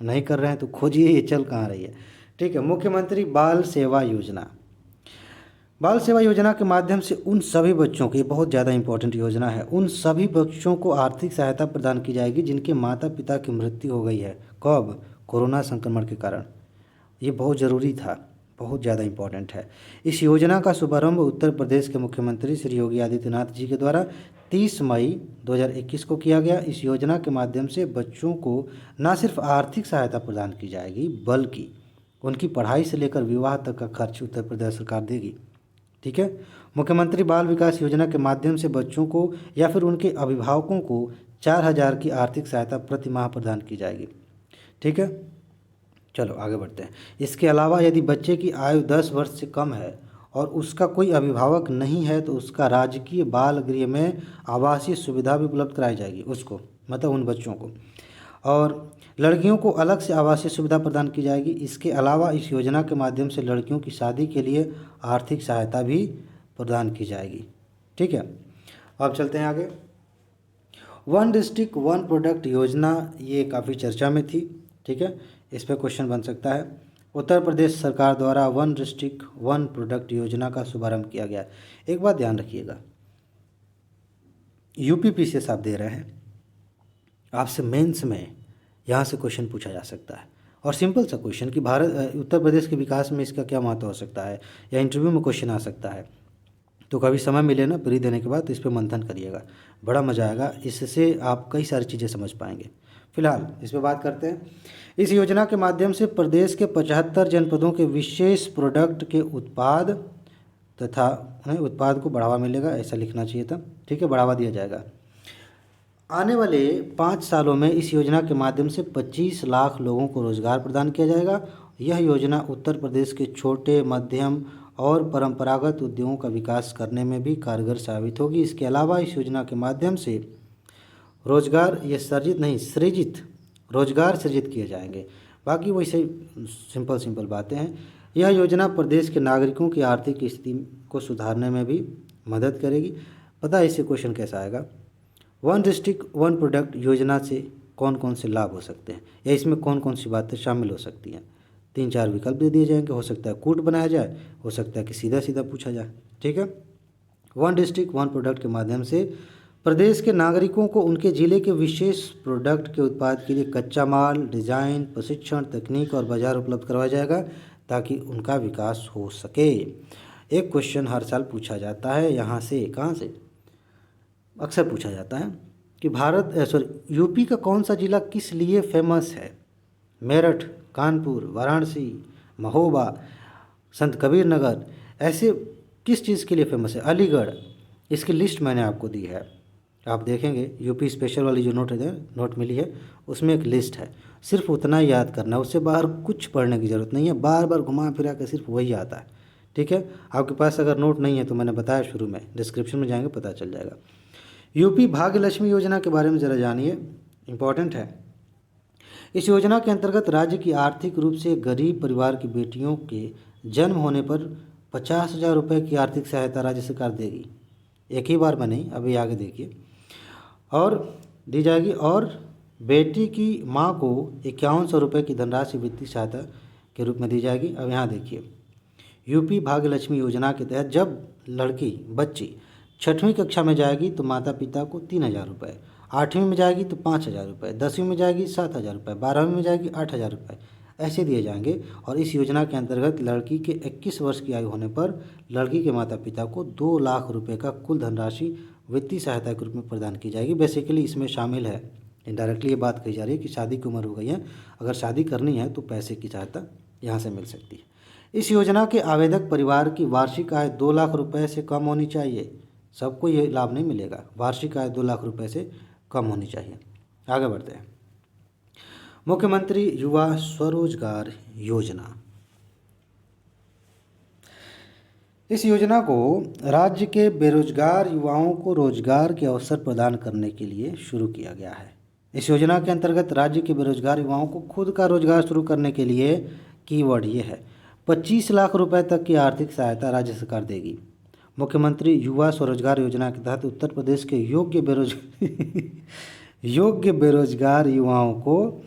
नहीं कर रहे हैं तो खोजिए ये चल कहाँ रही है, ठीक है। मुख्यमंत्री बाल सेवा योजना। बाल सेवा योजना के माध्यम से उन सभी बच्चों की, बहुत ज़्यादा इंपॉर्टेंट योजना है, उन सभी बच्चों को आर्थिक सहायता प्रदान की जाएगी जिनके माता पिता की मृत्यु हो गई है। कब? कोरोना संक्रमण के कारण। ये बहुत ज़रूरी था, बहुत ज़्यादा इम्पोर्टेंट है। इस योजना का शुभारंभ उत्तर प्रदेश के मुख्यमंत्री श्री योगी आदित्यनाथ जी के द्वारा 30 मई 2021 को किया गया। इस योजना के माध्यम से बच्चों को न सिर्फ आर्थिक सहायता प्रदान की जाएगी बल्कि उनकी पढ़ाई से लेकर विवाह तक का खर्च उत्तर प्रदेश सरकार देगी, ठीक है। मुख्यमंत्री बाल विकास योजना के माध्यम से बच्चों को या फिर उनके अभिभावकों को 4,000 की आर्थिक सहायता प्रति माह प्रदान की जाएगी, ठीक है। चलो आगे बढ़ते हैं। इसके अलावा यदि बच्चे की आयु 10 वर्ष से कम है और उसका कोई अभिभावक नहीं है तो उसका राजकीय बाल गृह में आवासीय सुविधा भी उपलब्ध कराई जाएगी उसको, मतलब उन बच्चों को, और लड़कियों को अलग से आवासीय सुविधा प्रदान की जाएगी। इसके अलावा इस योजना के माध्यम से लड़कियों की शादी के लिए आर्थिक सहायता भी प्रदान की जाएगी, ठीक है। अब चलते हैं आगे। वन डिस्ट्रिक्ट वन प्रोडक्ट योजना, ये काफ़ी चर्चा में थी, ठीक है। इस पर क्वेश्चन बन सकता है। उत्तर प्रदेश सरकार द्वारा वन डिस्ट्रिक्ट वन प्रोडक्ट योजना का शुभारंभ किया गया। एक बात ध्यान रखिएगा, यूपीपीसीएस आप दे रहे हैं, आपसे मेंस में यहाँ से क्वेश्चन पूछा जा सकता है, और सिंपल सा क्वेश्चन कि भारत उत्तर प्रदेश के विकास में इसका क्या महत्व हो सकता है, या इंटरव्यू में क्वेश्चन आ सकता है। तो कभी समय मिले ना फ्री देने के बाद तो इस पर मंथन करिएगा, बड़ा मज़ा आएगा, इससे आप कई सारी चीज़ें समझ पाएंगे। फिलहाल इस पर बात करते हैं। इस योजना के माध्यम से प्रदेश के 75 जनपदों के विशेष प्रोडक्ट के उत्पाद तथा उन्हें उत्पाद को बढ़ावा मिलेगा, ऐसा लिखना चाहिए था, ठीक है, बढ़ावा दिया जाएगा। आने वाले 5 सालों में इस योजना के माध्यम से 25 लाख लोगों को रोजगार प्रदान किया जाएगा। यह योजना उत्तर प्रदेश के छोटे, मध्यम और परंपरागत उद्योगों का विकास करने में भी कारगर साबित होगी। इसके अलावा इस योजना के माध्यम से रोजगार ये सृजित रोजगार सृजित किए जाएंगे। बाकी वैसे सिंपल बातें हैं। यह योजना प्रदेश के नागरिकों की आर्थिक स्थिति को सुधारने में भी मदद करेगी। पता है इससे क्वेश्चन कैसा आएगा? वन डिस्ट्रिक्ट वन प्रोडक्ट योजना से कौन कौन से लाभ हो सकते हैं, या इसमें कौन कौन सी बातें शामिल हो सकती हैं? 3-4 विकल्प दे दिए जाएंगे। हो सकता है कूट बनाया जाए, हो सकता है कि सीधा सीधा पूछा जाए, ठीक है। वन डिस्ट्रिक्ट वन प्रोडक्ट के माध्यम से प्रदेश के नागरिकों को उनके जिले के विशेष प्रोडक्ट के उत्पाद के लिए कच्चा माल, डिज़ाइन, प्रशिक्षण, तकनीक और बाजार उपलब्ध करवाया जाएगा, ताकि उनका विकास हो सके। एक क्वेश्चन हर साल पूछा जाता है यहाँ से, कहाँ से अक्सर पूछा जाता है कि यूपी का कौन सा ज़िला किस लिए फेमस है? मेरठ, कानपुर, वाराणसी, महोबा, संत कबीर नगर, ऐसे किस चीज़ के लिए फेमस है? अलीगढ़। इसकी लिस्ट मैंने आपको दी है, आप देखेंगे यूपी स्पेशल वाली जो नोट मिली है उसमें एक लिस्ट है, सिर्फ उतना ही याद करना है, उससे बाहर कुछ पढ़ने की ज़रूरत नहीं है, बार बार घुमा फिरा के सिर्फ वही आता है। ठीक है, आपके पास अगर नोट नहीं है तो मैंने बताया शुरू में, डिस्क्रिप्शन में जाएंगे पता चल जाएगा। यूपी भाग्य लक्ष्मी योजना के बारे में ज़रा जानिए, इम्पॉर्टेंट है। इस योजना के अंतर्गत राज्य की आर्थिक रूप से गरीब परिवार की बेटियों के जन्म होने पर 50,000 रुपये की आर्थिक सहायता राज्य सरकार देगी। एक ही बार में नहीं, अभी आगे देखिए, और दी जाएगी। और बेटी की मां को 5100 रुपये की धनराशि वित्तीय सहायता के रूप में दी जाएगी। अब यहाँ देखिए, यूपी भाग्य लक्ष्मी योजना के तहत जब बच्ची 6वीं कक्षा में जाएगी तो माता पिता को 3,000 रुपये, 8वीं में जाएगी तो 5,000 रुपये, 10वीं में जाएगी 7,000 रुपये, 12वीं में जाएगी 8,000 रुपये, ऐसे दिए जाएंगे। और इस योजना के अंतर्गत लड़की के 21 वर्ष की आयु होने पर लड़की के माता पिता को 2 लाख रुपये का कुल धनराशि वित्तीय सहायता के रूप में प्रदान की जाएगी। बेसिकली इसमें शामिल है, इनडायरेक्टली ये बात कही जा रही है कि शादी की उम्र हो गई है, अगर शादी करनी है तो पैसे की सहायता यहाँ से मिल सकती है। इस योजना के आवेदक परिवार की वार्षिक आय 2 लाख रुपये से कम होनी चाहिए। सबको ये लाभ नहीं मिलेगा, वार्षिक आय 2 लाख रुपये से कम होनी चाहिए। आगे बढ़ते हैं। मुख्यमंत्री युवा स्वरोजगार योजना, इस योजना को राज्य के बेरोजगार युवाओं को रोजगार के अवसर प्रदान करने के लिए शुरू किया गया है। इस योजना के अंतर्गत राज्य के बेरोजगार युवाओं को खुद का रोजगार शुरू करने के लिए कीवर्ड ये है 25 लाख रुपए तक की आर्थिक सहायता राज्य सरकार देगी। मुख्यमंत्री युवा स्वरोजगार योजना के तहत उत्तर प्रदेश के योग्य बेरोजगार युवाओं को,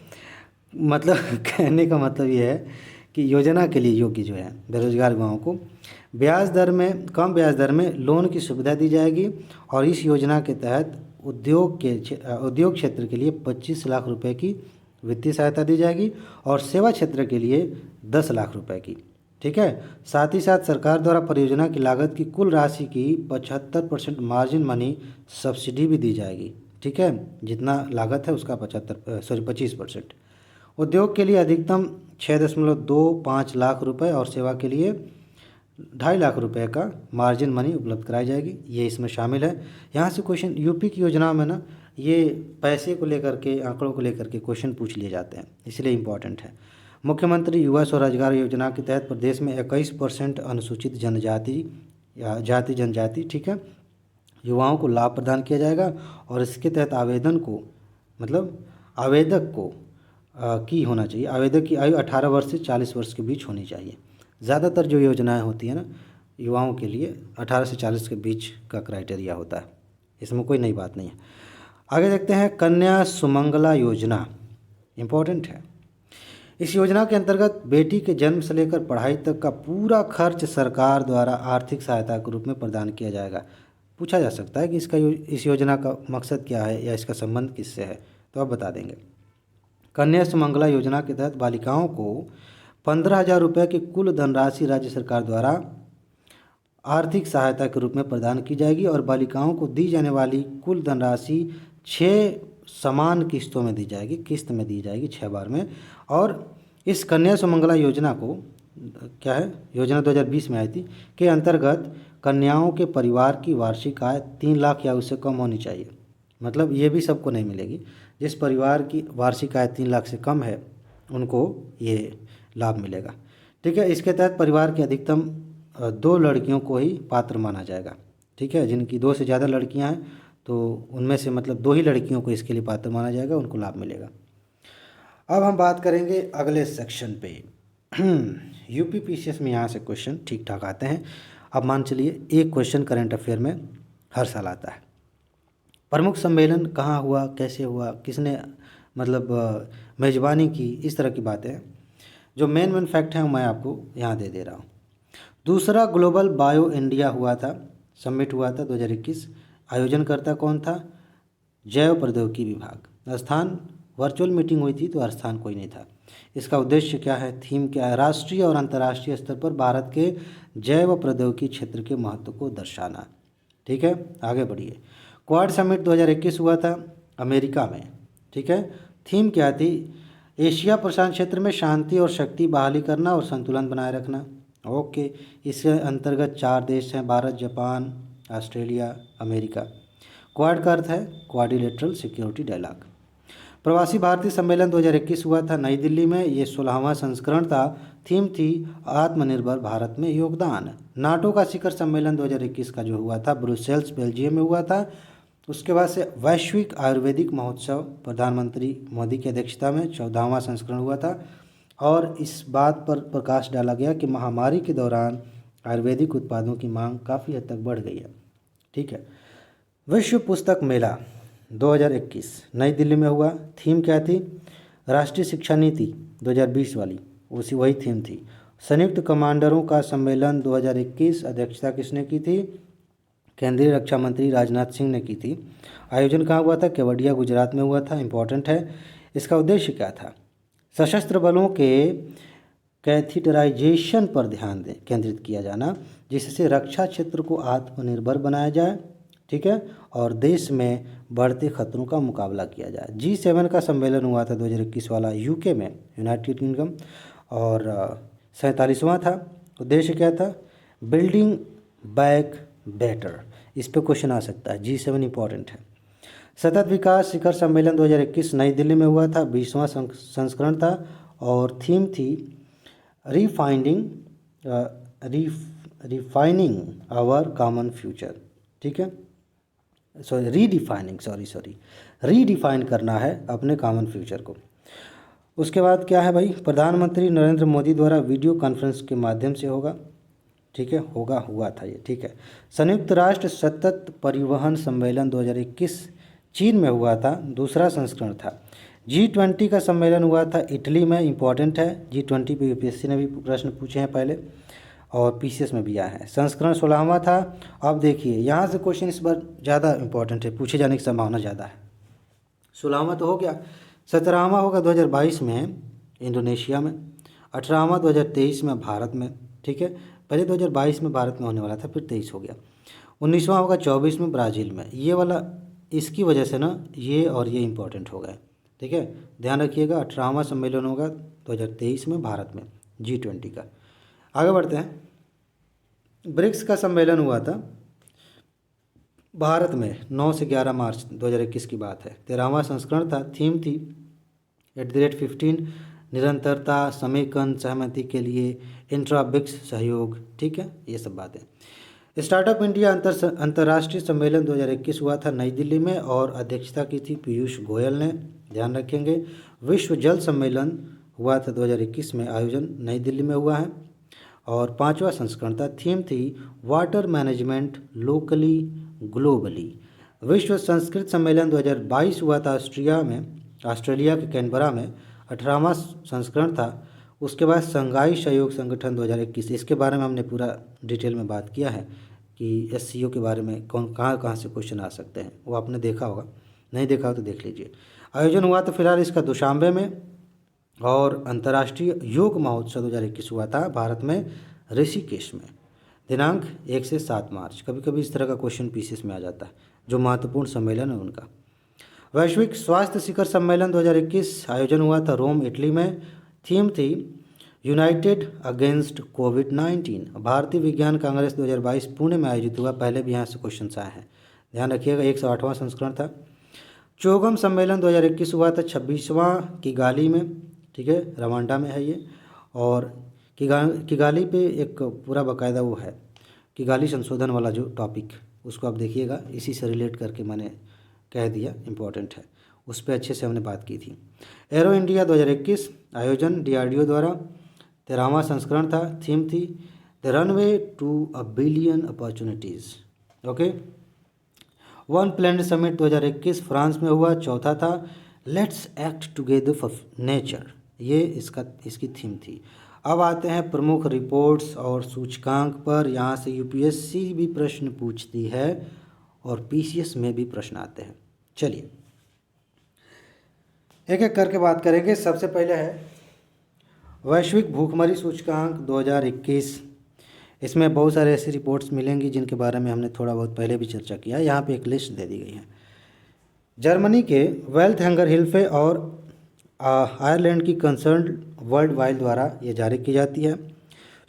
मतलब कहने का मतलब ये है कि योजना के लिए योग्य जो है बेरोजगार युवाओं को कम ब्याज दर में लोन की सुविधा दी जाएगी। और इस योजना के तहत उद्योग क्षेत्र के लिए 25 लाख रुपए की वित्तीय सहायता दी जाएगी और सेवा क्षेत्र के लिए 10 लाख रुपए की। ठीक है, साथ ही साथ सरकार द्वारा परियोजना की लागत की कुल राशि की 75% मार्जिन मनी सब्सिडी भी दी जाएगी। ठीक है, जितना लागत है उसका 25%। उद्योग के लिए अधिकतम 6.25 लाख रुपए और सेवा के लिए 2.5 लाख रुपए का मार्जिन मनी उपलब्ध कराई जाएगी। ये इसमें शामिल है। यहाँ से क्वेश्चन यूपी की योजना में ना ये पैसे को लेकर के, आंकड़ों को लेकर के क्वेश्चन पूछ लिए जाते हैं, इसलिए इम्पॉर्टेंट है। मुख्यमंत्री युवा स्वरोजगार योजना के तहत प्रदेश में 21% अनुसूचित जनजाति या जाति जनजाति, ठीक है, युवाओं को लाभ प्रदान किया जाएगा। और इसके तहत आवेदक को की होना चाहिए, आवेदक की आयु 18 वर्ष से 40 वर्ष के बीच होनी चाहिए। ज़्यादातर जो योजनाएं होती हैं ना युवाओं के लिए 18 से 40 के बीच का क्राइटेरिया होता है, इसमें कोई नई बात नहीं है। आगे देखते हैं कन्या सुमंगला योजना, इम्पोर्टेंट है। इस योजना के अंतर्गत बेटी के जन्म से लेकर पढ़ाई तक का पूरा खर्च सरकार द्वारा आर्थिक सहायता के रूप में प्रदान किया जाएगा। पूछा जा सकता है कि इस योजना का मकसद क्या है या इसका संबंध किससे है, तो आप बता देंगे। कन्या सुमंगला योजना के तहत बालिकाओं को 15,000 रुपये की कुल धनराशि राज्य सरकार द्वारा आर्थिक सहायता के रूप में प्रदान की जाएगी और बालिकाओं को दी जाने वाली कुल धनराशि 6 समान किस्तों में दी जाएगी, किस्त में दी जाएगी 6 बार में। और इस कन्या सुमंगला योजना को क्या है, योजना 2020 में आई थी, के अंतर्गत कन्याओं के परिवार की वार्षिक आय 3 लाख या उससे कम होनी चाहिए। मतलब ये भी सबको नहीं मिलेगी, जिस परिवार की वार्षिक आय 3 लाख से कम है उनको ये लाभ मिलेगा। ठीक है, इसके तहत परिवार की अधिकतम 2 लड़कियों को ही पात्र माना जाएगा। ठीक है, जिनकी 2 से ज़्यादा लड़कियां हैं तो उनमें से 2 ही लड़कियों को इसके लिए पात्र माना जाएगा, उनको लाभ मिलेगा। अब हम बात करेंगे अगले सेक्शन पे। यूपी पीसीएस में यहाँ से क्वेश्चन ठीक ठाक आते हैं। अब मान चलिए एक क्वेश्चन करंट अफेयर में हर साल आता है। प्रमुख सम्मेलन कहाँ हुआ, कैसे हुआ, किसने मेज़बानी की, इस तरह की बातें जो मेन फैक्ट हैं मैं आपको यहाँ दे रहा हूँ। दूसरा ग्लोबल बायो इंडिया हुआ था, समिट हुआ था 2021। आयोजनकर्ता कौन था? जैव प्रौद्योगिकी विभाग। स्थान वर्चुअल मीटिंग हुई थी तो स्थान कोई नहीं था। इसका उद्देश्य क्या है, थीम क्या है, राष्ट्रीय और अंतर्राष्ट्रीय स्तर पर भारत के जैव प्रौद्योगिकी क्षेत्र के महत्व को दर्शाना। ठीक है, आगे बढ़िए। क्वाड समिट 2021 हुआ था अमेरिका में। ठीक है, थीम क्या थी, एशिया प्रशांत क्षेत्र में शांति और शक्ति बहाली करना और संतुलन बनाए रखना। ओके, इसके अंतर्गत 4 देश हैं, Bharat, Japan, Australia, America. Quad का अर्थ है क्वाड्रिलेटरल सिक्योरिटी डायलॉग। प्रवासी भारतीय सम्मेलन 2021 हुआ था नई दिल्ली में, ये 16वां संस्करण था। थीम थी आत्मनिर्भर भारत में योगदान। नाटो का शिखर सम्मेलन 2021 का जो हुआ था ब्रुसेल्स बेल्जियम में हुआ था। उसके बाद से वैश्विक आयुर्वेदिक महोत्सव प्रधानमंत्री मोदी की अध्यक्षता में 14वां संस्करण हुआ था और इस बात पर प्रकाश डाला गया कि महामारी के दौरान आयुर्वेदिक उत्पादों की मांग काफ़ी हद तक बढ़ गई है। ठीक है, विश्व पुस्तक मेला 2021 नई दिल्ली में हुआ। थीम क्या थी, राष्ट्रीय शिक्षा नीति 2020 वाली, वही थीम थी। संयुक्त कमांडरों का सम्मेलन 2021, अध्यक्षता किसने की थी, केंद्रीय रक्षा मंत्री राजनाथ सिंह ने की थी। आयोजन कहाँ हुआ था, केवडिया गुजरात में हुआ था। इम्पोर्टेंट है। इसका उद्देश्य क्या था, सशस्त्र बलों के कैथीटराइजेशन पर ध्यान केंद्रित किया जाना, जिससे रक्षा क्षेत्र को आत्मनिर्भर बनाया जाए। ठीक है, और देश में बढ़ते खतरों का मुकाबला किया जाए। G7 का सम्मेलन हुआ था 2021 वाला यूके में, यूनाइटेड किंगडम, और 47वां था। उद्देश्य क्या था, बिल्डिंग बैक बेटर। इस पे क्वेश्चन आ सकता है, G7 इंपॉर्टेंट है। सतत विकास शिखर सम्मेलन 2021 नई दिल्ली में हुआ था, 20वां संस्करण था और थीम थी रिफाइनिंग आवर कॉमन फ्यूचर। ठीक है, रीडिफाइन करना है अपने कॉमन फ्यूचर को। उसके बाद क्या है भाई, प्रधानमंत्री नरेंद्र मोदी द्वारा वीडियो कॉन्फ्रेंस के माध्यम से होगा। ठीक है, हुआ था ये। ठीक है, संयुक्त राष्ट्र सतत परिवहन सम्मेलन 2021 चीन में हुआ था, दूसरा संस्करण था। G20 का सम्मेलन हुआ था इटली में, इंपॉर्टेंट है। G20 पे यूपीएससी ने भी प्रश्न पूछे हैं पहले और पीसीएस में भी आया है। संस्करण 16वां था। अब देखिए यहाँ से क्वेश्चन इस बार ज़्यादा इंपॉर्टेंट है, पूछे जाने की संभावना ज़्यादा है। 16वां तो हो गया, 17वां होगा 2022 में इंडोनेशिया में, 18वां 2023 में भारत में। ठीक है, पहले 2022 में भारत में होने वाला था, फिर 23 हो गया। 19वां होगा 24 में ब्राज़ील में। ये वाला इसकी वजह से ना ये और ये इंपॉर्टेंट हो गए। ठीक है, ध्यान रखिएगा। 18वां सम्मेलन होगा 2023 में भारत में, G20 का। आगे बढ़ते हैं। ब्रिक्स का सम्मेलन हुआ था भारत में 9 से 11 मार्च 2021 की बात है, 13वां संस्करण था। थीम थी @15 निरंतरता, समेकन, सहमति के लिए इंट्रा ब्रिक्स सहयोग। ठीक है, ये सब बातें। स्टार्टअप इंडिया अंतर्राष्ट्रीय सम्मेलन 2021 हुआ था नई दिल्ली में और अध्यक्षता की थी पीयूष गोयल ने, ध्यान रखेंगे। विश्व जल सम्मेलन हुआ था 2021 में, आयोजन नई दिल्ली में हुआ है और 5वां संस्करण था। थीम थी वाटर मैनेजमेंट लोकली ग्लोबली। विश्व संस्कृत सम्मेलन 2022 हुआ था ऑस्ट्रेलिया के कैनबरा में, 18वां संस्करण था। उसके बाद शंघाई सहयोग संगठन 2021, इसके बारे में हमने पूरा डिटेल में बात किया है कि SCO के बारे में कहाँ से क्वेश्चन आ सकते हैं, वो आपने देखा होगा, नहीं देखा हो तो देख लीजिए। आयोजन हुआ तो फिलहाल इसका दुशांबे में और अंतर्राष्ट्रीय योग महोत्सव 2021 हुआ था भारत में ऋषिकेश में, दिनांक 1 से 7 मार्च। कभी कभी इस तरह का क्वेश्चन पीसीएस में आ जाता है, जो महत्वपूर्ण सम्मेलन है उनका। वैश्विक स्वास्थ्य शिखर सम्मेलन 2021 आयोजन हुआ था रोम इटली में। थीम थी यूनाइटेड अगेंस्ट कोविड-19। भारतीय विज्ञान कांग्रेस 2022 पुणे में आयोजित हुआ, पहले भी यहाँ से क्वेश्चन आए हैं, ध्यान रखिएगा। 108वां संस्करण था। चौगम सम्मेलन 2021 हुआ था 26वां किगाली में। ठीक है, रवांडा में है ये। और किगाली पे एक पूरा बाकायदा वो है, किगाली संशोधन वाला जो टॉपिक, उसको आप देखिएगा, इसी से रिलेट करके मैंने कह दिया, इम्पोर्टेंट है, उस पर अच्छे से हमने बात की थी। एरो इंडिया 2021 आयोजन DRDO द्वारा, 13वां संस्करण था। थीम थी the runway to a billion opportunities. Okay. One planet summit 2021 France में हुआ, चौथा था let's act together for nature, ये इसकी थीम थी। अब आते हैं प्रमुख रिपोर्ट्स और सूचकांक पर। यहाँ से UPSC भी प्रश्न पूछती है और PCS में भी प्रश्न आते हैं। चलिए, एक एक करके बात करेंगे। सबसे पहले है वैश्विक भूखमरी सूचकांक 2021। इसमें बहुत सारे ऐसी रिपोर्ट्स मिलेंगी जिनके बारे में हमने थोड़ा बहुत पहले भी चर्चा किया। यहाँ पे एक लिस्ट दे दी गई है। जर्मनी के वेल्थ हैंगर हिल्फे और आयरलैंड की कंसर्न वर्ल्ड वाइड द्वारा ये जारी की जाती है।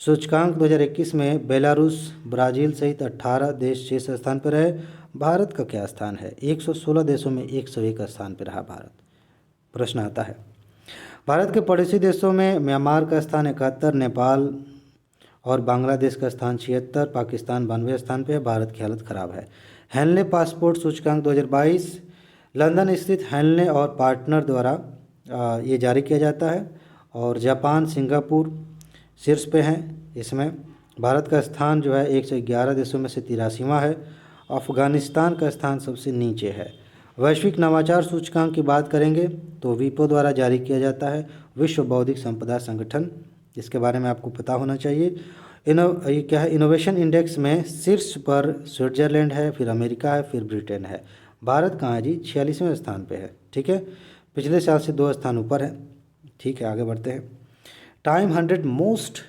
सूचकांक 2021 में बेलारूस, ब्राज़ील सहित 18 देश शीर्ष स्थान पर रहे। भारत का क्या स्थान है? 116 देशों में 101 स्थान पर रहा भारत। प्रश्न आता है, भारत के पड़ोसी देशों में म्यांमार का स्थान 71, नेपाल और बांग्लादेश का स्थान 76, पाकिस्तान 92 स्थान पे है। भारत की हालत ख़राब है। हैनले पासपोर्ट सूचकांक 2022 लंदन स्थित हैनले और पार्टनर द्वारा ये जारी किया जाता है। और जापान, सिंगापुर शीर्ष पे हैं इसमें। भारत का स्थान जो है 111 देशों में से 83वां है। अफ़गानिस्तान का स्थान सबसे नीचे है। वैश्विक नवाचार सूचकांक की बात करेंगे तो वीपो द्वारा जारी किया जाता है, विश्व बौद्धिक संपदा संगठन। इसके बारे में आपको पता होना चाहिए। ये क्या है? इनोवेशन इंडेक्स में शीर्ष पर स्विट्ज़रलैंड है, फिर अमेरिका है, फिर ब्रिटेन है। भारत कहाँ है जी? 46वें स्थान पे है। ठीक है, पिछले साल से 2 स्थान ऊपर है। ठीक है, आगे बढ़ते हैं। टाइम 100 मोस्ट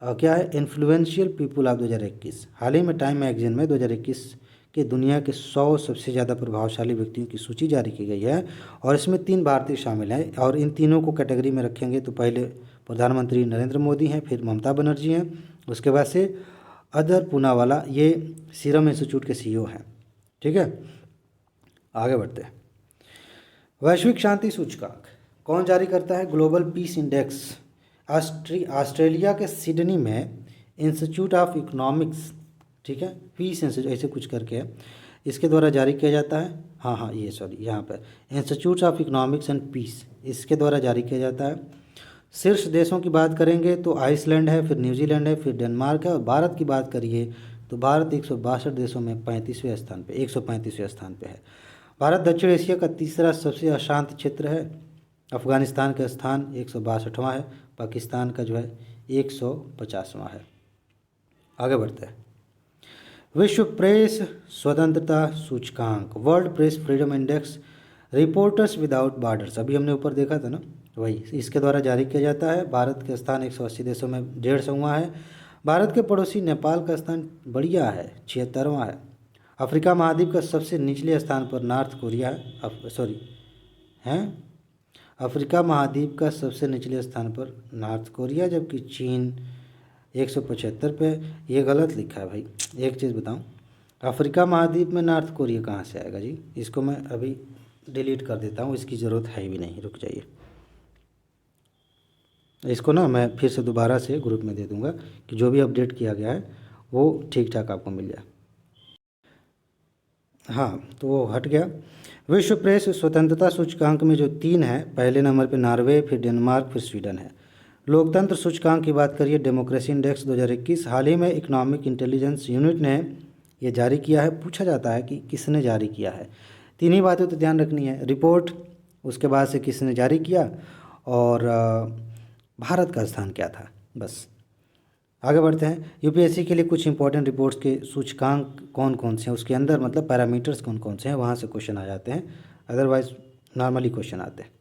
क्या है? Influential people of 2021। हाल ही में टाइम मैगजीन में 2021 के दुनिया के 100 सबसे ज़्यादा प्रभावशाली व्यक्तियों की सूची जारी की गई है और इसमें 3 भारतीय शामिल हैं। और इन तीनों को कैटेगरी में रखेंगे तो पहले प्रधानमंत्री नरेंद्र मोदी हैं, फिर ममता बनर्जी हैं, उसके बाद से अदर पूनावाला, ये सीरम इंस्टीट्यूट के सीईओ हैं। ठीक है, आगे बढ़ते हैं। वैश्विक शांति सूचकांक कौन जारी करता है? Global peace index. ऑस्ट्रेलिया के सिडनी में इंस्टीट्यूट ऑफ इकोनॉमिक्स, ठीक है, पीस इंस्टीट्यूट ऐसे कुछ करके है, इसके द्वारा जारी किया जाता है। हाँ, ये सॉरी, यहाँ पर institute of economics and peace, इसके द्वारा जारी किया जाता है। शीर्ष देशों की बात करेंगे तो आइसलैंड है, फिर न्यूजीलैंड है, फिर डेनमार्क है। और भारत की बात करिए तो भारत 162 देशों में 135वें स्थान पे है। भारत दक्षिण एशिया का तीसरा सबसे अशांत क्षेत्र है। अफ़गानिस्तान का स्थान 162वां है। पाकिस्तान का जो है 150वां है। आगे बढ़ते हैं। विश्व प्रेस स्वतंत्रता सूचकांक, world press freedom index, reporters without borders, अभी हमने ऊपर देखा था ना, वही, इसके द्वारा जारी किया जाता है। भारत का स्थान 180 देशों में 150वां है। भारत के पड़ोसी नेपाल का स्थान बढ़िया है, 76वां है। अफ्रीका महाद्वीप का सबसे निचले स्थान पर नॉर्थ कोरिया है। अफ्रीका महाद्वीप का सबसे निचले स्थान पर नॉर्थ कोरिया, जबकि चीन 175 पे। ये गलत लिखा है भाई। एक चीज़ बताऊं, अफ्रीका महाद्वीप में नॉर्थ कोरिया कहाँ से आएगा जी? इसको मैं अभी डिलीट कर देता हूँ, इसकी ज़रूरत है भी नहीं, रुक जाइए। इसको ना मैं फिर से दोबारा से ग्रुप में दे दूँगा कि जो भी अपडेट किया गया है वो ठीक ठाक आपको मिल जाए। हाँ, तो वो हट गया। विश्व प्रेस स्वतंत्रता सूचकांक में जो 3 है, पहले नंबर पे नॉर्वे, फिर डेनमार्क, फिर स्वीडन है। लोकतंत्र सूचकांक की बात करिए, डेमोक्रेसी इंडेक्स 2021 हाल ही में इकोनॉमिक इंटेलिजेंस यूनिट ने ये जारी किया है। पूछा जाता है कि किसने जारी किया है। 3 ही बातें तो ध्यान रखनी है, रिपोर्ट, उसके बाद से किसने जारी किया और भारत का स्थान क्या था, बस। आगे बढ़ते हैं। यूपीएससी के लिए कुछ इंपॉर्टेंट रिपोर्ट्स के सूचकांक कौन कौन से हैं, उसके अंदर मतलब पैरामीटर्स कौन कौन से हैं, वहाँ से क्वेश्चन आ जाते हैं, अदरवाइज नॉर्मली क्वेश्चन आते हैं।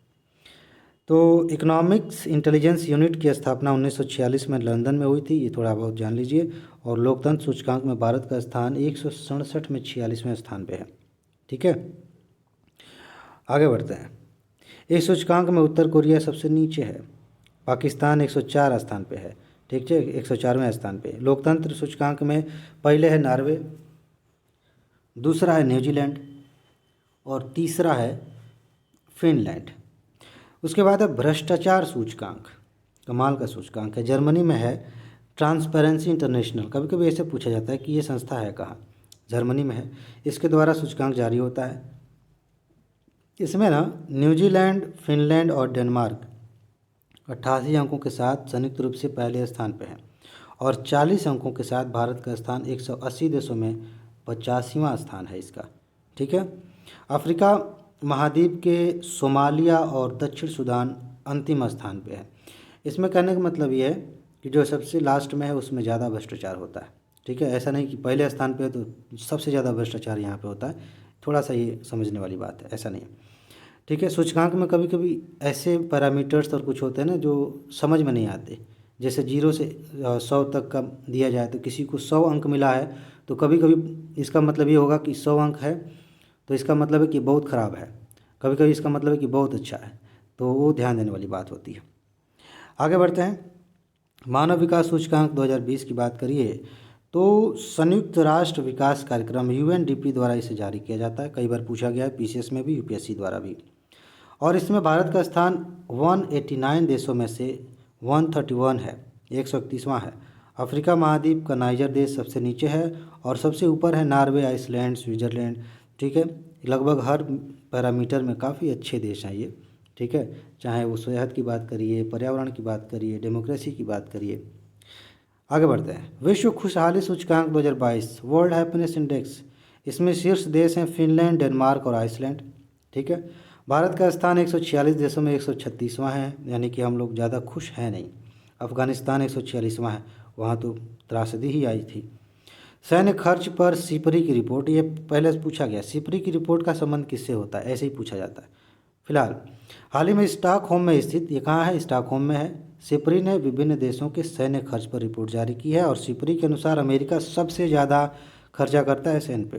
तो इकोनॉमिक्स इंटेलिजेंस यूनिट की स्थापना 1946 में लंदन में हुई थी, ये थोड़ा बहुत जान लीजिए। और लोकतंत्र सूचकांक में भारत का स्थान 167 में 46वें स्थान पे है। ठीक है, आगे बढ़ते हैं। इस सूचकांक में उत्तर कोरिया सबसे नीचे है, पाकिस्तान 104 स्थान पे है। ठीक है, 104वें स्थान पे। लोकतंत्र सूचकांक में पहले है नॉर्वे, दूसरा है न्यूजीलैंड और तीसरा है फिनलैंड। उसके बाद है भ्रष्टाचार सूचकांक, कमाल का सूचकांक है, जर्मनी में है ट्रांसपेरेंसी इंटरनेशनल। कभी कभी ऐसे पूछा जाता है कि ये संस्था है कहाँ, जर्मनी में है। इसके द्वारा सूचकांक जारी होता है। इसमें ना न्यूजीलैंड, फिनलैंड और डेनमार्क 88 अंकों के साथ संयुक्त रूप से पहले स्थान पे है और 40 अंकों के साथ भारत का स्थान 180 देशों में 85वां स्थान है इसका। ठीक है, अफ्रीका महाद्वीप के सोमालिया और दक्षिण सूडान अंतिम स्थान पे है। इसमें कहने का मतलब ये है कि जो सबसे लास्ट में है उसमें ज़्यादा भ्रष्टाचार होता है। ठीक है, ऐसा नहीं कि पहले स्थान पे है तो सबसे ज़्यादा भ्रष्टाचार यहाँ पे होता है, थोड़ा सा ये समझने वाली बात है, ऐसा नहीं है। ठीक है। सूचकांक में कभी कभी ऐसे पैरामीटर्स और कुछ होते हैं ना जो समझ में नहीं आते। जैसे 0 से 100 तक का दिया जाए तो किसी को 100 अंक मिला है तो कभी कभी इसका मतलब ये होगा कि 100 अंक है तो इसका मतलब है कि बहुत ख़राब है, कभी कभी इसका मतलब है कि बहुत अच्छा है। तो वो ध्यान देने वाली बात होती है। आगे बढ़ते हैं। मानव विकास सूचकांक 2020 की बात करिए तो संयुक्त राष्ट्र विकास कार्यक्रम यूएनडीपी द्वारा इसे जारी किया जाता है। कई बार पूछा गया है पीसीएस में भी, यूपीएससी द्वारा भी। और इसमें भारत का स्थान 189 देशों में से 131 है, 131वां है। अफ्रीका महाद्वीप का नाइजर देश सबसे नीचे है और सबसे ऊपर है नॉर्वे, आइसलैंड, स्विट्ज़रलैंड। ठीक है। लगभग हर पैरामीटर में काफ़ी अच्छे देश हैं ये। ठीक है। चाहे वो सेहत की बात करिए, पर्यावरण की बात करिए, डेमोक्रेसी की बात करिए। आगे बढ़ते हैं। विश्व खुशहाली सूचकांक 2022 वर्ल्ड हैप्पीनेस इंडेक्स, इसमें शीर्ष देश हैं फिनलैंड, डेनमार्क और आइसलैंड। ठीक है। भारत का स्थान 146 देशों में 136वां है, यानी कि हम लोग ज़्यादा खुश हैं नहीं। अफगानिस्तान 146वां है, वहाँ तो त्रासदी ही आई थी। सैन्य खर्च पर सिपरी की रिपोर्ट, ये पहले से पूछा गया, सिपरी की रिपोर्ट का संबंध किससे होता है, ऐसे ही पूछा जाता है। फिलहाल हाल ही में स्टॉकहोम में स्थित, ये कहाँ है, स्टॉकहोम में है। सिपरी ने विभिन्न देशों के सैन्य खर्च पर रिपोर्ट जारी की है और सिपरी के अनुसार अमेरिका सबसे ज़्यादा खर्चा करता है सैन्य पे।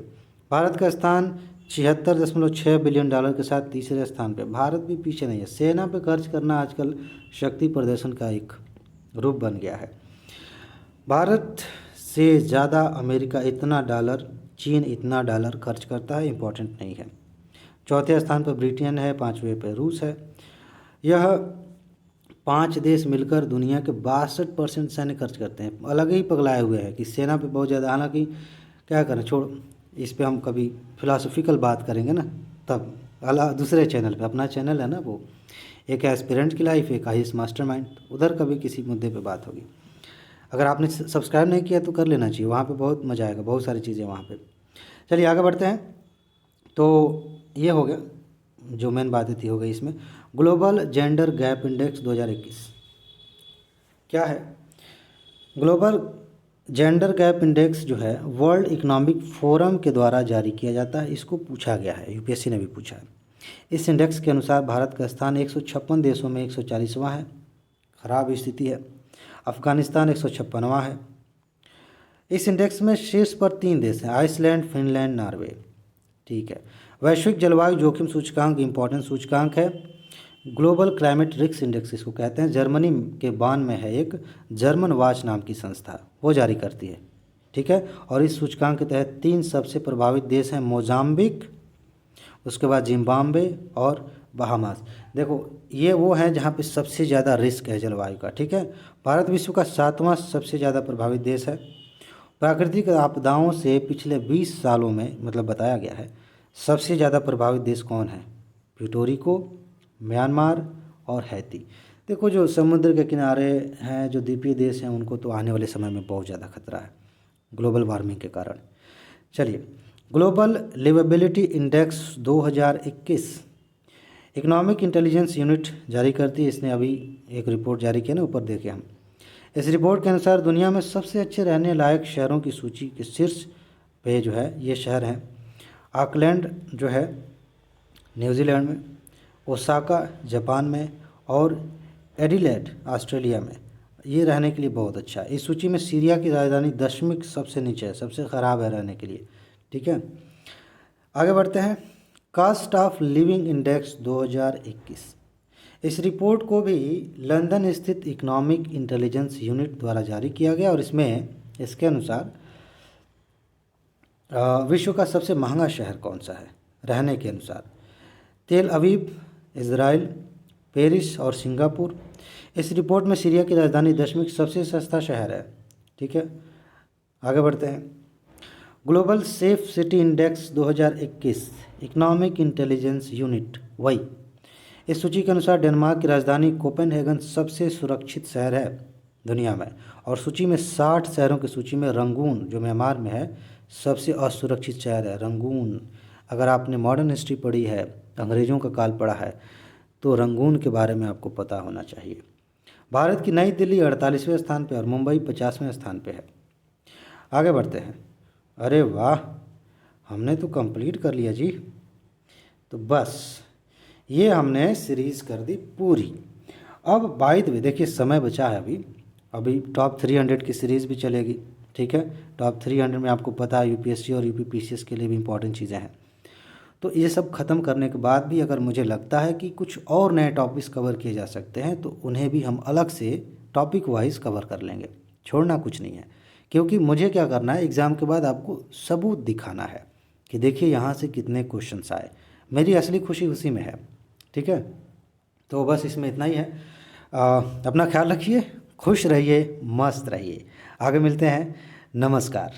भारत का स्थान 76.6 बिलियन डॉलर के साथ तीसरे स्थान पे। भारत भी पीछे नहीं है। सेना पे खर्च करना आजकल शक्ति प्रदर्शन का एक रूप बन गया है। भारत से ज़्यादा अमेरिका इतना डॉलर, चीन इतना डॉलर खर्च करता है, इम्पोर्टेंट नहीं है। चौथे स्थान पर ब्रिटेन है, पाँचवें पर रूस है। यह 5 देश मिलकर दुनिया के 62% सैन्य खर्च करते हैं। अलग ही पगलाए हुए हैं कि सेना पे बहुत ज़्यादा, हालांकि क्या करें, छोड़, इस पे हम कभी फिलोसफिकल बात करेंगे ना, तब अलग दूसरे चैनल पे, अपना चैनल है ना वो, एक एस्पिरेंट की लाइफ, एक आईएएस मास्टरमाइंड, उधर कभी किसी मुद्दे पे बात होगी। अगर आपने सब्सक्राइब नहीं किया तो कर लेना चाहिए, वहाँ पे बहुत मज़ा आएगा, बहुत सारी चीज़ें वहाँ पे। चलिए आगे बढ़ते हैं। तो ये हो गया, जो मेन बातें थी हो गई इसमें। ग्लोबल जेंडर गैप इंडेक्स 2021 क्या है? ग्लोबल जेंडर गैप इंडेक्स जो है वर्ल्ड इकोनॉमिक फोरम के द्वारा जारी किया जाता है। इसको पूछा गया है, यूपीएससी ने भी पूछा है। इस इंडेक्स के अनुसार भारत का स्थान 156 देशों में 140वां है, खराब स्थिति है। अफगानिस्तान 156वां है। इस इंडेक्स में शीर्ष पर 3 देश हैं, आइसलैंड, फिनलैंड, नॉर्वे। ठीक है। वैश्विक जलवायु जोखिम सूचकांक इंपॉर्टेंट सूचकांक है। ग्लोबल क्लाइमेट रिस्क इंडेक्स इसको कहते हैं। जर्मनी के बान में है एक जर्मन वॉच नाम की संस्था, वो जारी करती है। ठीक है। और इस सूचकांक के तहत 3 सबसे प्रभावित देश हैं, मोजाम्बिक, उसके बाद जिम्बाब्वे और बहामास। देखो ये वो हैं जहाँ पे सबसे ज़्यादा रिस्क है जलवायु का। ठीक है। भारत विश्व का 7वां सबसे ज़्यादा प्रभावित देश है। प्राकृतिक आपदाओं से पिछले 20 सालों में, मतलब बताया गया है, सबसे ज़्यादा प्रभावित देश कौन है? प्यूर्टोरिको, म्यांमार और हैती। देखो जो समुद्र के किनारे हैं, जो द्वीपीय देश हैं, उनको तो आने वाले समय में बहुत ज़्यादा खतरा है ग्लोबल वार्मिंग के कारण। चलिए, global liveability index 2021 economic intelligence unit जारी करती है। इसने अभी एक रिपोर्ट जारी की ना, ऊपर देखें हम। इस रिपोर्ट के अनुसार दुनिया में सबसे अच्छे रहने लायक शहरों की सूची के शीर्ष पे जो है ये शहर हैं। ऑकलैंड जो है न्यूजीलैंड में, ओसाका जापान में और एडिलेड ऑस्ट्रेलिया में। ये रहने के लिए बहुत अच्छा है। इस सूची में सीरिया की राजधानी दशमिक सबसे नीचे है, सबसे ख़राब है रहने के लिए। ठीक है। आगे बढ़ते हैं। कॉस्ट ऑफ लिविंग इंडेक्स 2021, इस रिपोर्ट को भी लंदन स्थित इकोनॉमिक इंटेलिजेंस यूनिट द्वारा जारी किया गया और इसमें इसके अनुसार विश्व का सबसे महंगा शहर कौन सा है रहने के अनुसार? तेल अवीव, इज़राइल, पेरिस और सिंगापुर। इस रिपोर्ट में सीरिया की राजधानी दशमिक सबसे सस्ता शहर है। ठीक है। आगे बढ़ते हैं। Global safe city index 2021 economic intelligence unit, वही, इस सूची के अनुसार डेनमार्क की राजधानी कोपेनहेगन सबसे सुरक्षित शहर है दुनिया में। और सूची में 60 शहरों की सूची में रंगून जो म्यांमार में है सबसे असुरक्षित शहर है। रंगून, अगर आपने मॉडर्न हिस्ट्री पढ़ी है, अंग्रेज़ों का काल पढ़ा है, तो रंगून के बारे में आपको पता होना चाहिए। भारत की नई दिल्ली 48वें स्थान पर और मुंबई 50वें स्थान पर है। आगे बढ़ते हैं। अरे वाह, हमने तो कंप्लीट कर लिया जी। तो बस ये हमने सीरीज़ कर दी पूरी। अब बाय द वे देखिए समय बचा है अभी टॉप 300 की सीरीज़ भी चलेगी, ठीक है। टॉप 300 में आपको पता है यूपीएससी और यूपीपीसीएस के लिए भी इंपॉर्टेंट चीज़ें हैं। तो ये सब ख़त्म करने के बाद भी अगर मुझे लगता है कि कुछ और नए टॉपिक्स कवर किए जा सकते हैं तो उन्हें भी हम अलग से टॉपिक वाइज कवर कर लेंगे, छोड़ना कुछ नहीं है। क्योंकि मुझे क्या करना है, एग्ज़ाम के बाद आपको सबूत दिखाना है कि देखिए यहाँ से कितने क्वेश्चंस आए। मेरी असली खुशी उसी में है, ठीक है। तो बस इसमें इतना ही है। अपना ख्याल रखिए, खुश रहिए, मस्त रहिए। आगे मिलते हैं। नमस्कार।